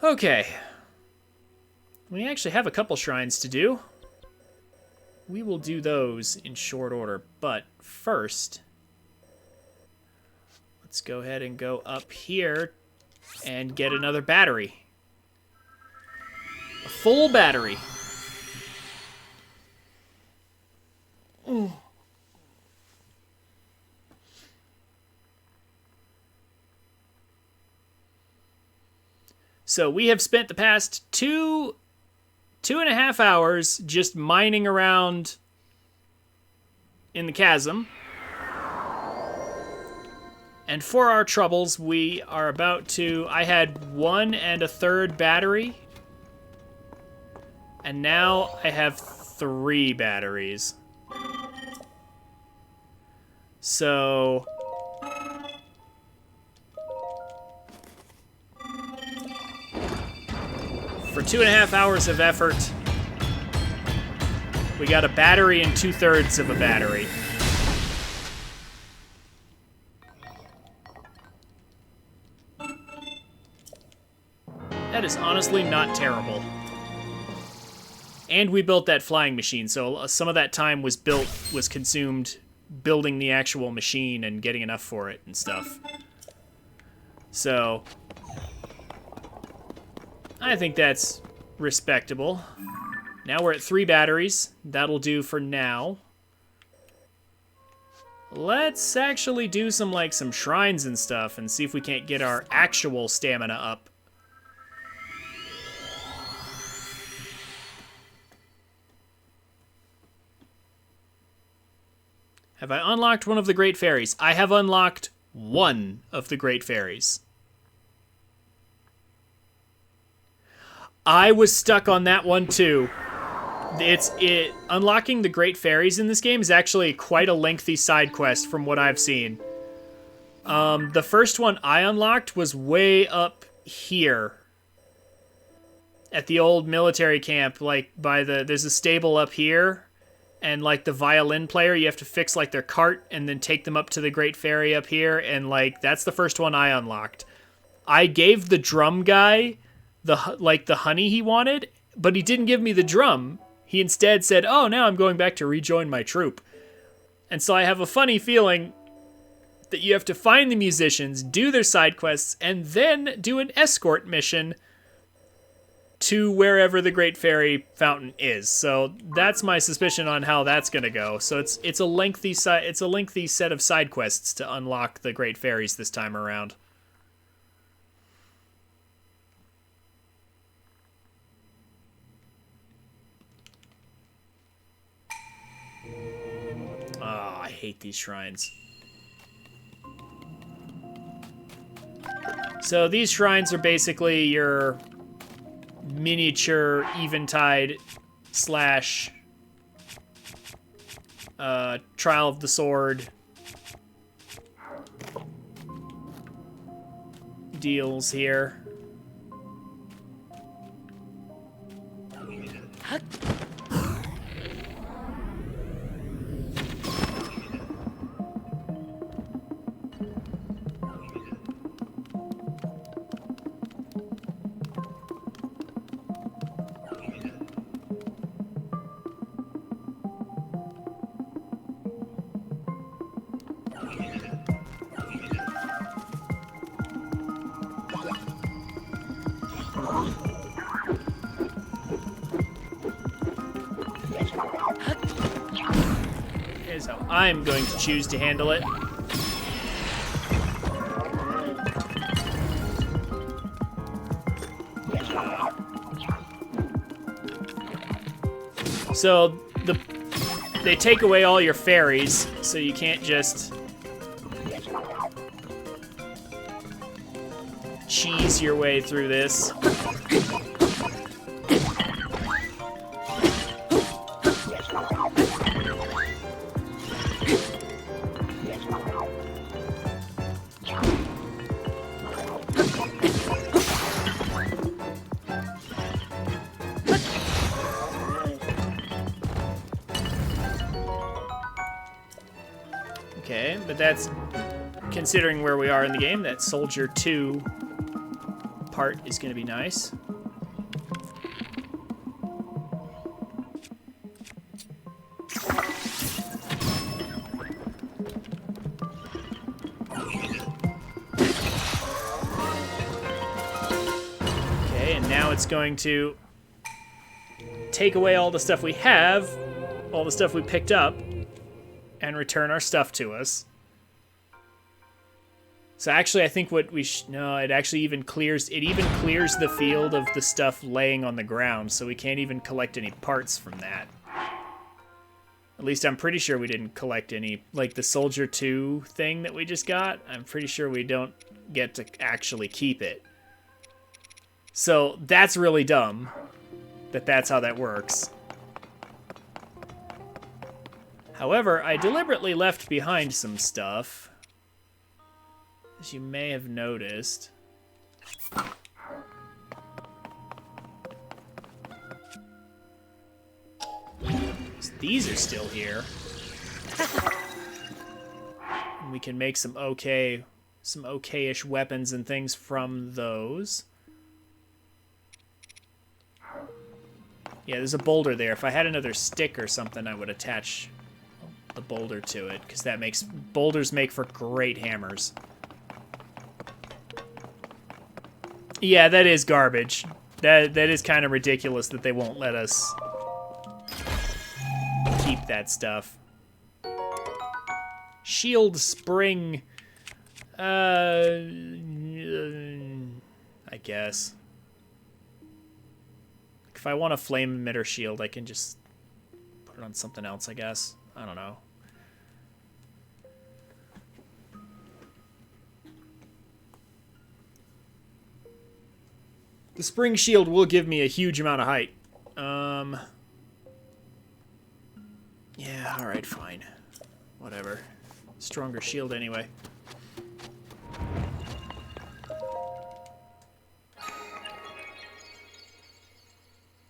Okay. We actually have a couple shrines to do. We will do those in short order, but first, let's go ahead and go up here and get another battery. A full battery. Ooh. So we have spent the past two and a half hours just mining around in the chasm. And for our troubles, we are about to... I had 1 1/3 battery. And now I have 3 batteries. So... for 2.5 hours of effort, we got a battery and 2/3 of a battery. That is honestly not terrible. And we built that flying machine, so some of that time was consumed building the actual machine and getting enough for it and stuff. So... I think that's respectable. Now we're at 3 batteries. That'll do for now. Let's actually do some shrines and stuff and see if we can't get our actual stamina up. Have I unlocked one of the Great Fairies? I have unlocked one of the Great Fairies. I was stuck on that one too. Unlocking the Great Fairies in this game is actually quite a lengthy side quest from what I've seen. The first one I unlocked was way up here at the old military camp, like there's a stable up here, and like the violin player, you have to fix like their cart and then take them up to the Great Fairy up here, and like that's the first one I unlocked. I gave the drum guy the honey he wanted, but he didn't give me the drum. He instead said, "Oh, now I'm going back to rejoin my troop." And so I have a funny feeling that you have to find the musicians, do their side quests, and then do an escort mission to wherever the Great Fairy Fountain is. So that's my suspicion on how that's going to go. So it's a lengthy set of side quests to unlock the Great Fairies this time around. Oh, I hate these shrines. So these shrines are basically your miniature Eventide slash Trial of the Sword deals here. Here's how I'm going to choose to handle it. So they take away all your fairies, so you can't just cheese your way through this. Okay, but that's, considering where we are in the game, that Soldier 2 part is going to be nice. Okay, and now it's going to take away all the stuff we have, all the stuff we picked up, and return our stuff to us. So actually, I think what we no, it actually even clears the field of the stuff laying on the ground, so we can't even collect any parts from that. At least I'm pretty sure we didn't collect any, like the Soldier 2 thing that we just got. I'm pretty sure we don't get to actually keep it. So that's really dumb that that's how that works. However, I deliberately left behind some stuff, as you may have noticed. These are still here. And we can make some okay-ish weapons and things from those. Yeah, there's a boulder there. If I had another stick or something, I would attach the boulder to it, because boulders make for great hammers. Yeah, that is garbage. That is kind of ridiculous that they won't let us keep that stuff. Shield spring. I guess. If I want a flame emitter shield, I can just put it on something else, I guess. I don't know. The spring shield will give me a huge amount of height. Yeah, alright, fine. Whatever. Stronger shield anyway.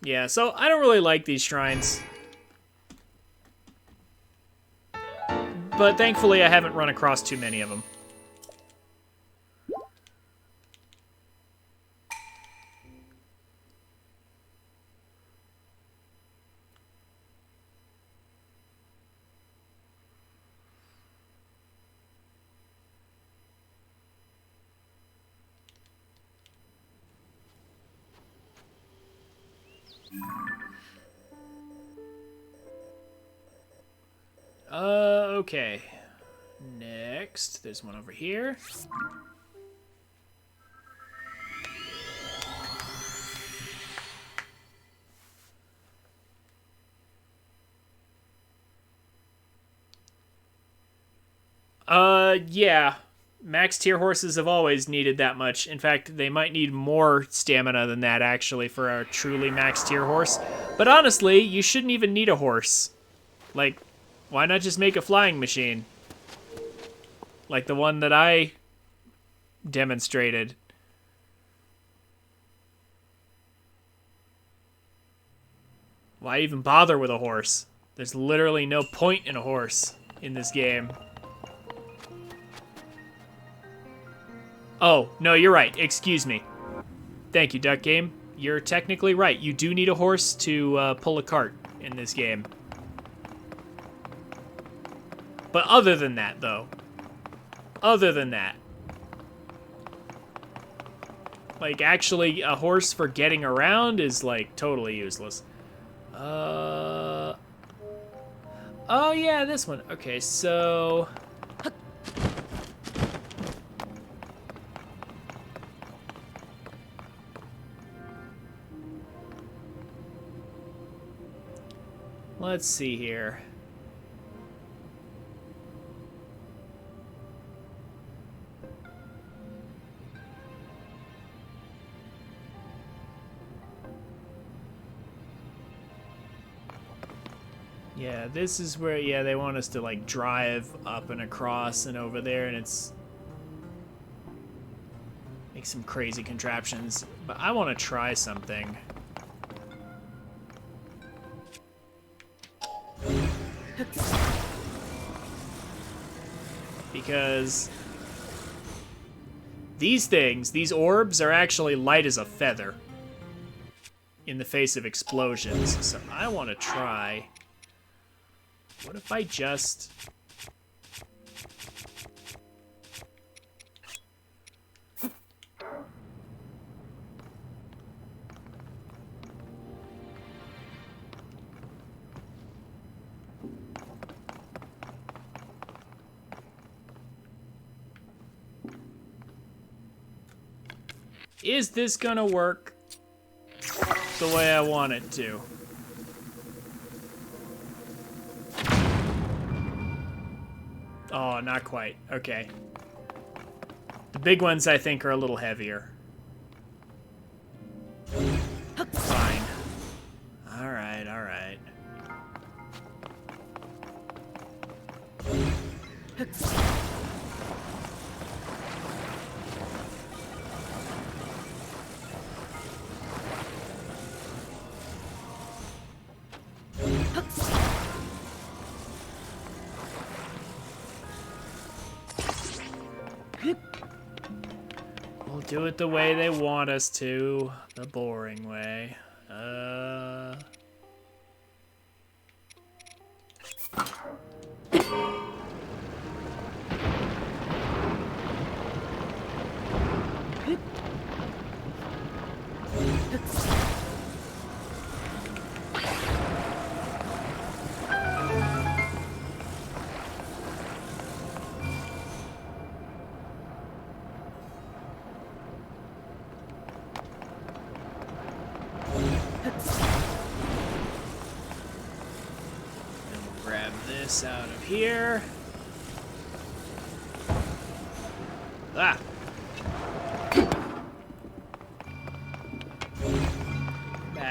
Yeah, so I don't really like these shrines. But thankfully I haven't run across too many of them. Okay. Next, there's one over here. Yeah. Max tier horses have always needed that much. In fact, they might need more stamina than that, actually, for a truly max tier horse. But honestly, you shouldn't even need a horse. Like, why not just make a flying machine? Like the one that I demonstrated. Why even bother with a horse? There's literally no point in a horse in this game. Oh, no, you're right. Excuse me. Thank you, Duck Game. You're technically right. You do need a horse to pull a cart in this game. But other than that, though. Other than that. Like, actually, a horse for getting around is, like, totally useless. Oh, yeah, this one. Okay, so... let's see here. Yeah, this is where, yeah, they want us to, like, drive up and across and over there, and it's... make some crazy contraptions. But I want to try something. Because these things, these orbs, are actually light as a feather in the face of explosions. So I want to try... what if I just... is this gonna work the way I want it to? Oh, not quite. Okay. The big ones, I think, are a little heavier. Fine. Alright, alright. We'll do it the way they want us to. The boring way. Grab this out of here. Ah.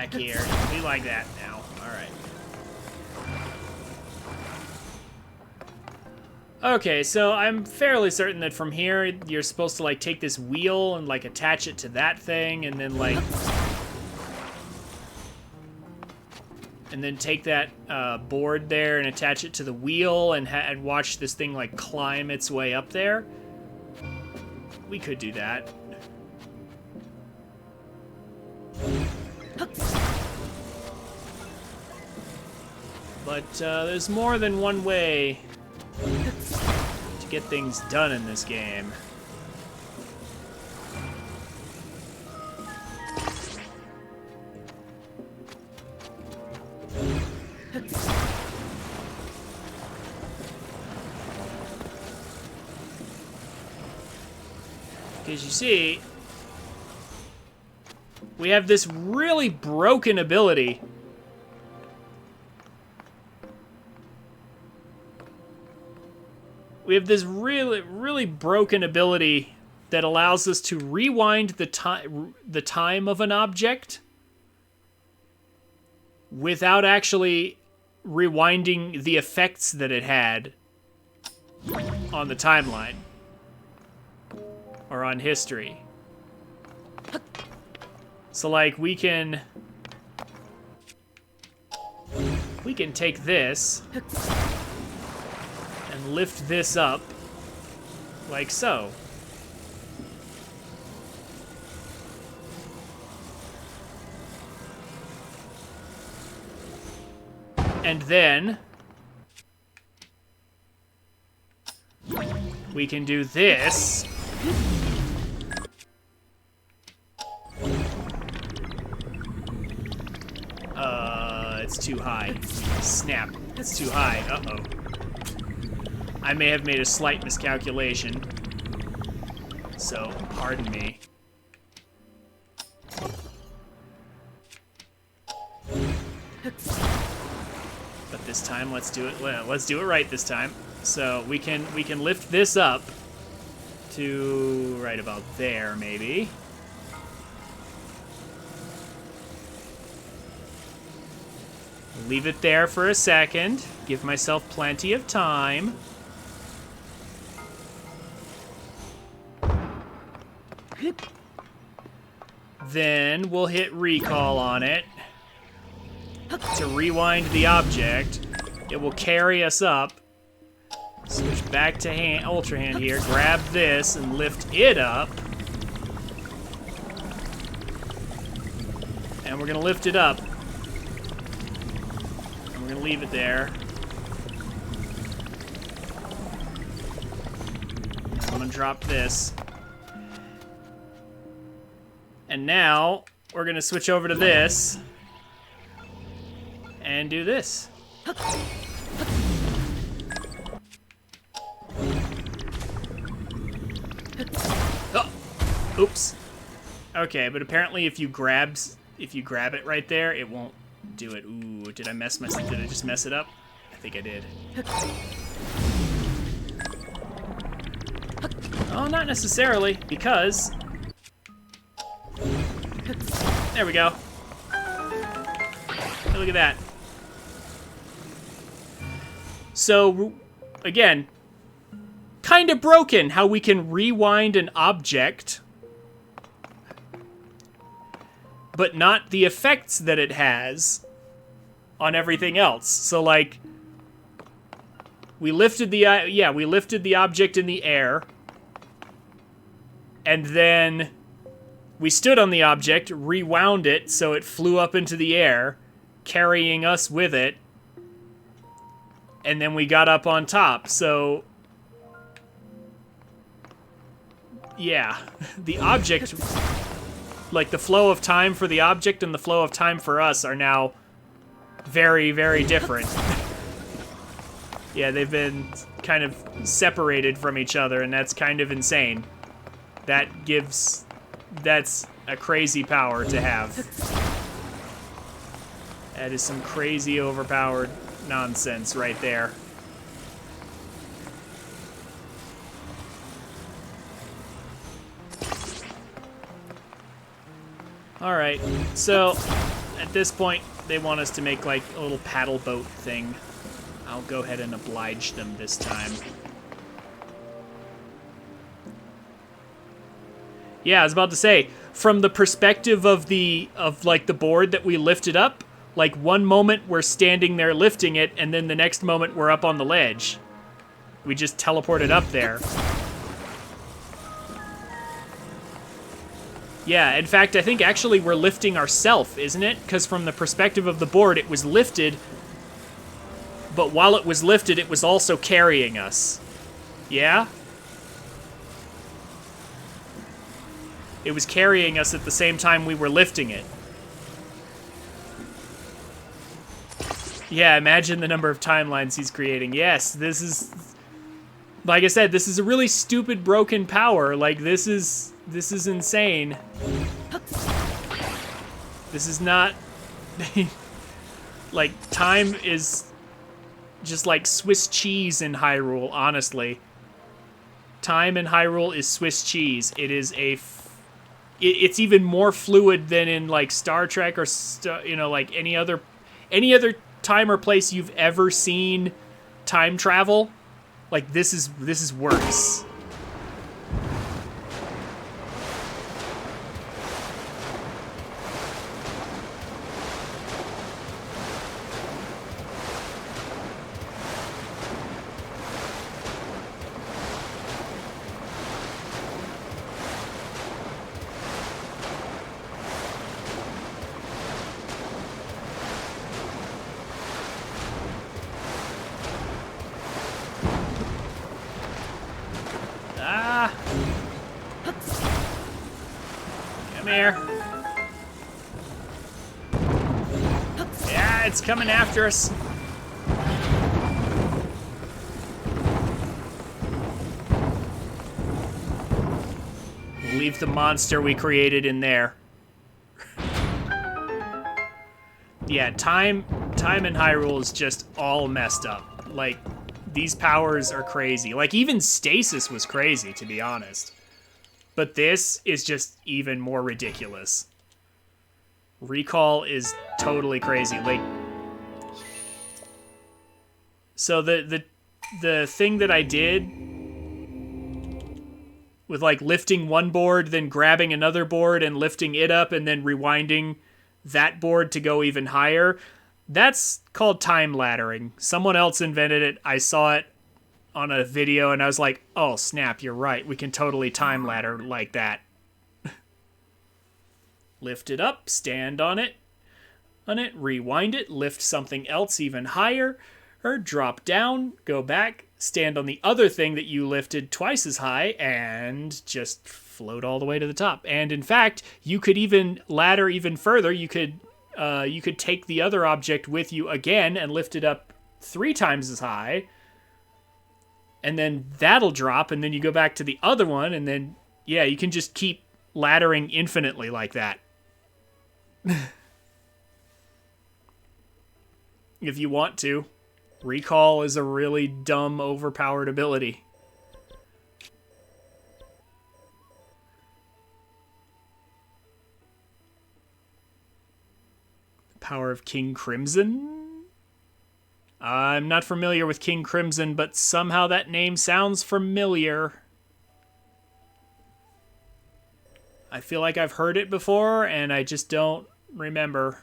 back here. Be like that now. Alright. Okay, so I'm fairly certain that from here, you're supposed to, like, take this wheel and, like, attach it to that thing, and then, like... And then take that board there and attach it to the wheel and watch this thing, like, climb its way up there. We could do that. But there's more than one way to get things done in this game. Because you see, we have this really broken ability. We have this really broken ability that allows us to rewind the time of an object without actually rewinding the effects that it had on the timeline or on history. So, like, we can take this and lift this up like so. And then we can do this. It's too high. Snap. It's too high. Uh-oh. I may have made a slight miscalculation. So, pardon me. But this time, let's do it. Well, let's do it right this time. So we can lift this up to right about there, maybe. Leave it there for a second. Give myself plenty of time. Then we'll hit recall on it to rewind the object. It will carry us up. Switch back to Ultra Hand here. Grab this and lift it up. And we're gonna lift it up. And we're gonna leave it there. I'm gonna drop this. And now, we're gonna switch over to this. And do this. Oh, oops. Okay, but apparently if you grab it right there, it won't do it. Ooh, did I just mess it up? I think I did. Oh, not necessarily, because there we go. Hey, look at that. So, again, kind of broken how we can rewind an object, but not the effects that it has on everything else. So, like, we lifted the object in the air, and then we stood on the object, rewound it so it flew up into the air, carrying us with it, and then we got up on top. So, yeah, the object, like the flow of time for the object and the flow of time for us are now very, very different. Yeah, they've been kind of separated from each other, and that's kind of insane. That's a crazy power to have. That is some crazy overpowered nonsense right there. Alright, so at this point, they want us to make, like, a little paddle boat thing. I'll go ahead and oblige them this time. Yeah, I was about to say, from the perspective of the board that we lifted up, like, one moment we're standing there lifting it, and then the next moment we're up on the ledge. We just teleported up there. Yeah, in fact, I think actually we're lifting ourselves, isn't it? Because from the perspective of the board, it was lifted, but while it was lifted, it was also carrying us. Yeah? It was carrying us at the same time we were lifting it. Yeah, imagine the number of timelines he's creating. Yes, this is... Like I said, this is a really stupid, broken power. Like, this is insane. This is not... like, time is just like Swiss cheese in Hyrule, honestly. Time in Hyrule is Swiss cheese. It is a... It's even more fluid than in, like, Star Trek or, like, any other time or place you've ever seen time travel. Like, this is worse. Come here. Yeah, it's coming after us. We'll leave the monster we created in there. Yeah, time in Hyrule is just all messed up. Like, these powers are crazy. Like, even stasis was crazy, to be honest. But this is just even more ridiculous. Recall is totally crazy. Like, so the thing that I did with, like, lifting one board, then grabbing another board and lifting it up and then rewinding that board to go even higher, that's called time laddering. Someone else invented it. I saw it on a video and I was like, oh snap, you're right. We can totally time ladder like that. Lift it up, stand on it, rewind it, lift something else even higher, or drop down, go back, stand on the other thing that you lifted twice as high, and just float all the way to the top. And in fact, you could even ladder even further. You could take the other object with you again and lift it up 3 times as high, and then that'll drop, and then you go back to the other one, and then, yeah, you can just keep laddering infinitely like that. If you want to. Recall is a really dumb, overpowered ability. The power of King Crimson? I'm not familiar with King Crimson, but somehow that name sounds familiar. I feel like I've heard it before, and I just don't remember.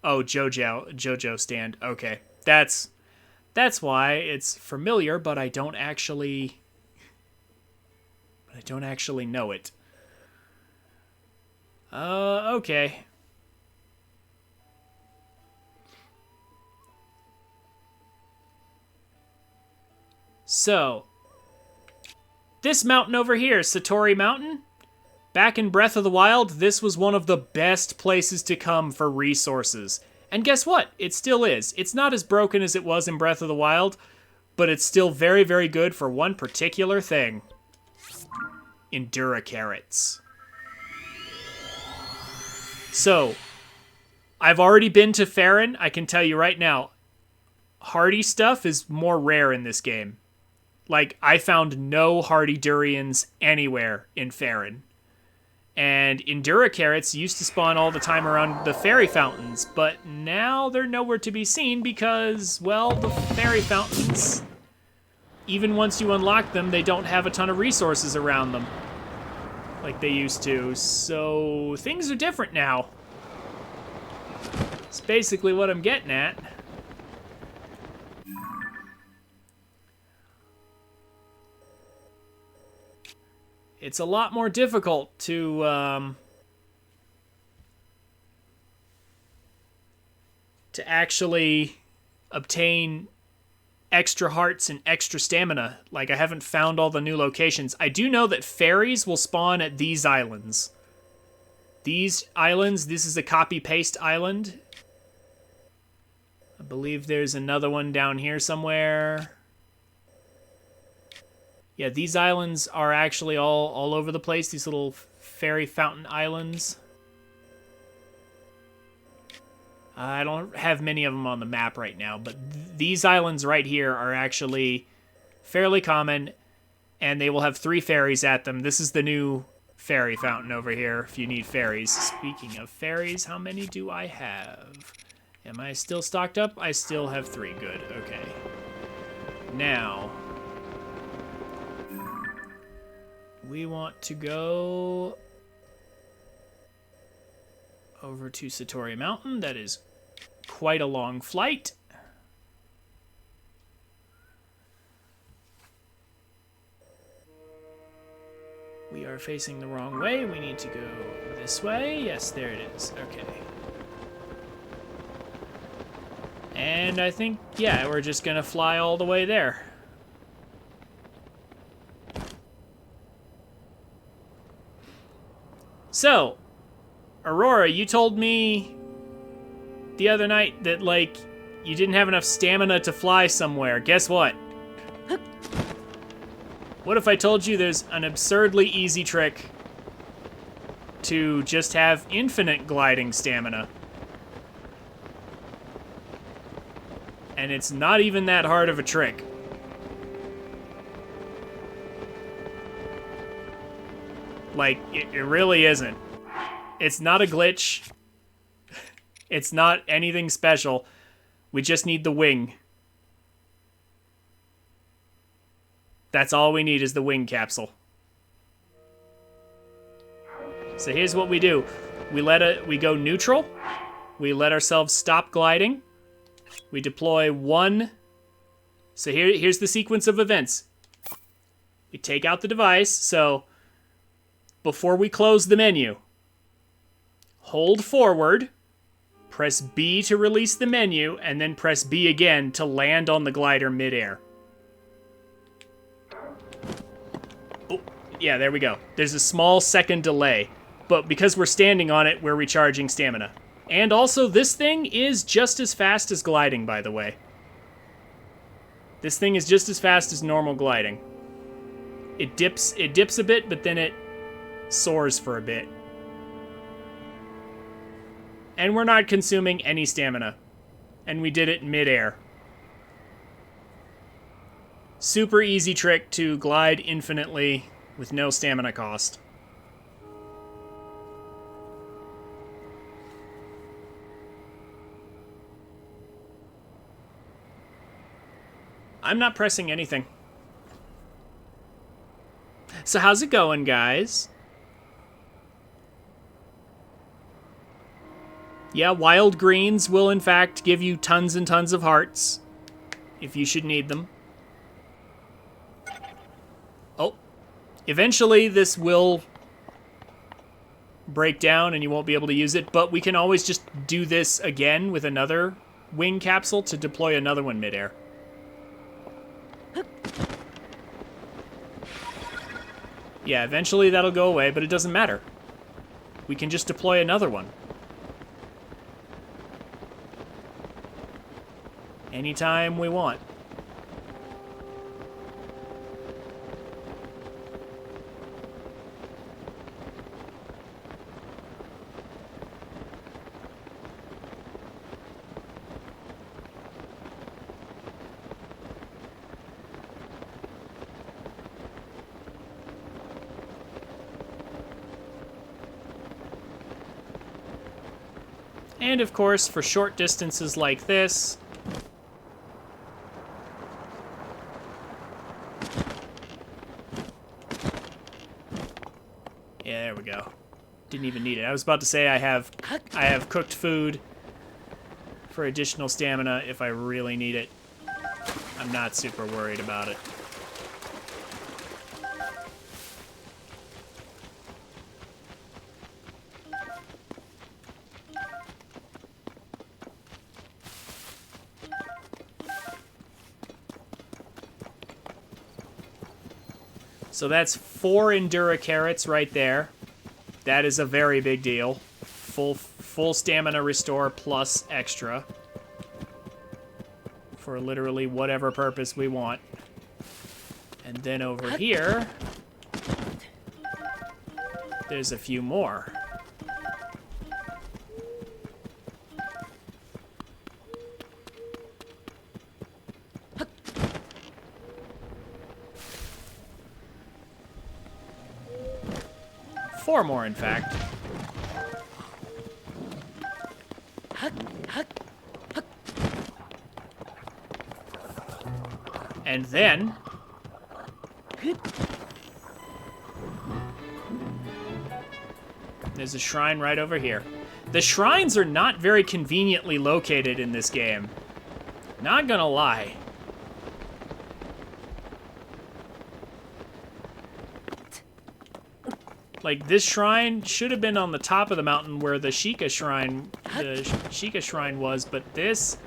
Oh, JoJo stand. Okay. That's why it's familiar, but I don't actually know it. Okay. So, this mountain over here, Satori Mountain, back in Breath of the Wild, this was one of the best places to come for resources. And guess what? It still is. It's not as broken as it was in Breath of the Wild, but it's still very, very good for one particular thing. Endura carrots. So, I've already been to Farron. I can tell you right now, hardy stuff is more rare in this game. Like, I found no hardy durians anywhere in Farron. And Endura carrots used to spawn all the time around the fairy fountains, but now they're nowhere to be seen because, well, the fairy fountains, even once you unlock them, they don't have a ton of resources around them like they used to. So things are different now. It's basically what I'm getting at. It's a lot more difficult to actually obtain extra hearts and extra stamina. Like, I haven't found all the new locations. I do know that fairies will spawn at these islands. These islands, this is a copy-paste island. I believe there's another one down here somewhere. Yeah, these islands are actually all over the place, these little fairy fountain islands. I don't have many of them on the map right now, but these islands right here are actually fairly common, and they will have 3 fairies at them. This is the new fairy fountain over here, if you need fairies. Speaking of fairies, how many do I have? Am I still stocked up? I still have 3. Good, okay. Now, we want to go over to Satori Mountain. That is quite a long flight. We are facing the wrong way. We need to go this way. Yes, there it is. Okay. And I think, yeah, we're just gonna fly all the way there. So, Aurora, you told me the other night that, like, you didn't have enough stamina to fly somewhere. Guess what? What if I told you there's an absurdly easy trick to just have infinite gliding stamina? And it's not even that hard of a trick. Like, it really isn't. It's not a glitch. It's not anything special. We just need the wing. That's all we need is the wing capsule. So here's what we do. We go neutral. We let ourselves stop gliding. We deploy 1. So here's the sequence of events. We take out the device. So before we close the menu, hold forward, press B to release the menu, and then press B again to land on the glider midair. Oh, yeah, there we go. There's a small second delay, but because we're standing on it, we're recharging stamina. And also, this thing is just as fast as gliding, by the way. This thing is just as fast as normal gliding. It dips a bit, but then it soars for a bit. And we're not consuming any stamina. And we did it midair. Super easy trick to glide infinitely with no stamina cost. I'm not pressing anything. So how's it going, guys? Yeah, wild greens will in fact give you tons and tons of hearts, if you should need them. Oh, eventually this will break down and you won't be able to use it, but we can always just do this again with another wing capsule to deploy another one midair. Yeah, eventually that'll go away, but it doesn't matter. We can just deploy another one. Anytime we want. And of course, for short distances like this, yeah, there we go. Didn't even need it. I was about to say I have cooked food for additional stamina if I really need it. I'm not super worried about it. So that's 4 Endura carrots right there. That is a very big deal. Full stamina restore plus extra. For literally whatever purpose we want. And then over here, there's a few more. Four more, in fact. And then... there's a shrine right over here. The shrines are not very conveniently located in this game. Not gonna lie. Like, this shrine should have been on the top of the mountain where the Sheikah shrine was, but this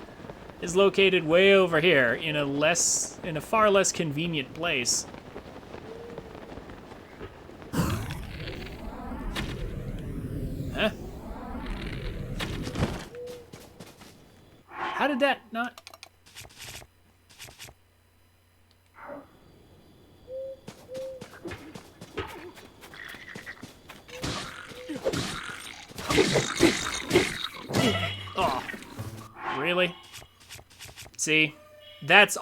is located way over here in a far less convenient place. Huh? How did that not... Oh, really? See, that's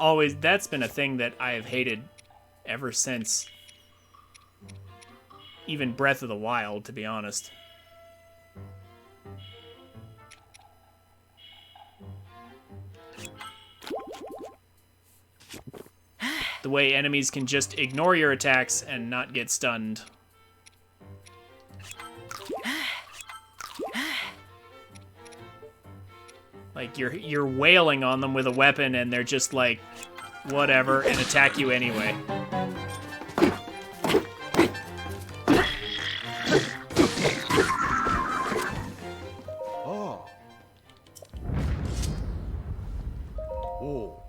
been a thing that I have hated ever since even Breath of the Wild, to be honest. The way enemies can just ignore your attacks and not get stunned. Like, you're wailing on them with a weapon and they're just like, whatever, and attack you anyway. Oh. Oh.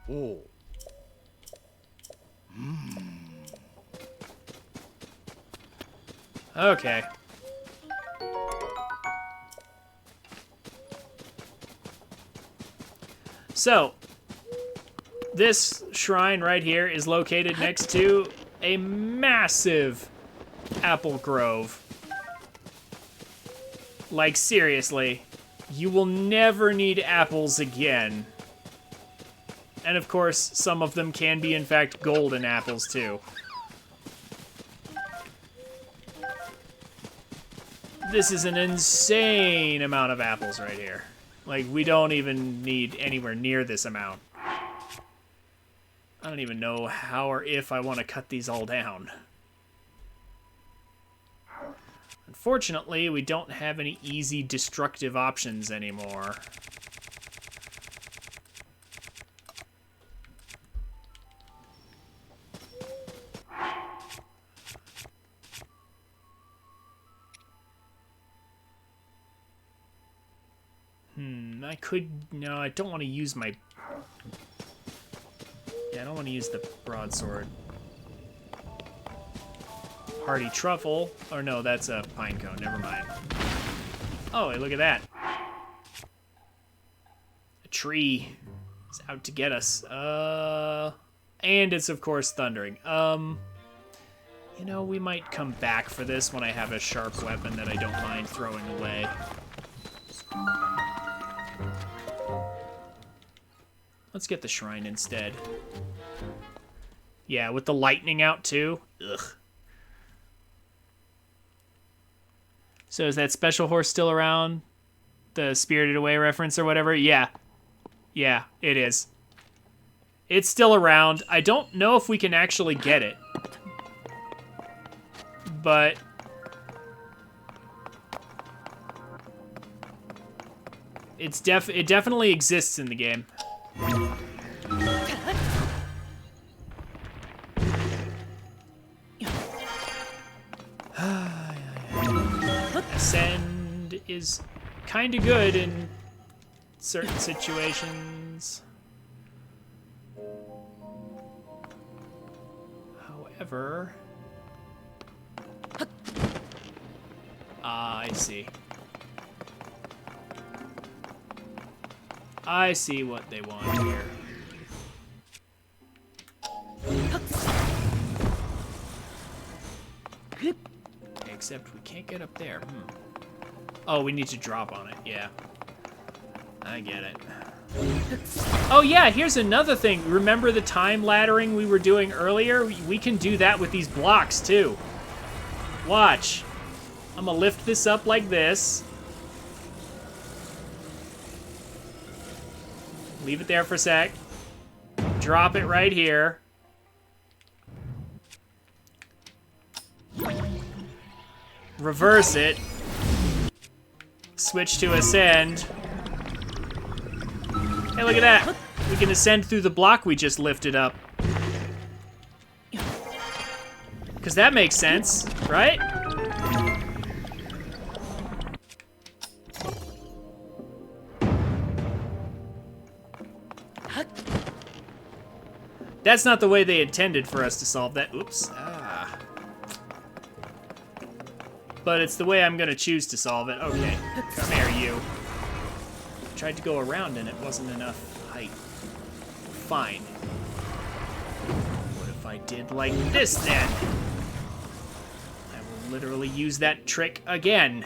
Oh. Okay. So, this shrine right here is located next to a massive apple grove. Like, seriously, you will never need apples again. And of course, some of them can be, in fact, golden apples, too. This is an insane amount of apples right here. Like, we don't even need anywhere near this amount. I don't even know how or if I want to cut these all down. Unfortunately, we don't have any easy destructive options anymore. I could... no, I don't want to use my... yeah, I don't want to use the broadsword. Hardy truffle. Or no, that's a pine cone. Never mind. Oh, hey, look at that. A tree is out to get us. And it's, of course, thundering. You know, we might come back for this when I have a sharp weapon that I don't mind throwing away. Let's get the shrine instead. Yeah, with the lightning out too. Ugh. So is that special horse still around? The Spirited Away reference or whatever? Yeah. Yeah, it is. It's still around. I don't know if we can actually get it. But it definitely exists in the game. Ascend is kind of good in certain situations. However, I see. I see what they want here. Except we can't get up there. Oh, we need to drop on it. Yeah. I get it. Oh yeah, here's another thing. Remember the time laddering we were doing earlier? We can do that with these blocks too. Watch. I'm gonna lift this up like this. Leave it there for a sec. Drop it right here. Reverse it. Switch to ascend. Hey, look at that. We can ascend through the block we just lifted up. Because that makes sense, right? That's not the way they intended for us to solve that. Oops. But it's the way I'm gonna choose to solve it. Okay, come here, you. Tried to go around and it wasn't enough height. Fine. What if I did like this then? I will literally use that trick again.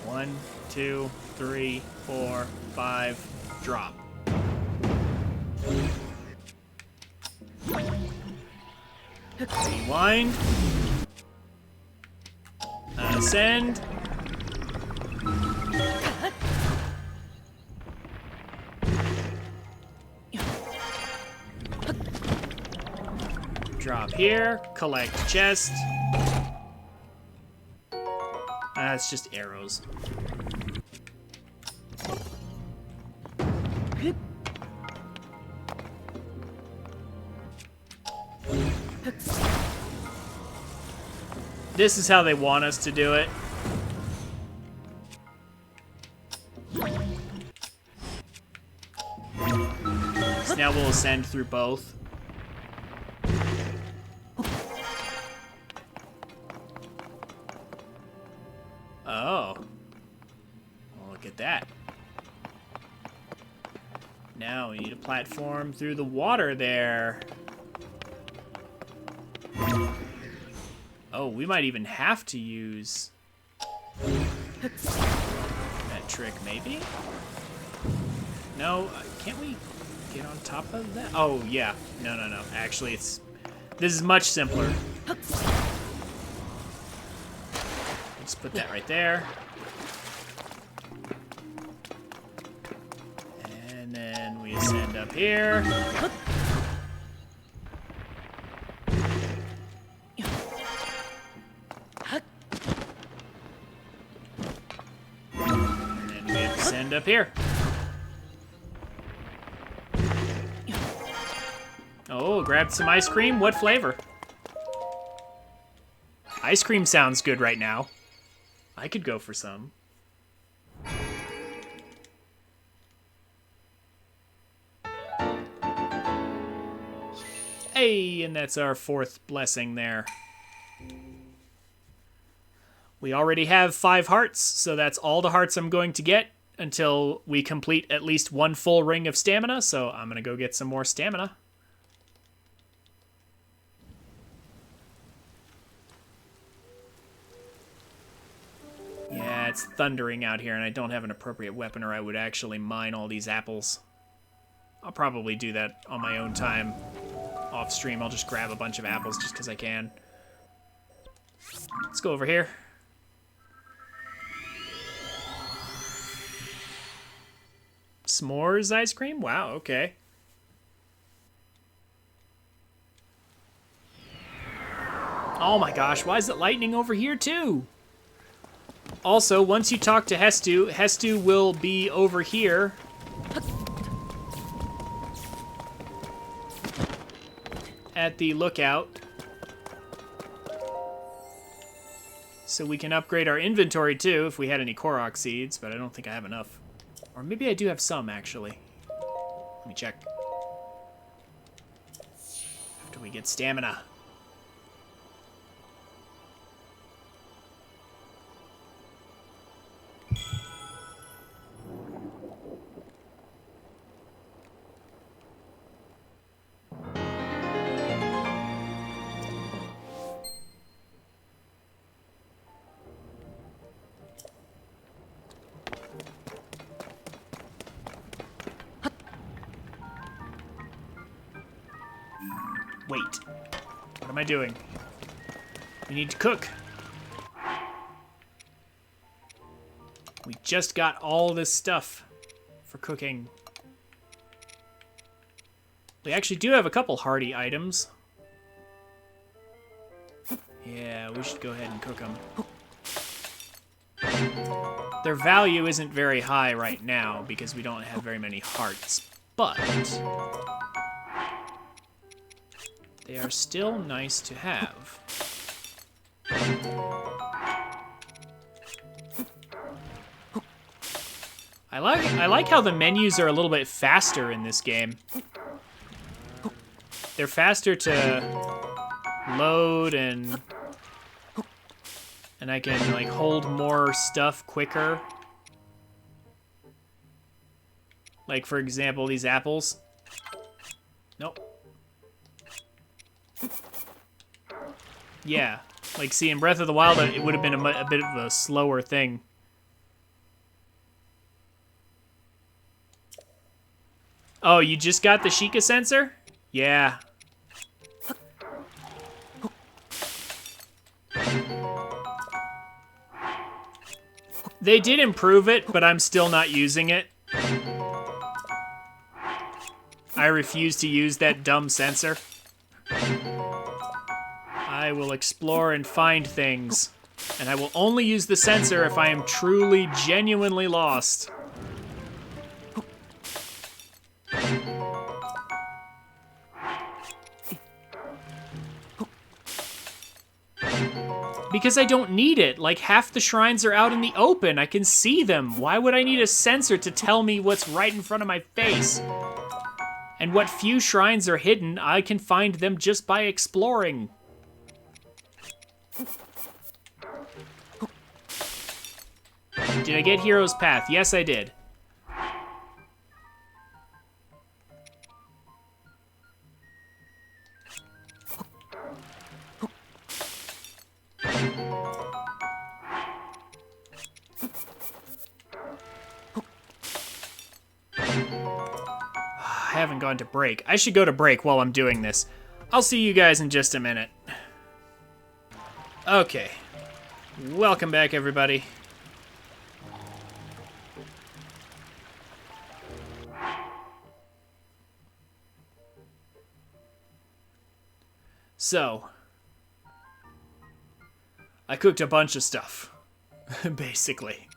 1, 2, 3, 4, 5, drop. Rewind. Ascend. Drop here. Collect chest. It's just arrows. This is how they want us to do it. So now we'll ascend through both. Oh. Well, look at that. Now we need a platform through the water there. Oh, we might even have to use that trick, maybe? No, can't we get on top of that? Oh, yeah. No. Actually, this is much simpler. Let's put that right there. And then we ascend up here. Up here. Oh, grabbed some ice cream. What flavor? Ice cream sounds good right now. I could go for some. Hey, and that's our 4th blessing there. We already have 5 hearts, so that's all the hearts I'm going to get until we complete at least 1 full ring of stamina, so I'm gonna go get some more stamina. Yeah, it's thundering out here, and I don't have an appropriate weapon, or I would actually mine all these apples. I'll probably do that on my own time off stream. I'll just grab a bunch of apples just because I can. Let's go over here. S'mores ice cream? Wow, okay. Oh my gosh, why is it lightning over here too? Also, once you talk to Hestu, Hestu will be over here. At the lookout. So we can upgrade our inventory too if we had any Korok seeds, but I don't think I have enough. Or maybe I do have some, actually. Let me check. After we get stamina. Wait. What am I doing? We need to cook. We just got all this stuff for cooking. We actually do have a couple hardy items. Yeah, we should go ahead and cook them. Their value isn't very high right now because we don't have very many hearts, but they are still nice to have. I like how the menus are a little bit faster in this game. They're faster to load and I can like hold more stuff quicker. Like for example, these apples. Nope. Yeah, like see in Breath of the Wild, it would have been a bit of a slower thing. Oh, you just got the Sheikah sensor? Yeah. They did improve it, but I'm still not using it. I refuse to use that dumb sensor. I will explore and find things, and I will only use the sensor if I am truly, genuinely lost. Because I don't need it. Like, half the shrines are out in the open. I can see them. Why would I need a sensor to tell me what's right in front of my face? And what few shrines are hidden, I can find them just by exploring. Did I get Hero's Path? Yes, I did. I haven't gone to break. I should go to break while I'm doing this. I'll see you guys in just a minute. Okay. Welcome back, everybody. So, I cooked a bunch of stuff, basically.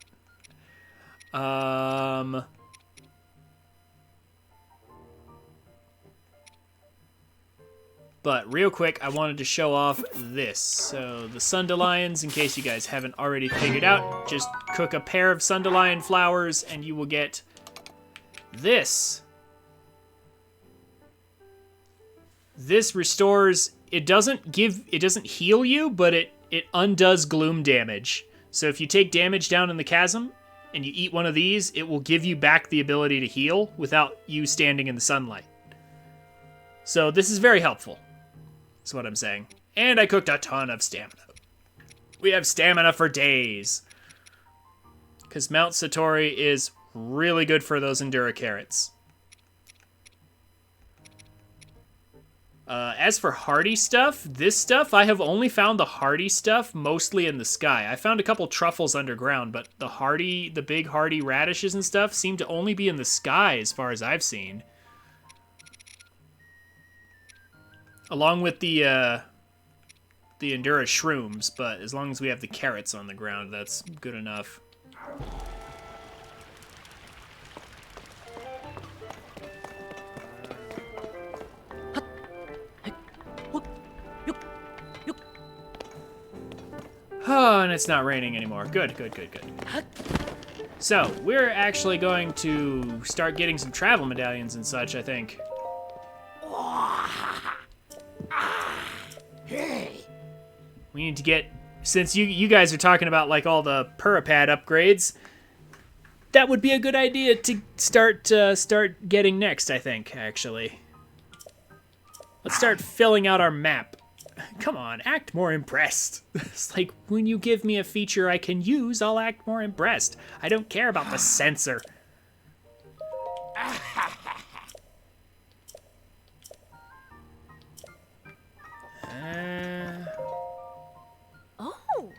But real quick, I wanted to show off this. So the Sundelions, in case you guys haven't already figured out, just cook a pair of Sundelion flowers and you will get this. This restores, it doesn't heal you, but it undoes gloom damage. So if you take damage down in the chasm and you eat one of these, it will give you back the ability to heal without you standing in the sunlight. So this is very helpful. That's what I'm saying. And I cooked a ton of stamina. We have stamina for days. Because Mount Satori is really good for those Endura carrots. As for hardy stuff, this stuff, I have only found the hardy stuff mostly in the sky. I found a couple truffles underground, but the big hardy radishes and stuff seem to only be in the sky as far as I've seen. Along with the Endura shrooms, but as long as we have the carrots on the ground, that's good enough. Oh, and it's not raining anymore. Good, good, good, good. So, we're actually going to start getting some travel medallions and such, I think. We need to get, since you guys are talking about like all the Purapad upgrades, that would be a good idea to start getting next, I think, actually. Let's start filling out our map. Come on, act more impressed. It's like, when you give me a feature I can use, I'll act more impressed. I don't care about the sensor. Oh.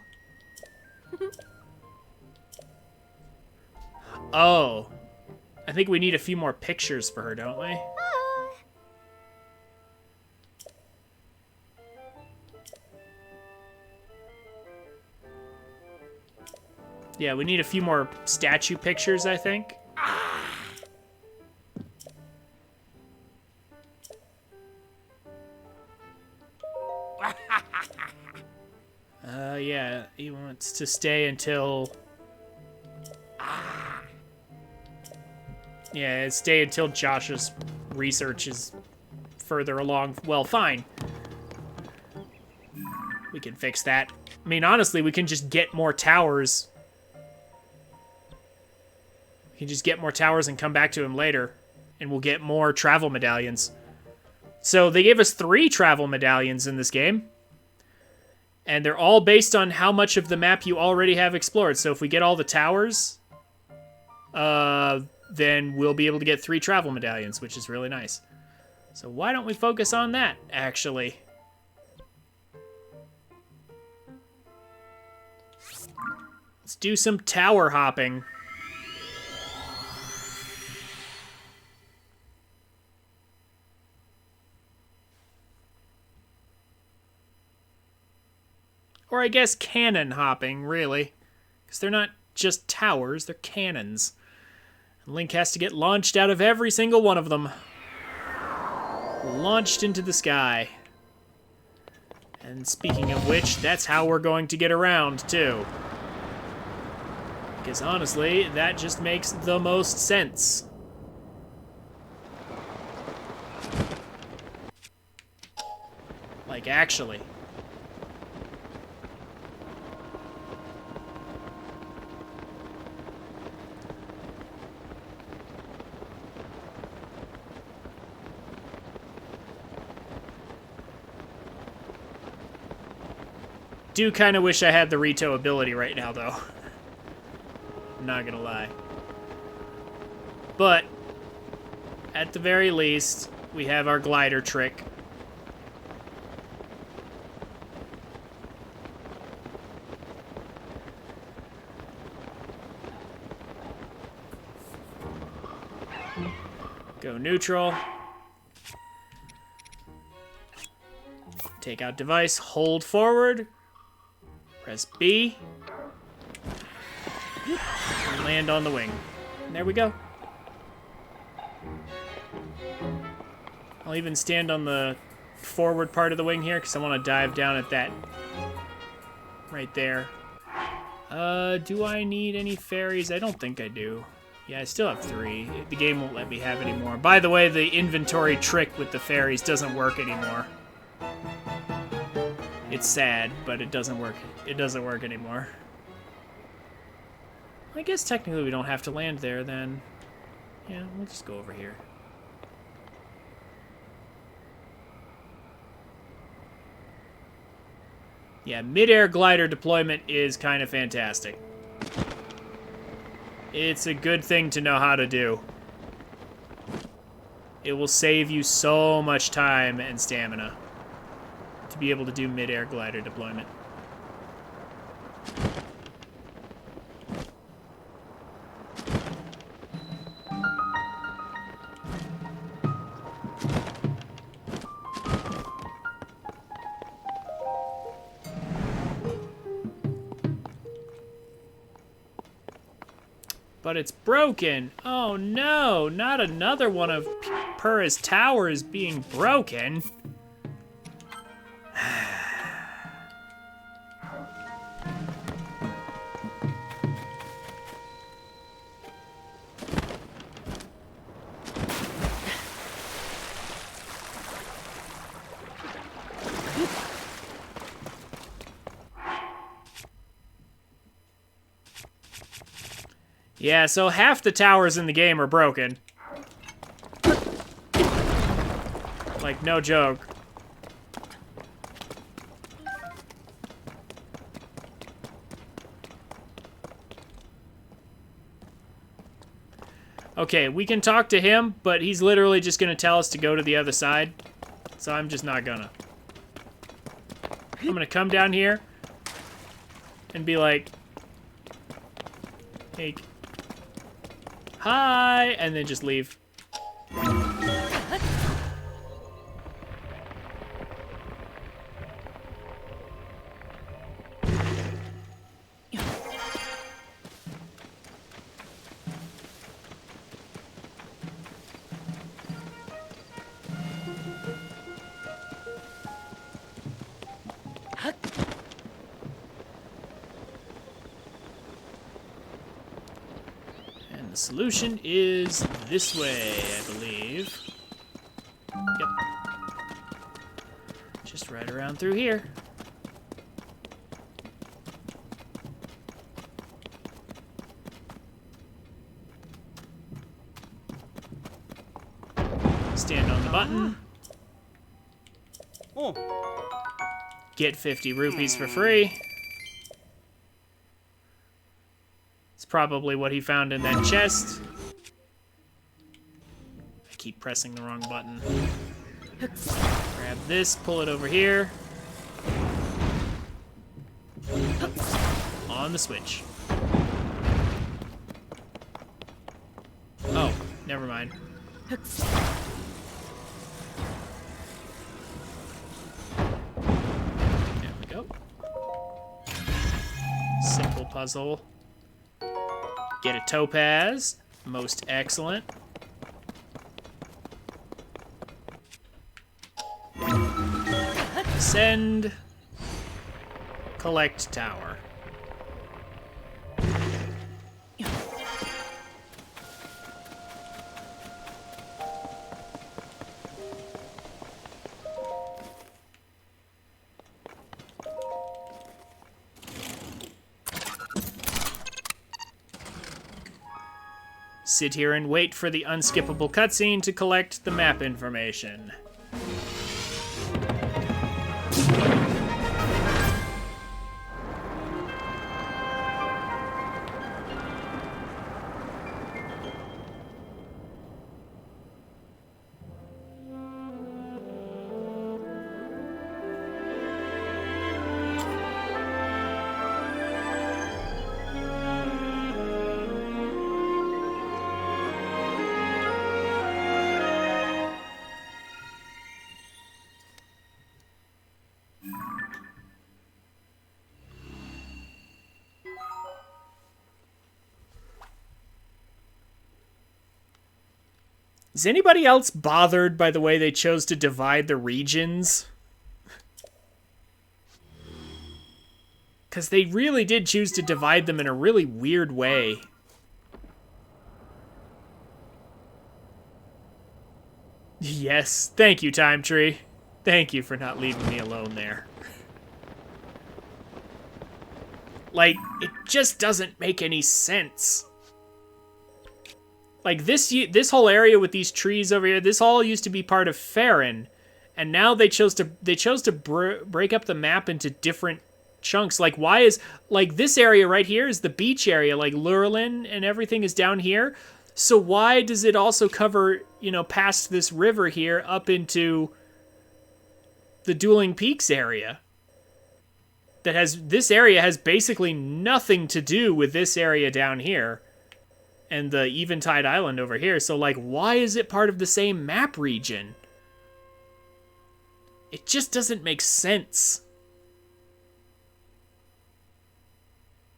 Oh. I think we need a few more pictures for her, don't we? Yeah, we need a few more statue pictures, I think. Yeah, he wants to stay until... Yeah, stay until Josh's research is further along. Well, fine. We can fix that. I mean, honestly, we can just get more towers. We can just get more towers and come back to him later. And we'll get more travel medallions. So they gave us 3 travel medallions in this game. And they're all based on how much of the map you already have explored. So if we get all the towers, then we'll be able to get 3 travel medallions, which is really nice. So why don't we focus on that, actually? Let's do some tower hopping. Or I guess cannon hopping, really. Because they're not just towers, they're cannons. And Link has to get launched out of every single one of them. Launched into the sky. And speaking of which, that's how we're going to get around, too. Because honestly, that just makes the most sense. Like, actually. Do kind of wish I had the Rito ability right now, though. I'm not gonna lie. But, at the very least, we have our glider trick. Go neutral. Take out device, hold forward. Press B. And land on the wing. And there we go. I'll even stand on the forward part of the wing here because I want to dive down at that right there. Do I need any fairies? I don't think I do. Yeah, I still have 3. The game won't let me have any more. By the way, the inventory trick with the fairies doesn't work anymore. It's sad, but it doesn't work. It doesn't work anymore. I guess technically we don't have to land there then. Yeah, we'll just go over here. Yeah, mid-air glider deployment is kind of fantastic. It's a good thing to know how to do. It will save you so much time and stamina to be able to do mid-air glider deployment. But it's broken. Oh no, not another one of Purra's towers being broken. Yeah, so half the towers in the game are broken. Like, no joke. Okay, we can talk to him, but he's literally just gonna tell us to go to the other side. So I'm just not gonna. I'm gonna come down here and be like, hey, hi, and then just leave. And the solution is this way, I believe. Yep. Just right around through here. Stand on the button. Oh. Get 50 rupees for free. It's probably what he found in that chest. I keep pressing the wrong button. Grab this, pull it over here. On the switch. Oh, never mind. There we go. Simple puzzle. Get a topaz. Most excellent. Send. Collect tower. Sit here and wait for the unskippable cutscene to collect the map information. Is anybody else bothered by the way they chose to divide the regions? Because they really did choose to divide them in a really weird way. Yes, thank you, Time Tree. Thank you for not leaving me alone there. Like, it just doesn't make any sense. Like, this whole area with these trees over here, this all used to be part of Farron, and now they chose to break up the map into different chunks. Like, why is, like, this area right here is the beach area, like Lurelin and everything is down here. So why does it also cover, past this river here up into the Dueling Peaks area? This area has basically nothing to do with this area down here and the Eventide Island over here. So, like, why is it part of the same map region? It just doesn't make sense.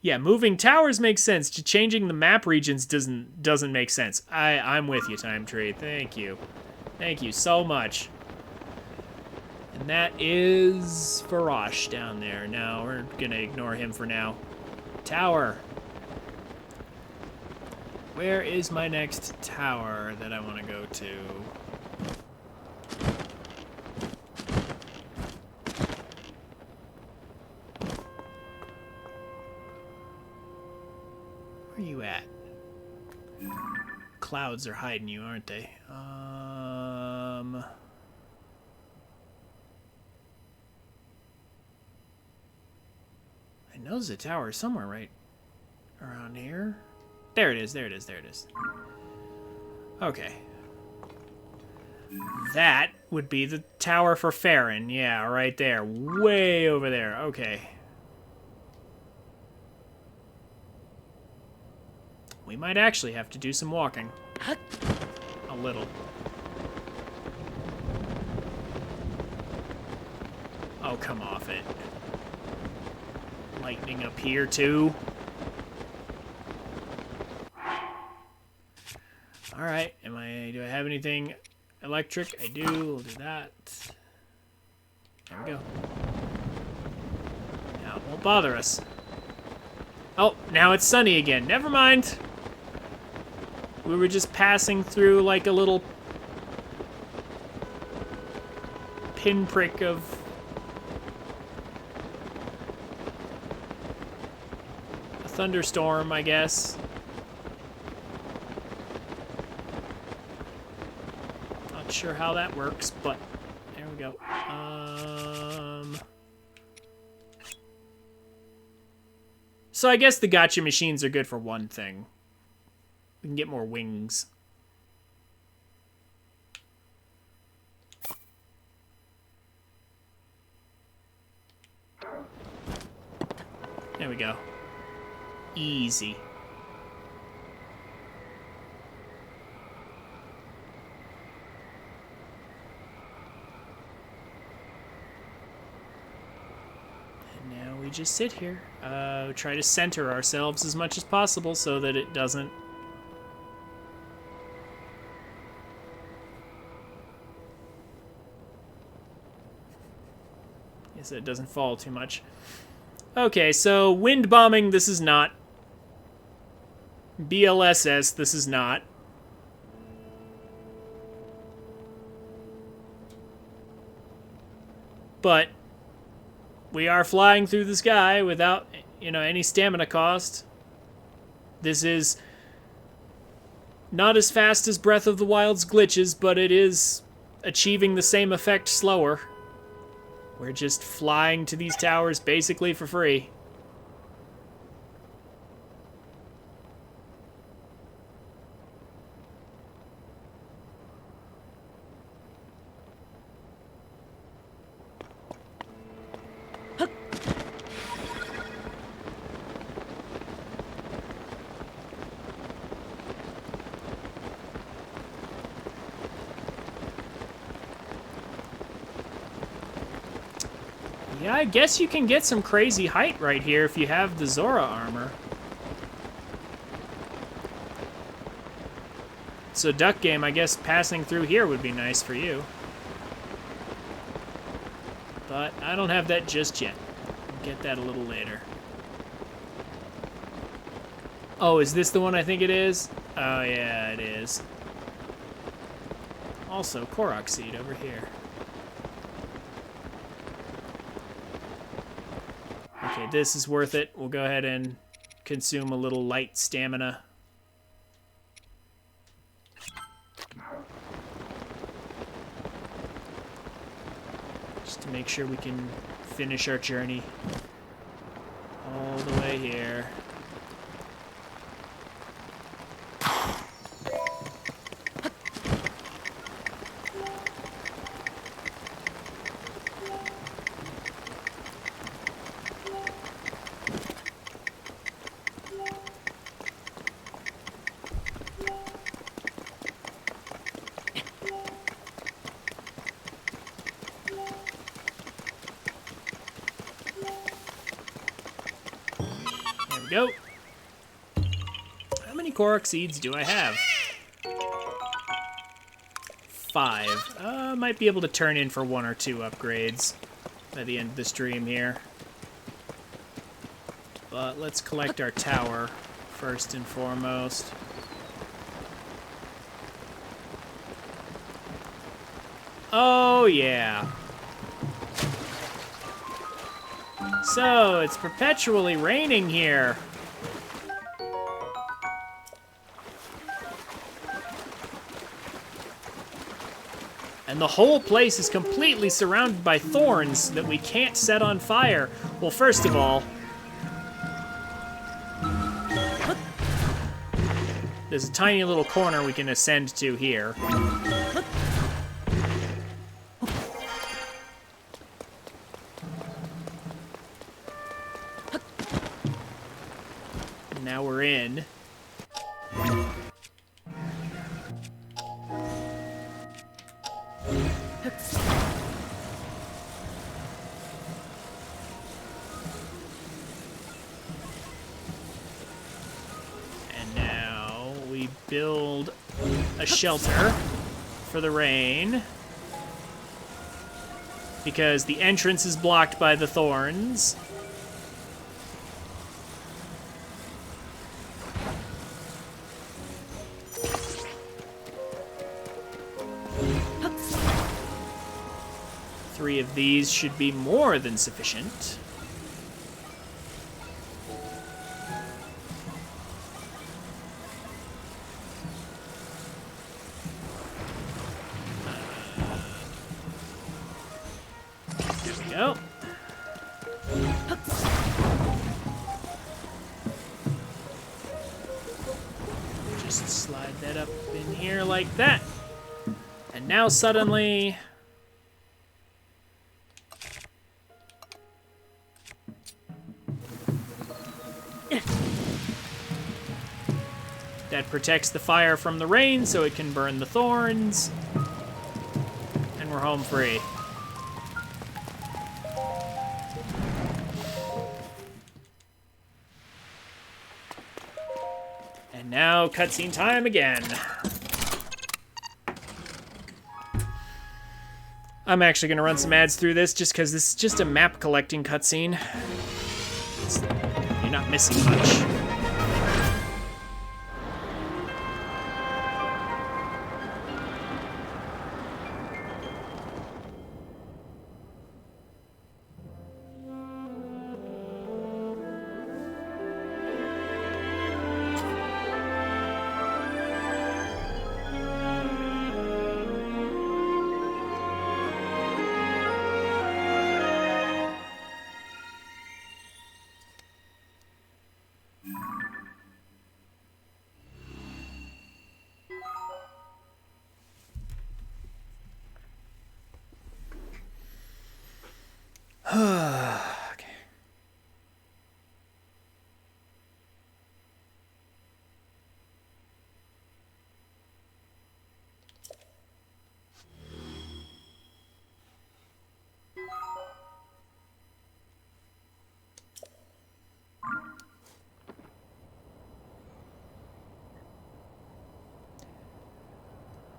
Yeah, moving towers makes sense. Changing the map regions doesn't make sense. I'm with you, Time Tree. Thank you. Thank you so much. And that is Farosh down there. Now, we're gonna ignore him for now. Tower. Where is my next tower that I want to go to? Where are you at? Clouds are hiding you, aren't they? I know there's a tower somewhere right around here. There it is, there it is, there it is. Okay. That would be the tower for Farron. Yeah, right there. Way over there. Okay. We might actually have to do some walking. A little. Oh, come off it. Lightning up here, too. Alright, do I have anything electric? I do, we'll do that. There we go. Now it won't bother us. Oh, now it's sunny again. Never mind. We were just passing through like a little pinprick of a thunderstorm, I guess. Not sure how that works, but there we go. So I guess the gotcha machines are good for one thing. We can get more wings. There we go. Easy. And now we just sit here. Try to center ourselves as much as possible so that it doesn't... so it doesn't fall too much. Okay, so wind bombing, this is not. BLSS, this is not. But we are flying through the sky without, any stamina cost. This is not as fast as Breath of the Wild's glitches, but it is achieving the same effect slower. We're just flying to these towers basically for free. Yeah, I guess you can get some crazy height right here if you have the Zora armor. So Duck Game, I guess passing through here would be nice for you. But I don't have that just yet. I'll get that a little later. Oh, is this the one I think it is? Oh yeah, it is. Also, Korok Seed over here. Okay, this is worth it. We'll go ahead and consume a little light stamina. Just to make sure we can finish our journey all the way here. we go. How many Korok seeds do I have? 5. Might be able to turn in for 1 or 2 upgrades by the end of the stream here. But let's collect our tower first and foremost. Oh, yeah. So, it's perpetually raining here. And the whole place is completely surrounded by thorns that we can't set on fire. Well, first of all, there's a tiny little corner we can ascend to here. And now we're in. Build a shelter for the rain because the entrance is blocked by the thorns. Three of these should be more than sufficient. Go. Just slide that up in here like that. And now suddenly... that protects the fire from the rain so it can burn the thorns. And we're home free. And now, cutscene time again. I'm actually going to run some ads through this just because this is just a map collecting cutscene. You're not missing much. Okay.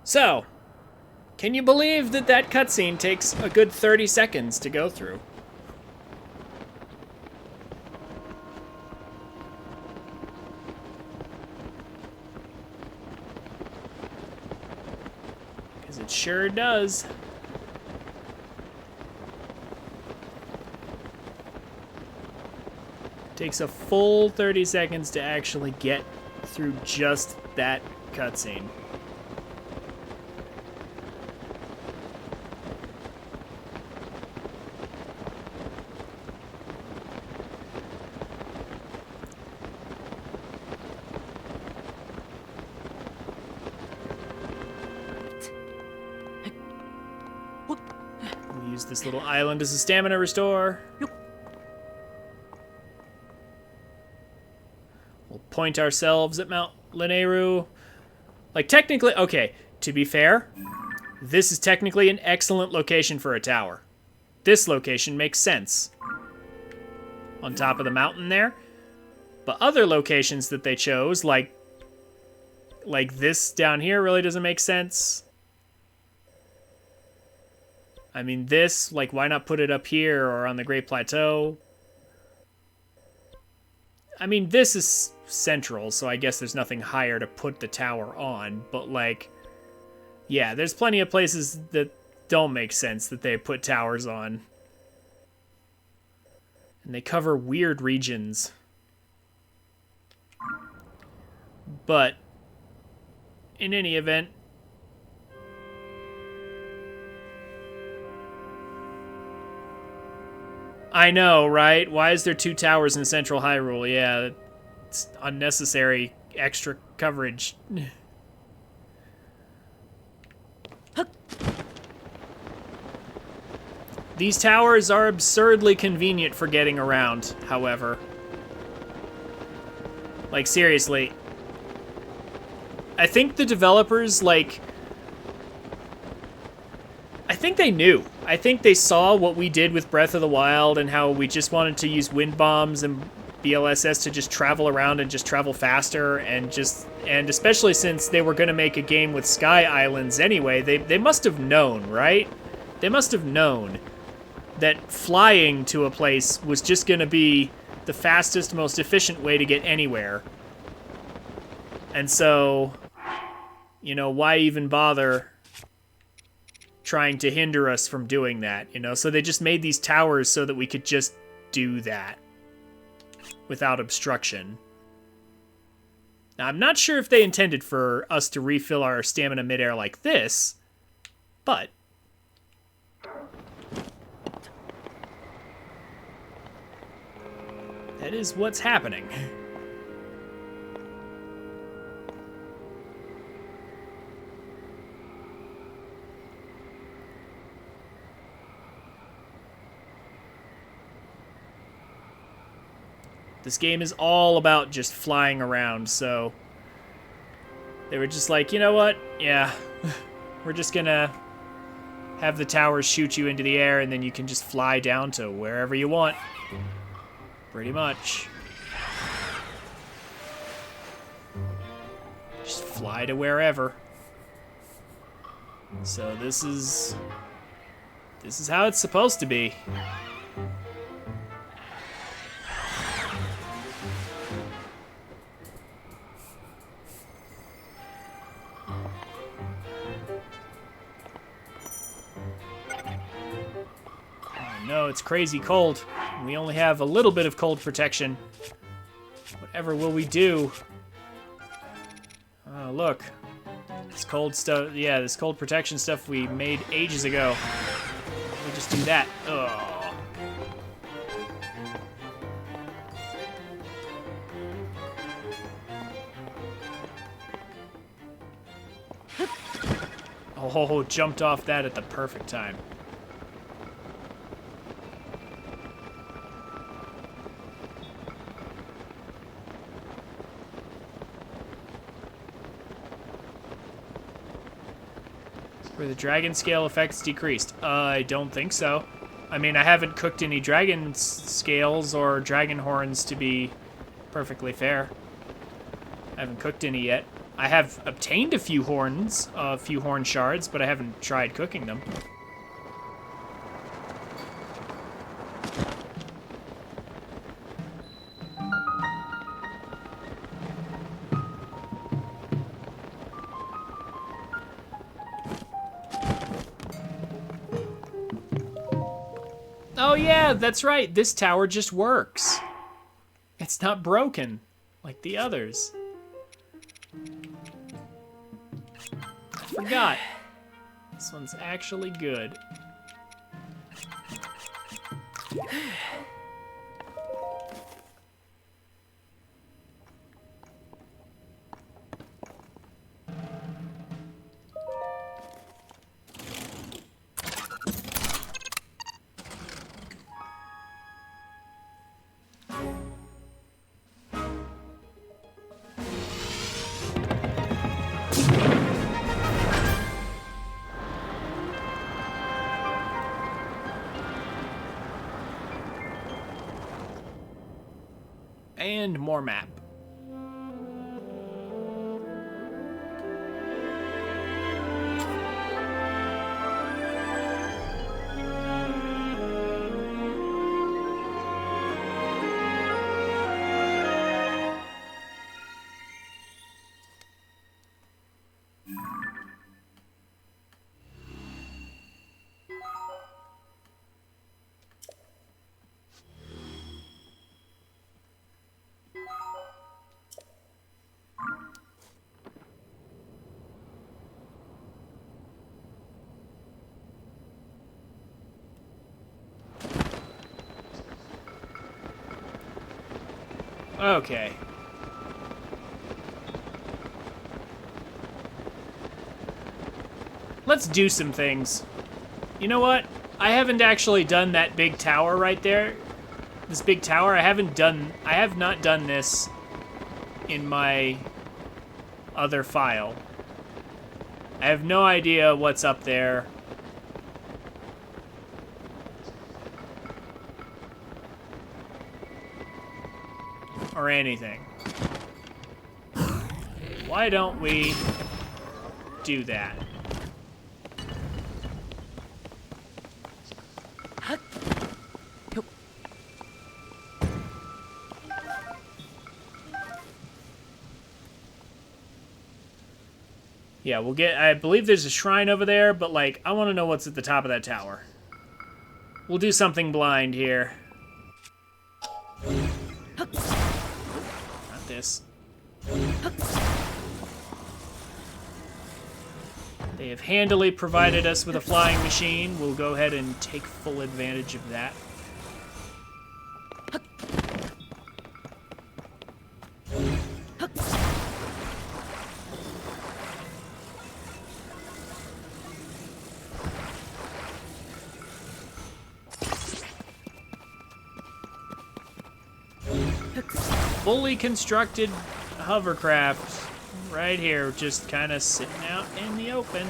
So, can you believe that that cutscene takes a good 30 seconds to go through? Because it sure does. Takes a full 30 seconds to actually get through just that cutscene. We'll use this little island as a stamina restore. We'll point ourselves at Mount Lineru. Like, technically, okay, to be fair, this is technically an excellent location for a tower. This location makes sense. On top of the mountain there. But other locations that they chose, like this down here, really doesn't make sense. I mean, this, like, why not put it up here or on the Great Plateau? I mean, this is central, so I guess there's nothing higher to put the tower on. But, like, yeah, there's plenty of places that don't make sense that they put towers on. And they cover weird regions. But in any event, I know, right? Why is there 2 towers in Central Hyrule? Yeah, it's unnecessary extra coverage. These towers are absurdly convenient for getting around, however. Like, seriously. I think the developers, like... I think they knew. I think they saw what we did with Breath of the Wild and how we just wanted to use wind bombs and BLSS to just travel around and just travel faster and especially since they were going to make a game with Sky Islands anyway, they must have known, right? They must have known that flying to a place was just going to be the fastest, most efficient way to get anywhere. And so, you know, why even bother trying to hinder us from doing that, you know? So they just made these towers so that we could just do that without obstruction. Now, I'm not sure if they intended for us to refill our stamina midair like this, but that is what's happening. This game is all about just flying around, so they were just like, you know what? Yeah, we're just gonna have the towers shoot you into the air and then you can just fly down to wherever you want. Pretty much. Just fly to wherever. So this is how it's supposed to be. No, it's crazy cold. We only have a little bit of cold protection. Whatever will we do? Oh, look. This cold stuff, yeah, this cold protection stuff we made ages ago. We'll just do that. Oh. Oh, jumped off that at the perfect time. Were the dragon scale effects decreased? I don't think so. I mean, I haven't cooked any dragon scales or dragon horns, to be perfectly fair. I haven't cooked any yet. I have obtained a few horns, a few horn shards, but I haven't tried cooking them. Oh yeah, that's right. This tower just works. It's not broken like the others. I forgot. This one's actually good. And more map. Okay. Let's do some things. You know what? I haven't actually done that big tower right there. This big tower, I have not done this in my other file. I have no idea what's up there. Or anything. Why don't we do that? Yeah, we'll get... I believe there's a shrine over there, but, like, I want to know what's at the top of that tower. We'll do something blind here. Not this. They have handily provided us with a flying machine. We'll go ahead and take full advantage of that. Fully constructed hovercraft right here, just kind of sitting out in the open.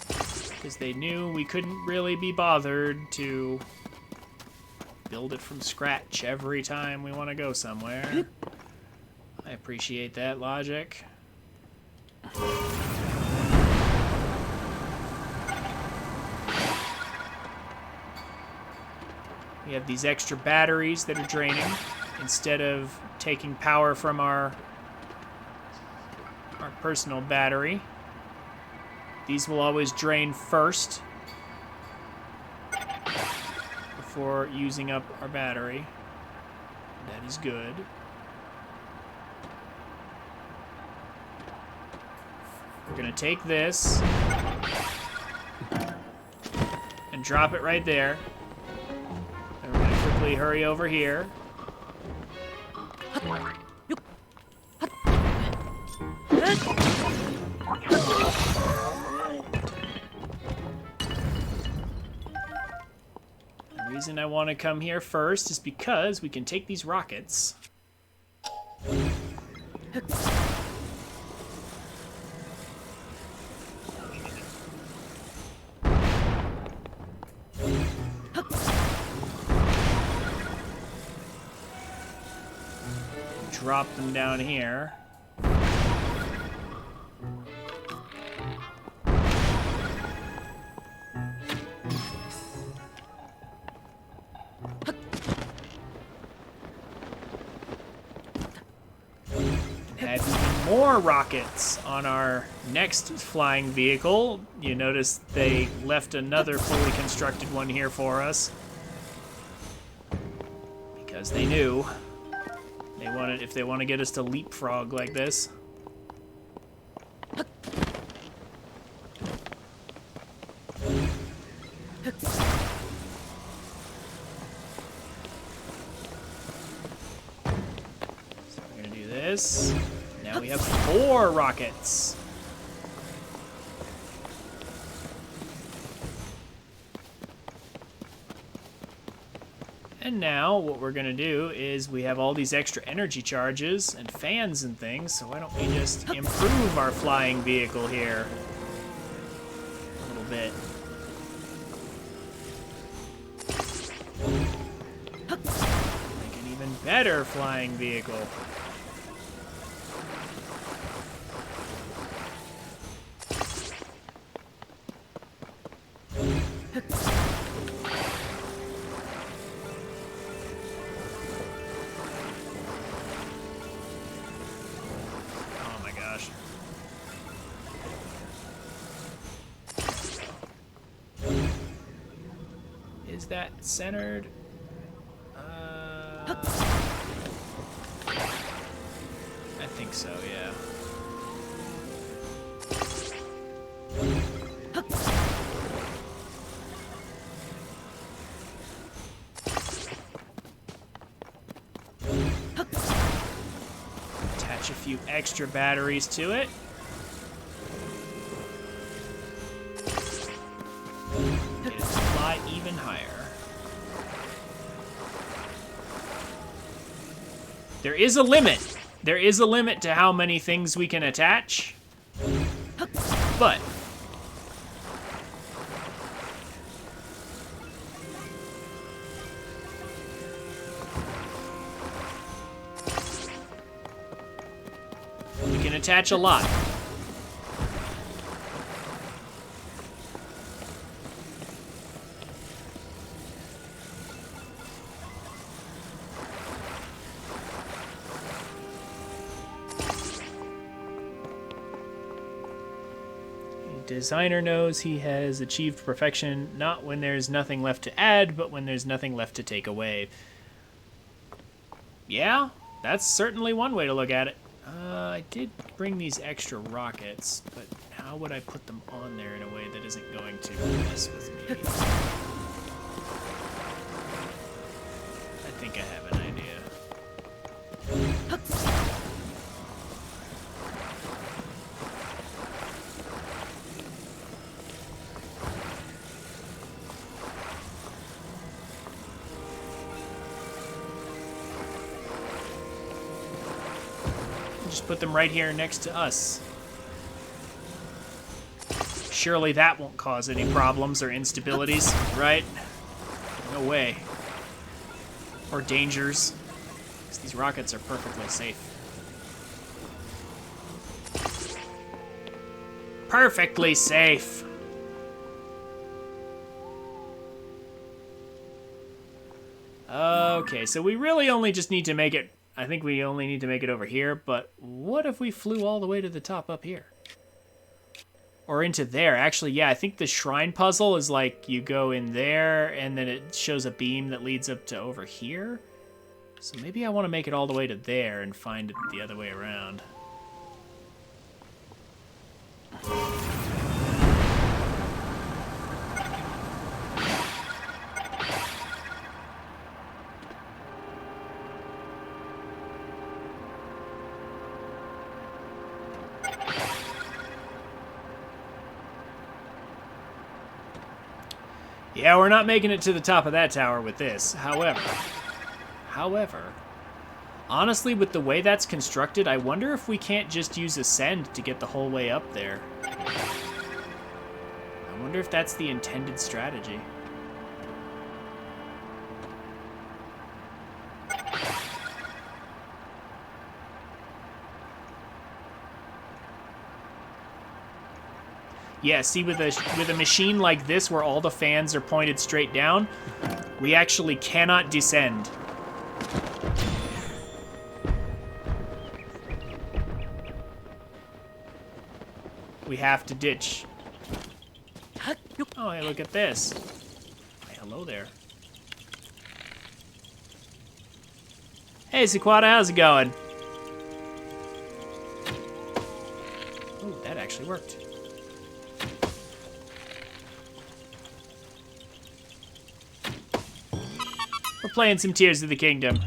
Because they knew we couldn't really be bothered to build it from scratch every time we want to go somewhere. I appreciate that logic. We have these extra batteries that are draining instead of taking power from our personal battery. These will always drain first before using up our battery. That is good. We're gonna take this and drop it right there. Quickly hurry over here. The reason I want to come here first is because we can take these rockets. Drop them down here. Have even more rockets on our next flying vehicle. You notice they left another fully constructed one here for us. Because they knew. If they want to get us to leapfrog like this. So we're gonna do this. Now we have 4 rockets. And now what we're gonna do is we have all these extra energy charges and fans and things, so why don't we just improve our flying vehicle here a little bit. better flying vehicle. Oh my gosh. Is that centered? I think so, yeah. Attach a few extra batteries to it. Get it to fly even higher. There is a limit. There is a limit to how many things we can attach. But we can attach a lot. Designer knows he has achieved perfection, not when there's nothing left to add, but when there's nothing left to take away. Yeah, that's certainly one way to look at it. I did bring these extra rockets, but how would I put them on there in a way that isn't going to mess with me? I think I have an idea. Just put them right here next to us. Surely that won't cause any problems or instabilities, right? No way. Or dangers. 'Cause these rockets are perfectly safe. Perfectly safe. Okay, so we really only just need to make it, I think we only need to make it over here, but what if we flew all the way to the top up here? Or into there. Actually, yeah, I think the shrine puzzle is like you go in there and then it shows a beam that leads up to over here. So maybe I want to make it all the way to there and find it the other way around. Yeah, we're not making it to the top of that tower with this. However, honestly, with the way that's constructed, I wonder if we can't just use Ascend to get the whole way up there. I wonder if that's the intended strategy. Yeah, see, with a machine like this where all the fans are pointed straight down, we actually cannot descend. We have to ditch. Oh, hey, look at this. Hey, hello there. Hey, Sequata, how's it going? Oh, that actually worked. We're playing some Tears of the Kingdom.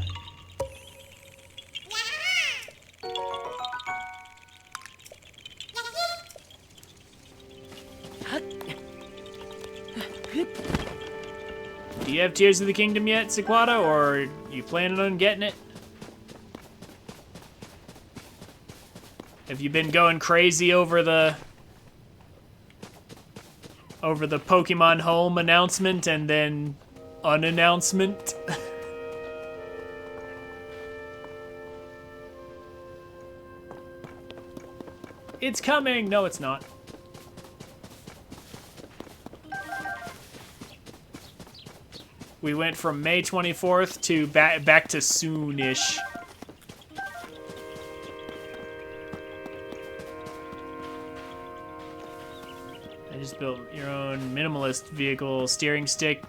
Do you have Tears of the Kingdom yet, Sequata, or are you planning on getting it? Have you been going crazy over the Pokemon Home announcement and then unannouncement? It's coming! No, it's not. We went from May 24th to back to soonish. I just built your own minimalist vehicle, steering stick,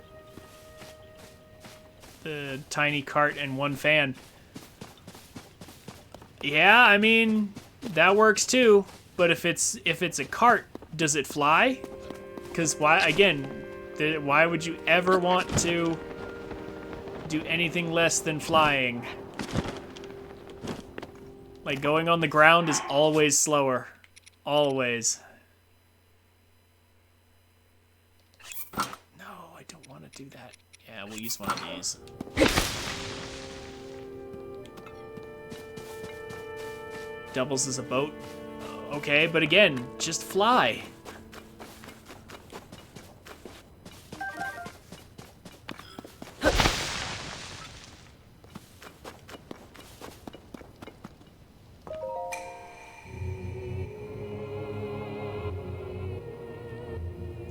the tiny cart, and one fan. Yeah, I mean, that works too. But if it's a cart, does it fly? Because why would you ever want to do anything less than flying? Like, going on the ground is always slower. Always. No, I don't want to do that. Yeah, we'll use one of these. Doubles as a boat. Okay, but again, just fly.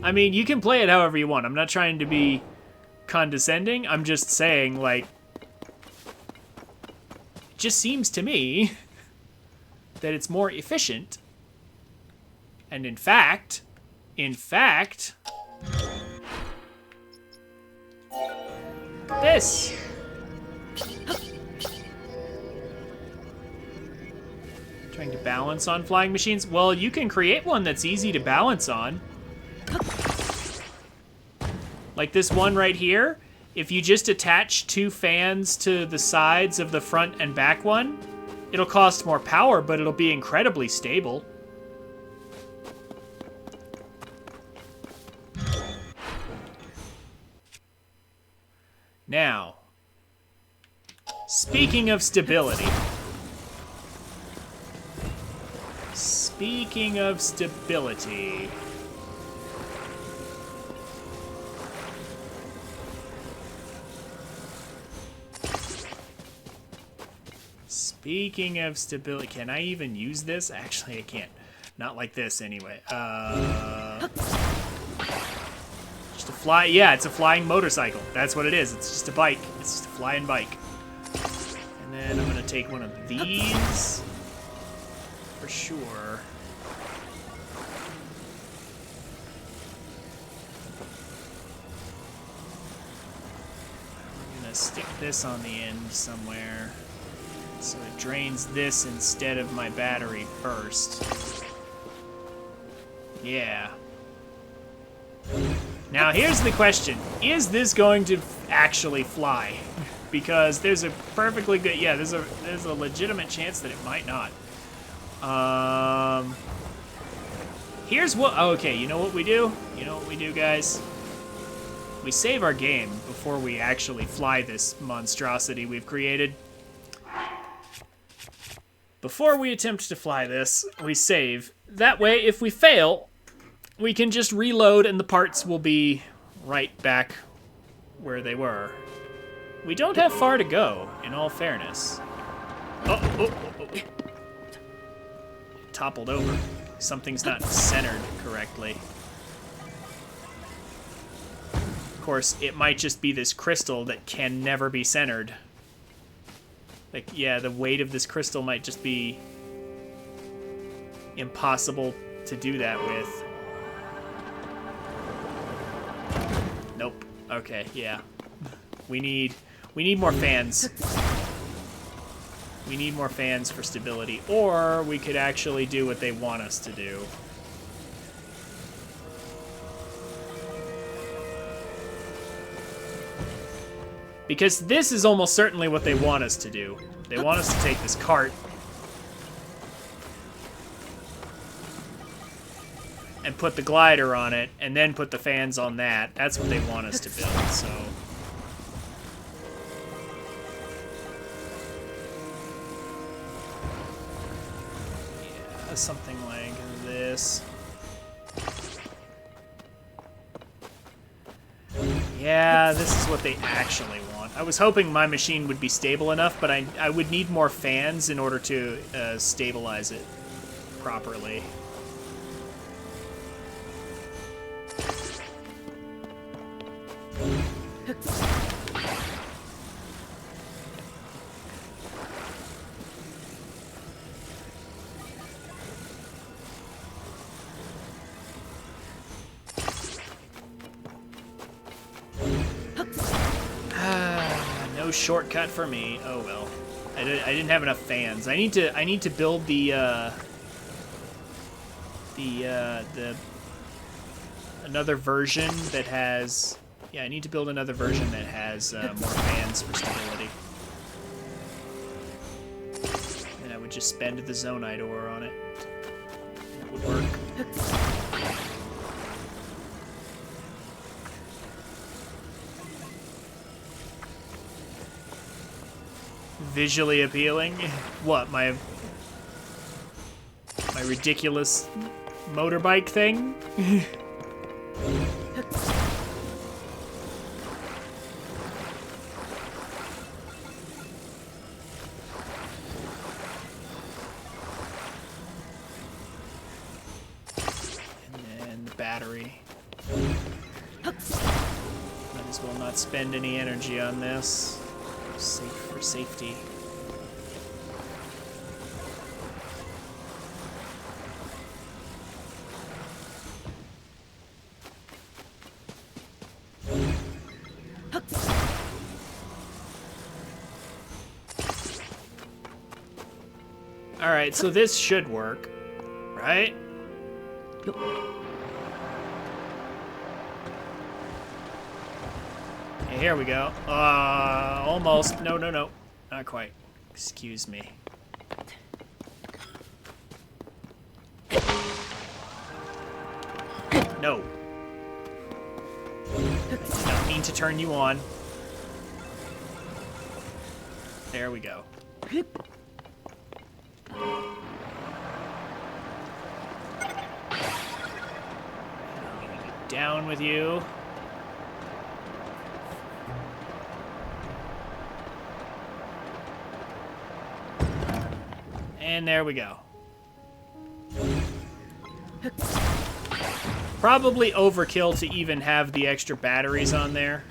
I mean, you can play it however you want. I'm not trying to be condescending. I'm just saying, like, it just seems to me that it's more efficient. And in fact, this. Trying to balance on flying machines? Well, you can create one that's easy to balance on. Like this one right here, if you just attach 2 fans to the sides of the front and back one, it'll cost more power, but it'll be incredibly stable. Now, speaking of stability. Speaking of stability. Speaking of stability, can I even use this? Actually, I can't. Not like this, anyway. Just a fly. Yeah, it's a flying motorcycle. That's what it is. It's just a bike. It's just a flying bike. And then I'm gonna take one of these for sure. I'm gonna stick this on the end somewhere. So it drains this instead of my battery first. Yeah. Now here's the question. Is this going to actually fly? Because there's a perfectly good... Yeah, there's a legitimate chance that it might not. Here's what... Oh, okay, you know what we do? You know what we do, guys? We save our game before we actually fly this monstrosity we've created. Before we attempt to fly this, we save. That way, if we fail, we can just reload and the parts will be right back where they were. We don't have far to go, in all fairness. Oh. It toppled over. Something's not centered correctly. Of course, it might just be this crystal that can never be centered. Like, yeah, the weight of this crystal might just be impossible to do that with. Nope. Okay, yeah. We need more fans. We need more fans for stability, or we could actually do what they want us to do. Because this is almost certainly what they want us to do. They want us to take this cart and put the glider on it, and then put the fans on that. That's what they want us to build, so... Yeah, something like this. Yeah, this is what they actually want. I was hoping my machine would be stable enough, but I would need more fans in order to stabilize it properly. No shortcut for me. Oh well. I didn't have enough fans. I need to build the another version that has. Yeah, I need to build another version that has more fans for stability. And I would just spend the Zonite ore on it. It would work. Visually appealing? What, my ridiculous motorbike thing? And then the battery. Might as well not spend any energy on this. Safe for safety. All right, so this should work, right? Okay, here we go. Almost. No, no, no. Not quite. Excuse me. No. I did not mean to turn you on. There we go. Down with you. And there we go. Probably overkill to even have the extra batteries on there.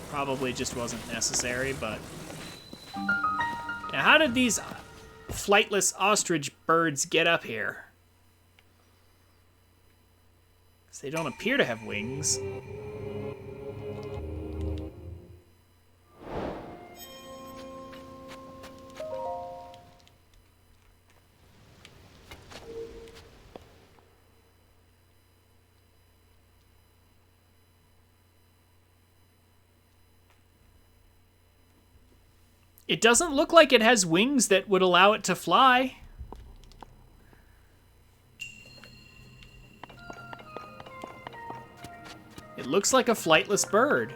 Probably just wasn't necessary, but... Now, how did these flightless ostrich birds get up here? 'Cause they don't appear to have wings. It doesn't look like it has wings that would allow it to fly. It looks like a flightless bird.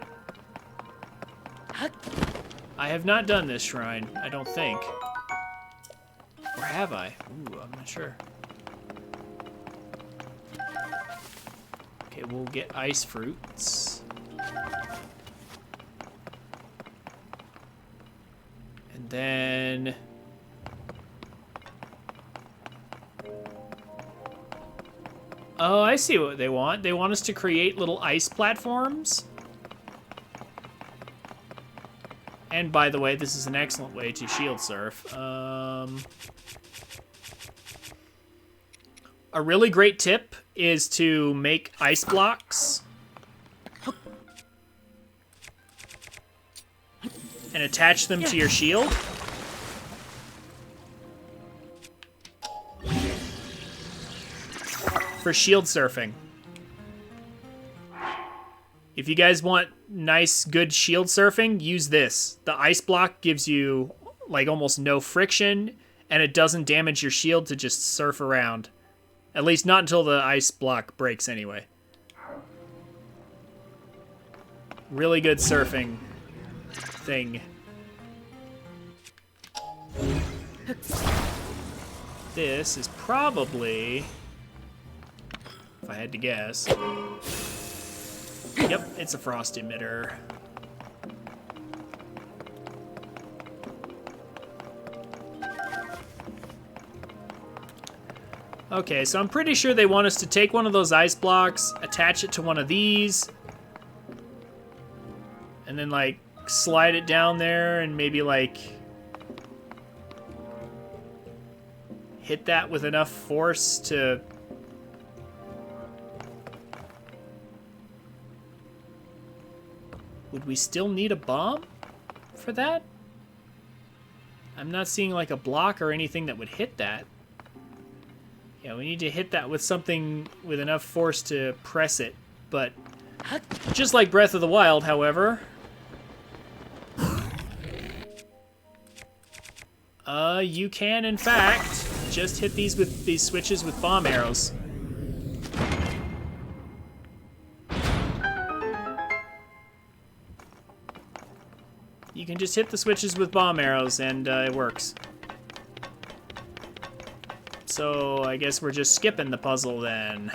I have not done this shrine, I don't think. Or have I? Ooh, I'm not sure. Okay, we'll get ice fruits. And then... Oh, I see what they want. They want us to create little ice platforms. And by the way, this is an excellent way to shield surf. A really great tip is to make ice blocks and attach them to your shield. For shield surfing. If you guys want nice, good shield surfing, use this. The ice block gives you like almost no friction, and it doesn't damage your shield to just surf around. At least not until the ice block breaks anyway. Really good surfing thing. This is probably, if I had to guess. Yep, it's a frost emitter. Okay, so I'm pretty sure they want us to take one of those ice blocks, attach it to one of these, And then, like, slide it down there and maybe, like, hit that with enough force to... Would we still need a bomb for that? I'm not seeing, like, a block or anything that would hit that. Yeah, we need to hit that with something with enough force to press it. But just like Breath of the Wild, however... you can, in fact, just hit these switches with bomb arrows. You can just hit the switches with bomb arrows, and it works. So I guess we're just skipping the puzzle then.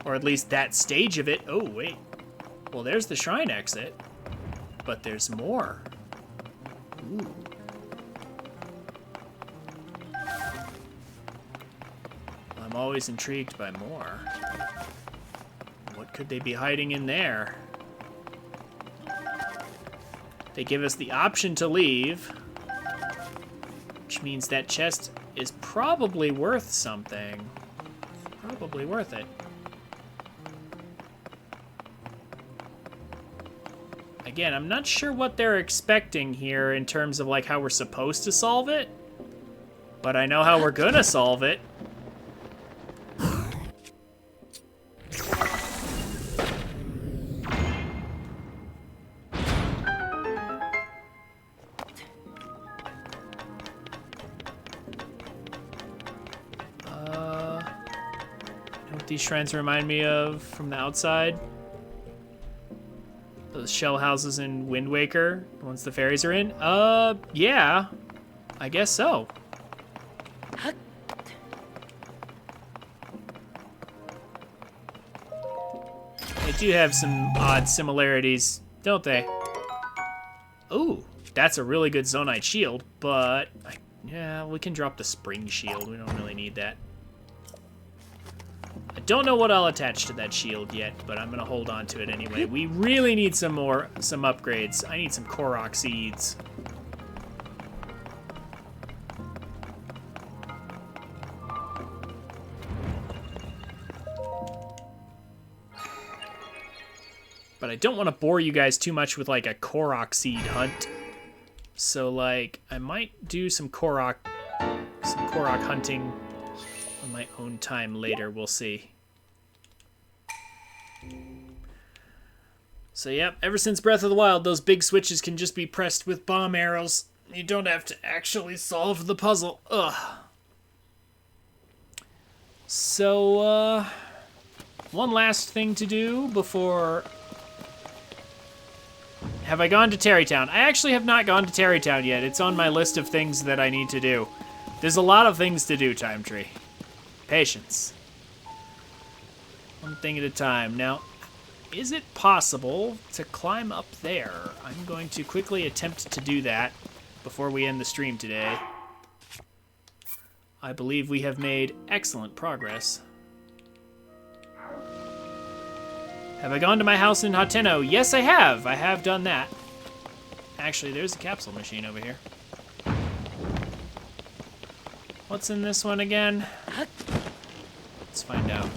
Or at least that stage of it. Oh, wait. Well, there's the shrine exit. But there's more. Ooh. I'm always intrigued by more. What could they be hiding in there? They give us the option to leave, which means that chest is probably worth something. Probably worth it. Again, I'm not sure what they're expecting here in terms of like how we're supposed to solve it, but I know how we're gonna solve it. You know what these shrines remind me of from the outside? Those shell houses in Wind Waker, the ones the fairies are in? Yeah. I guess so. They do have some odd similarities, don't they? Ooh, that's a really good Zonite shield, but... yeah, we can drop the spring shield. We don't really need that. I don't know what I'll attach to that shield yet, but I'm gonna hold on to it anyway. We really need some upgrades. I need some Korok seeds. But I don't want to bore you guys too much with like a Korok seed hunt. So like, I might do some Korok hunting on my own time later. We'll see. So yep, ever since Breath of the Wild, those big switches can just be pressed with bomb arrows. You don't have to actually solve the puzzle. Ugh. So, one last thing to do before... Have I gone to Terrytown? I actually have not gone to Terrytown yet. It's on my list of things that I need to do. There's a lot of things to do, Time Tree. Patience. One thing at a time. Now, is it possible to climb up there? I'm going to quickly attempt to do that before we end the stream today. I believe we have made excellent progress. Have I gone to my house in Hateno? Yes, I have. I have done that. Actually, there's a capsule machine over here. What's in this one again? Let's find out.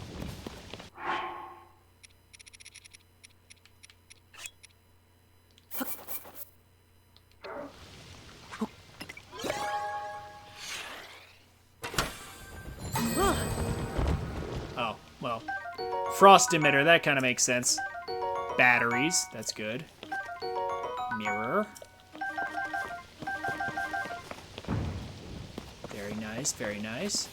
Oh, well. Frost emitter, that kind of makes sense. Batteries, that's good. Mirror. Very nice, very nice.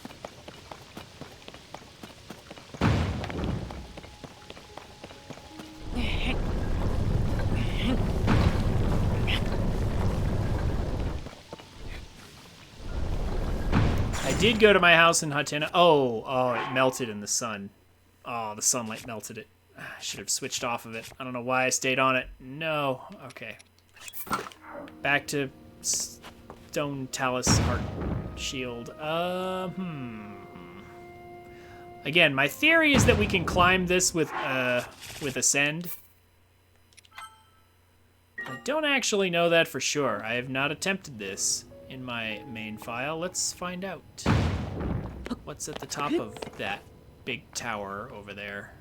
I did go to my house in Hatena. Oh, it melted in the sun. Oh, the sunlight melted it. I should have switched off of it. I don't know why I stayed on it. No. Okay. Back to Stone Talus Heart Shield. I Again, my theory is that we can climb this with Ascend. I don't actually know that for sure. I have not attempted this in my main file. Let's find out. What's at the top of that big tower over there?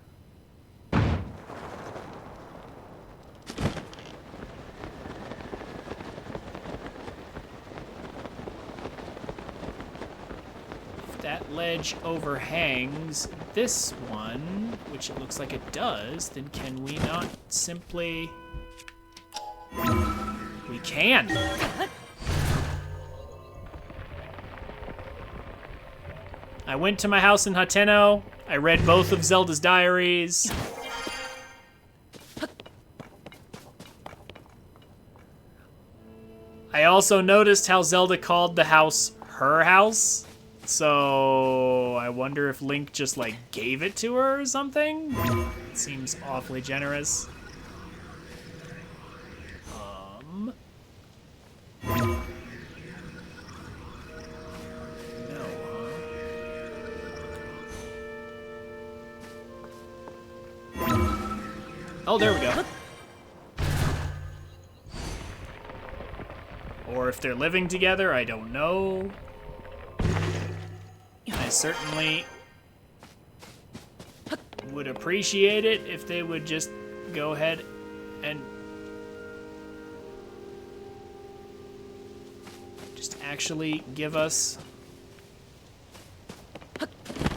If that ledge overhangs this one, which it looks like it does, then can we not simply... We can! I went to my house in Hateno. I read both of Zelda's diaries. I also noticed how Zelda called the house her house. So I wonder if Link just like gave it to her or something. It seems awfully generous. Oh, there we go. Or if they're living together, I don't know. I certainly would appreciate it if they would just go ahead and just actually give us a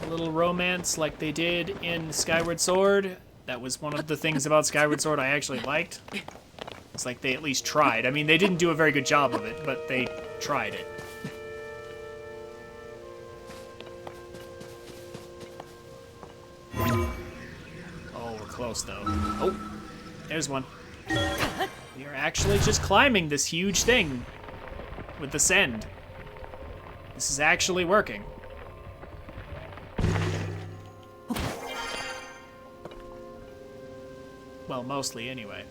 little romance like they did in Skyward Sword. That was one of the things about Skyward Sword I actually liked. It's like they at least tried. I mean, they didn't do a very good job of it, but they tried it. Oh, we're close, though. Oh, there's one. We are actually just climbing this huge thing with Ascend. This is actually working. Well, mostly, anyway.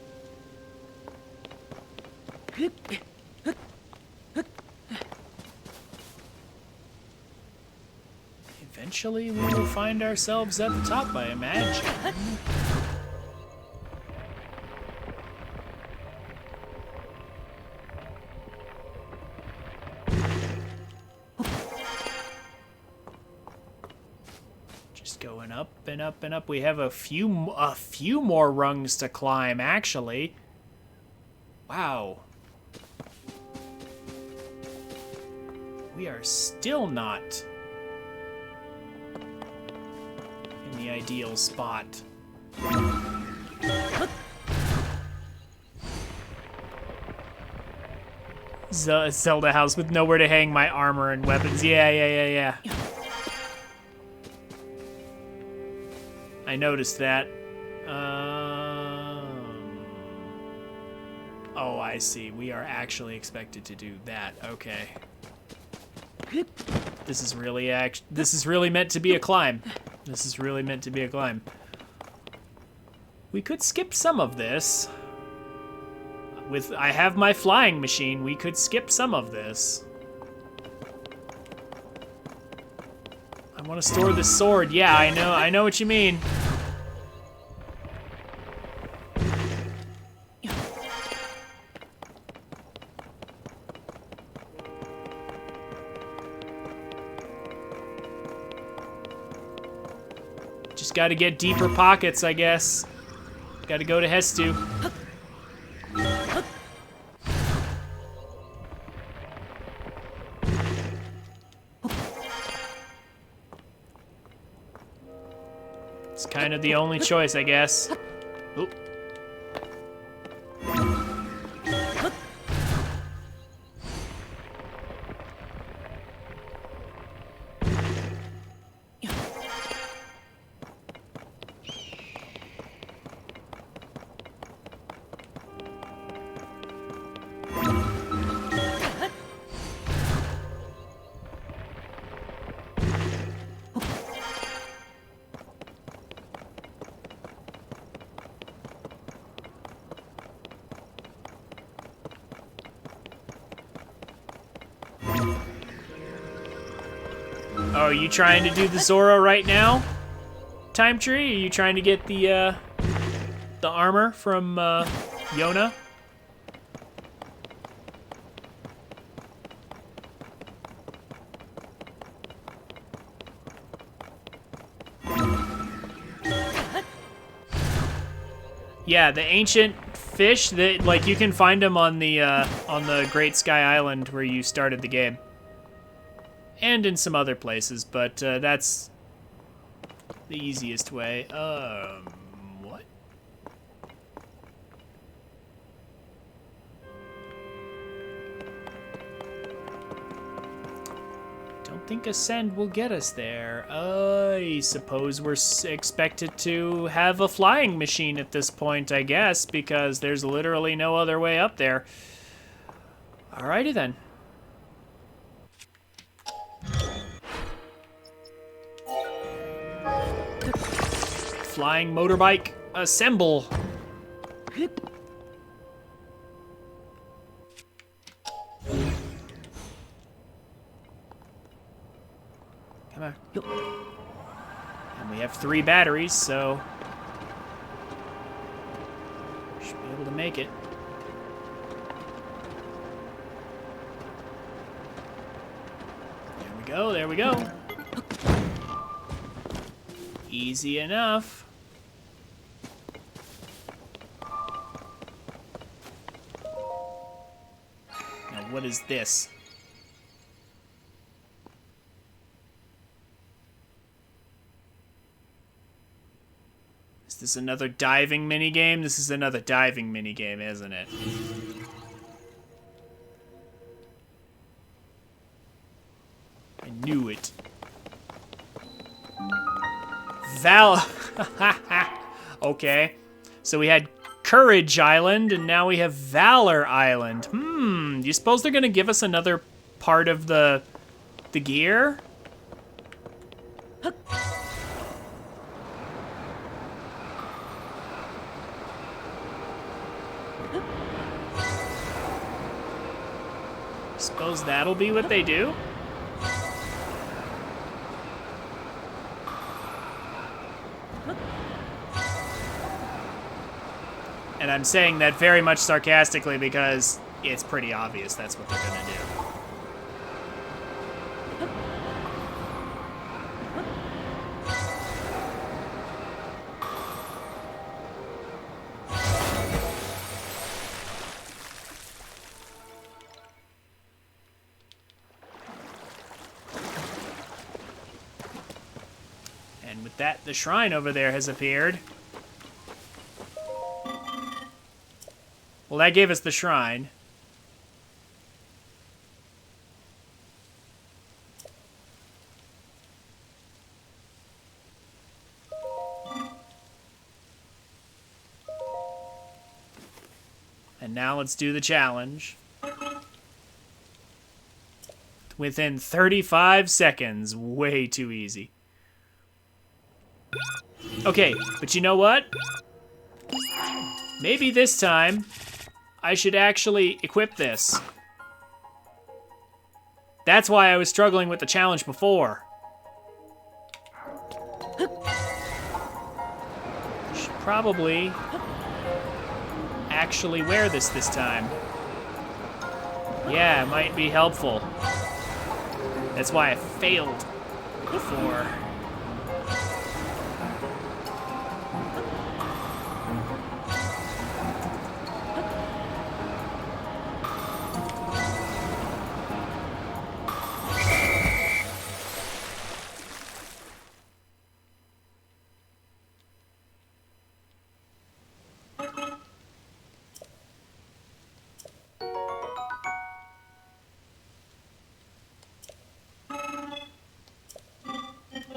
Eventually, we will find ourselves at the top, I imagine. Just going up and up and up. We have a few more rungs to climb, actually. Wow. We are still not in the ideal spot. Zelda house with nowhere to hang my armor and weapons. Yeah. I noticed that. Oh, I see. We are actually expected to do that. Okay. This is really meant to be a climb. This is really meant to be a climb. We could skip some of this. I have my flying machine. We could skip some of this. I want to store this sword. Yeah, I know what you mean. Just gotta get deeper pockets, I guess. Gotta go to Hestu. It's kind of the only choice, I guess. Oop. Oh, are you trying to do the Zora right now? Time Tree? Are you trying to get the armor from Yona? Yeah, the ancient fish that like you can find them on the Great Sky Island where you started the game, and in some other places, but that's the easiest way. What? Don't think Ascend will get us there. I suppose we're expected to have a flying machine at this point, I guess, because there's literally no other way up there. Alrighty then. Flying motorbike, assemble. Come on. And we have 3 batteries, so we should be able to make it. There we go, there we go. Easy enough. Now, what is this? Is this another diving minigame? This is another diving minigame, isn't it? I knew it. Okay. So we had Courage Island, and now we have Valor Island. Do you suppose they're gonna give us another part of the gear? Suppose that'll be what they do? And I'm saying that very much sarcastically because it's pretty obvious that's what they're gonna do. And with that, the shrine over there has appeared. Well, that gave us the shrine. And now let's do the challenge. Within 35 seconds. Way too easy. Okay, but you know what? Maybe this time I should actually equip this. That's why I was struggling with the challenge before. Should probably actually wear this time. Yeah, it might be helpful. That's why I failed before.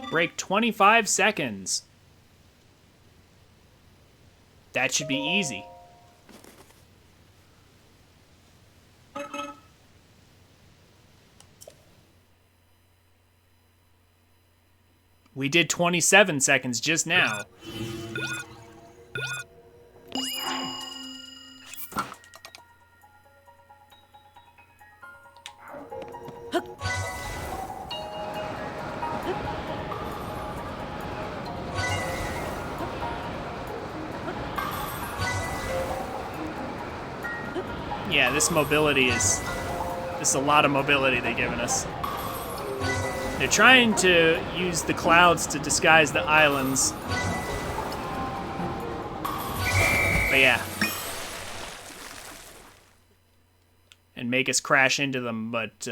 Break 25 seconds. That should be easy. We did 27 seconds just now. Yeah, this mobility is... This is a lot of mobility they've given us. They're trying to use the clouds to disguise the islands. But yeah. And make us crash into them, but...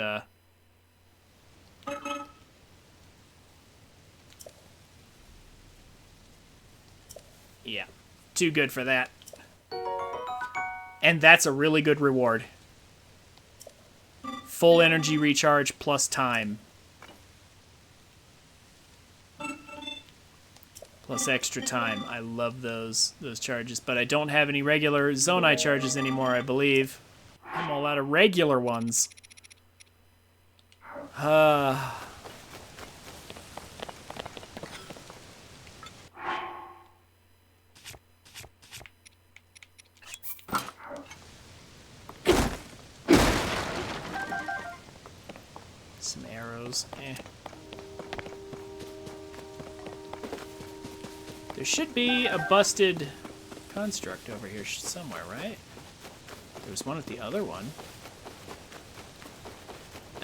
yeah. Too good for that. And that's a really good reward. Full energy recharge plus time. Plus extra time. I love those charges, but I don't have any regular Zonai charges anymore, I believe. I'm all out of regular ones. Some arrows. There should be a busted construct over here somewhere, right? There's one at the other one.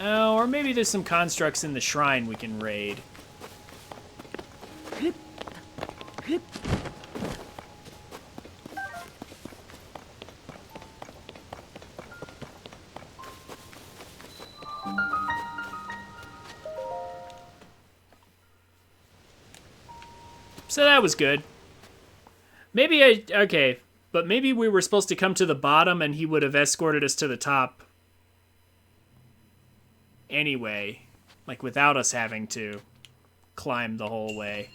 Oh, or maybe there's some constructs in the shrine we can raid. So that was good. Maybe okay, but maybe we were supposed to come to the bottom and he would have escorted us to the top anyway, like without us having to climb the whole way.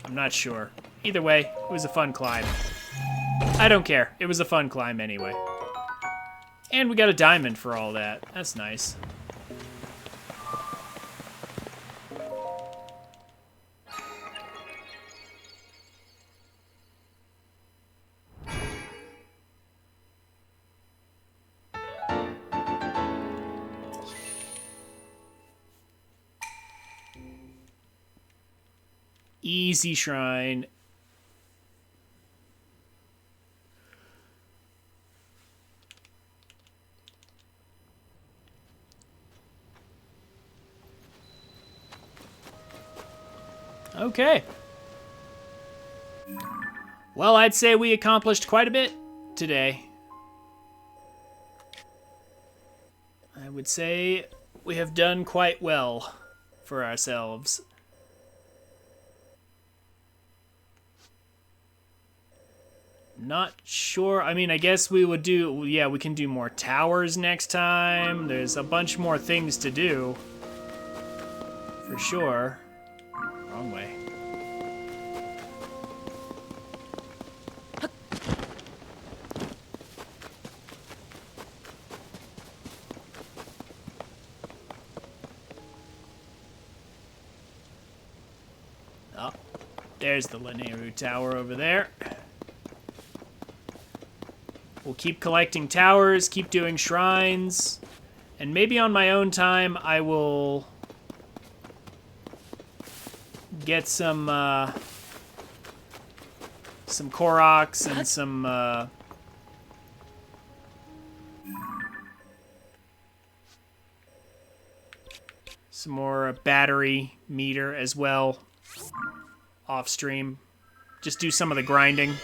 I'm not sure. Either way, it was a fun climb. I don't care. It was a fun climb anyway. And we got a diamond for all that. That's nice. Easy shrine. Okay. Well, I'd say we accomplished quite a bit today. I would say we have done quite well for ourselves. Not sure. I mean, I guess we would do... Yeah, we can do more towers next time. There's a bunch more things to do. For sure. Wrong way. Oh, there's the Lanayru Tower over there. We'll keep collecting towers, keep doing shrines, and maybe on my own time I will get some Koroks and some more battery meter as well off stream. Just do some of the grinding.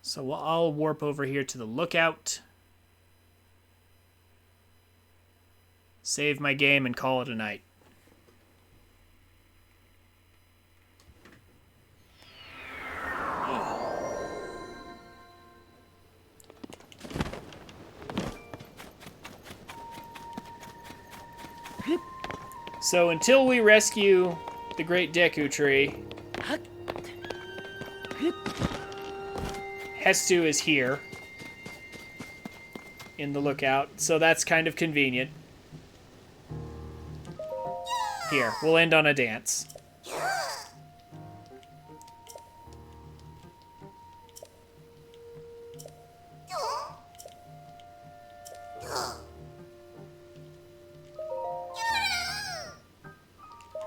So I'll warp over here to the lookout. Save my game and call it a night. So until we rescue the Great Deku Tree, Hestu is here in the lookout, so that's kind of convenient. Here, we'll end on a dance.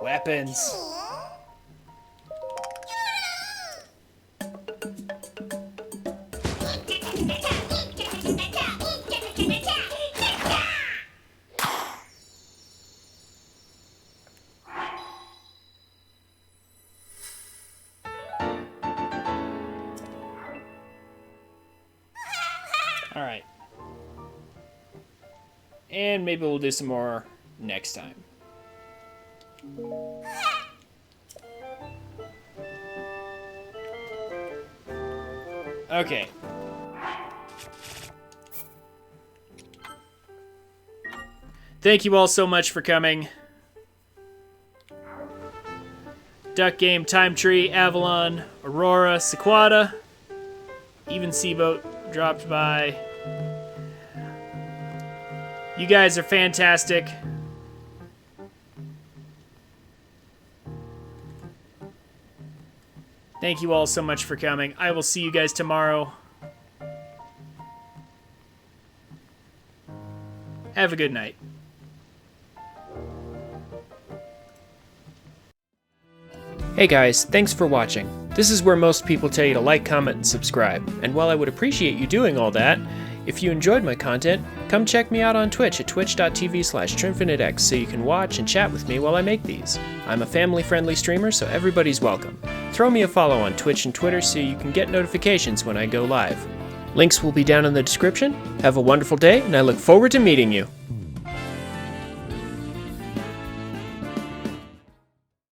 weapons. All right. And maybe we'll do some more next time. Okay. Thank you all so much for coming. Duck Game, Time Tree, Avalon, Aurora, Sequata, even Seaboat dropped by. You guys are fantastic. Thank you all so much for coming. I will see you guys tomorrow. Have a good night. Hey guys, thanks for watching. This is where most people tell you to like, comment, and subscribe. And while I would appreciate you doing all that, if you enjoyed my content, come check me out on Twitch at twitch.tv/TrinfiniteX so you can watch and chat with me while I make these. I'm a family-friendly streamer, so everybody's welcome. Throw me a follow on Twitch and Twitter so you can get notifications when I go live. Links will be down in the description. Have a wonderful day, and I look forward to meeting you.